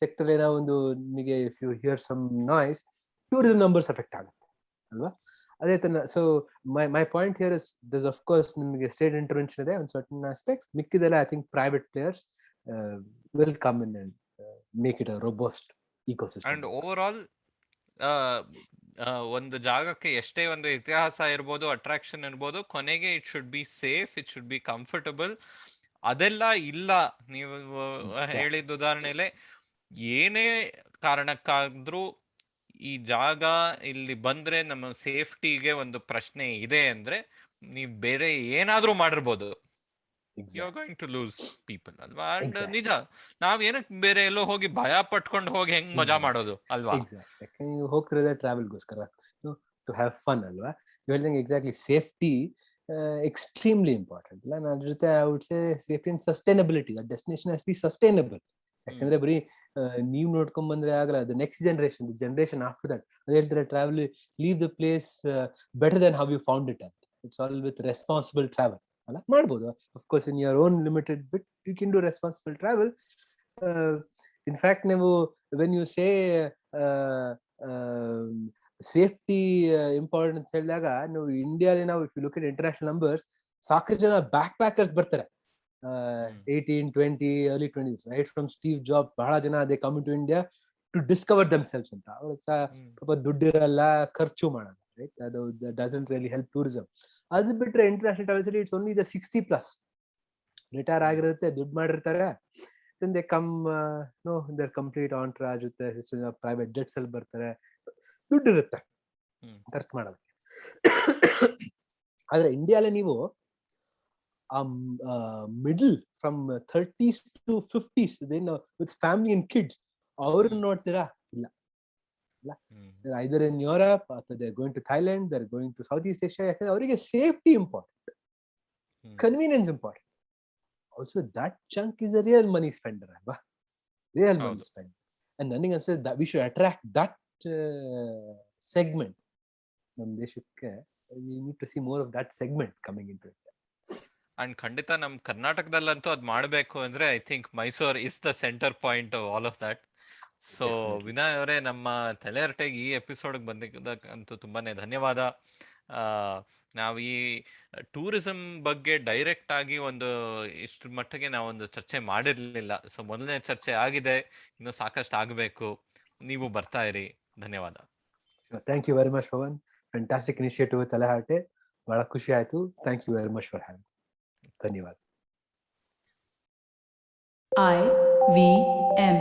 ಸೆಕ್ಟರ್ ಏನೋ ಒಂದು ನಿಮಗೆ if you hear some noise, tourism numbers effect ಆಗುತ್ತೆ ಅಲ್ವಾ. ಅದೇ ತರ. So my point here is this, of course ನಿಮಗೆ ಸ್ಟೇಟ್ ಇಂಟರ್ವೆನ್ಷನ್ ಇದೆ ಆನ್ ಸರ್ಟನ್ ಆಸ್ಪೆಕ್ಟ್ಸ್, ಮಿಕ್ಕಿದೆಲ್ಲ I think private players will come in and make it a robust ecosystem. And over all ಒಂದು ಜಾಗಕ್ಕೆ ಎಷ್ಟೇ ಒಂದು ಇತಿಹಾಸ ಇರ್ಬೋದು, ಅಟ್ರಾಕ್ಷನ್ ಇರ್ಬೋದು, ಕೊನೆಗೆ it should be safe, it should be comfortable. ಅದೆಲ್ಲ ಇಲ್ಲ. ನೀವು ಹೇಳಿದ ಉದಾಹರಣೆಲೆ ಏನೇ ಕಾರಣಕ್ಕಾದ್ರೂ ಈ ಜಾಗ ಇಲ್ಲಿ ಬಂದ್ರೆ ನಮ್ಮ ಸೇಫ್ಟಿಗೆ ಒಂದು ಪ್ರಶ್ನೆ ಇದೆ ಅಂದ್ರೆ, ನೀವ್ ಬೇರೆ ಏನಾದ್ರೂ ಮಾಡಿರ್ಬೋದು, you are going to lose people ಅಲ್ವಾ. ಅಂಡ್ ನಿಜ, ನಾವ್ ಏನಕ್ಕೆ ಬೇರೆ ಎಲ್ಲೋ ಹೋಗಿ ಭಯ ಪಟ್ಕೊಂಡು ಹೋಗಿ ಹೆಂಗ್ ಮಜಾ ಮಾಡೋದು ಅಲ್ವಾ. ನೀವು ಹೋಗ್ತಿರೋದೇ ಟ್ರಾವೆಲ್ಗೋಸ್ಕರ, ಟು ಹ್ಯಾವ್ ಫನ್ ಅಲ್ವಾ. ನೀವು ಹೇಳ್ದಂಗೆ ಎಕ್ಸಾಕ್ಟ್ಲಿ ಸೇಫ್ಟಿ ಎಕ್ಸ್ಟ್ರೀಮ್ಲಿ ಇಂಪಾರ್ಟೆಂಟ್ ಅಲ್ಲ. ನಾನು ಅದ್ರ ಜೊತೆ I would say safety and sustainability, that destination has be sustainable. ಯಾಕಂದ್ರೆ ಬರೀ ನೀವ್ ನೋಡ್ಕೊಂಡ್ ಬಂದ್ರೆ ಆಗಲ್ಲ. The next generation, the generation after that, ಅದ್ ಹೇಳ್ತಾರೆ travel leave the place better then how you found it ಅಂತ. It's all with responsible travel ಅಲ್ಲ. ಮಾಡ್ಬೋದು of course in your own limited bit, you can do responsible travel. In fact ನೀವು when you say safety important ಅಂತ ಹೇಳಿದಾಗ ನಾವು ಇಂಡಿಯಾಲಿ ನಾವು if you look at international numbers ಸಾಕಷ್ಟು ಜನ ಬ್ಯಾಕ್ ಪ್ಯಾಕರ್ಸ್ ಬರ್ತಾರೆ 18, 20, early 20s, right from Steve Jobs. ಬಹಳ ಜನ they come to India to discover themselves ಅಂತ. ಅವ್ರ ಪಾಪ ದುಡ್ಡಿರಲ್ಲ, ಖರ್ಚು ಮಾಡಲ್ಲ, ರೈಟ್? ಅದು ಡಸಂಟ್ ರಿಯಲಿ ಹೆಲ್ಪ್ ಟೂರಿಸಂ. ಅದು ಬಿಟ್ರೆ international travels it's only the 60+ retire ಆಗಿರುತ್ತೆ, ದುಡ್ಡು ಮಾಡಿರ್ತಾರೆ. then they come no their complete entourage with the private jets ಅಲ್ಲಿ ಬರ್ತಾರೆ, ದುಡ್ಡು ಇರುತ್ತೆ ಖರ್ಚು ಮಾಡೋದಕ್ಕೆ. ಆದ್ರೆ ಇಂಡಿಯಾಲಿ ನೀವು middle from 30s to 50s with family and kids ಅವ್ರನ್ನ ನೋಡ್ತೀರಾ? ಇಲ್ಲ. either in Europe ಅಥವಾ they're going to Thailand, they're going to Southeast Asia. ಯಾಕಂದ್ರೆ ಅವರಿಗೆ safety important, convenience important. also that chunk is a real money spender, ಅಲ್ವಾ? real money spender. and ನನಗೆ ಅನ್ಸುತ್ತೆ that we should attract that segment. ನಮ್ಮ ದೇಶಕ್ಕೆ we need to see more of that segment coming into it. And ಖಂಡಿತ ನಮ್ ಕರ್ನಾಟಕದಲ್ಲಂತೂ ಅದ್ ಮಾಡ್ಬೇಕು ಅಂದ್ರೆ I think Mysore is the centre point all of that. So Vinay ಅವರೇ, ನಮ್ಮ ಥಲೆ ಹರಟೆಗೆ ಈ ಎಪಿಸೋಡ್ ಬಂದಿದ್ದಕ್ಕಂತೂ ತುಂಬಾನೇ ಧನ್ಯವಾದ. ನಾವು ಈ ಟೂರಿಸಂ ಬಗ್ಗೆ ಡೈರೆಕ್ಟ್ ಆಗಿ ಒಂದು ಇಷ್ಟು ಮಟ್ಟಿಗೆ ನಾವೊಂದು ಚರ್ಚೆ ಮಾಡಿರ್ಲಿಲ್ಲ. ಸೊ ಮೊದಲನೇ ಚರ್ಚೆ ಆಗಿದೆ, ಇನ್ನು ಸಾಕಷ್ಟು ಆಗಬೇಕು. ನೀವು ಬರ್ತಾ ಇರಿ. ಧನ್ಯವಾದ. Thank you very much Pavan. Fantastic initiative Thale Harate, ಬಹಳ ಖುಷಿ ಆಯ್ತು. Thank you very much for having. ಧನ್ಯವಾದ. IVM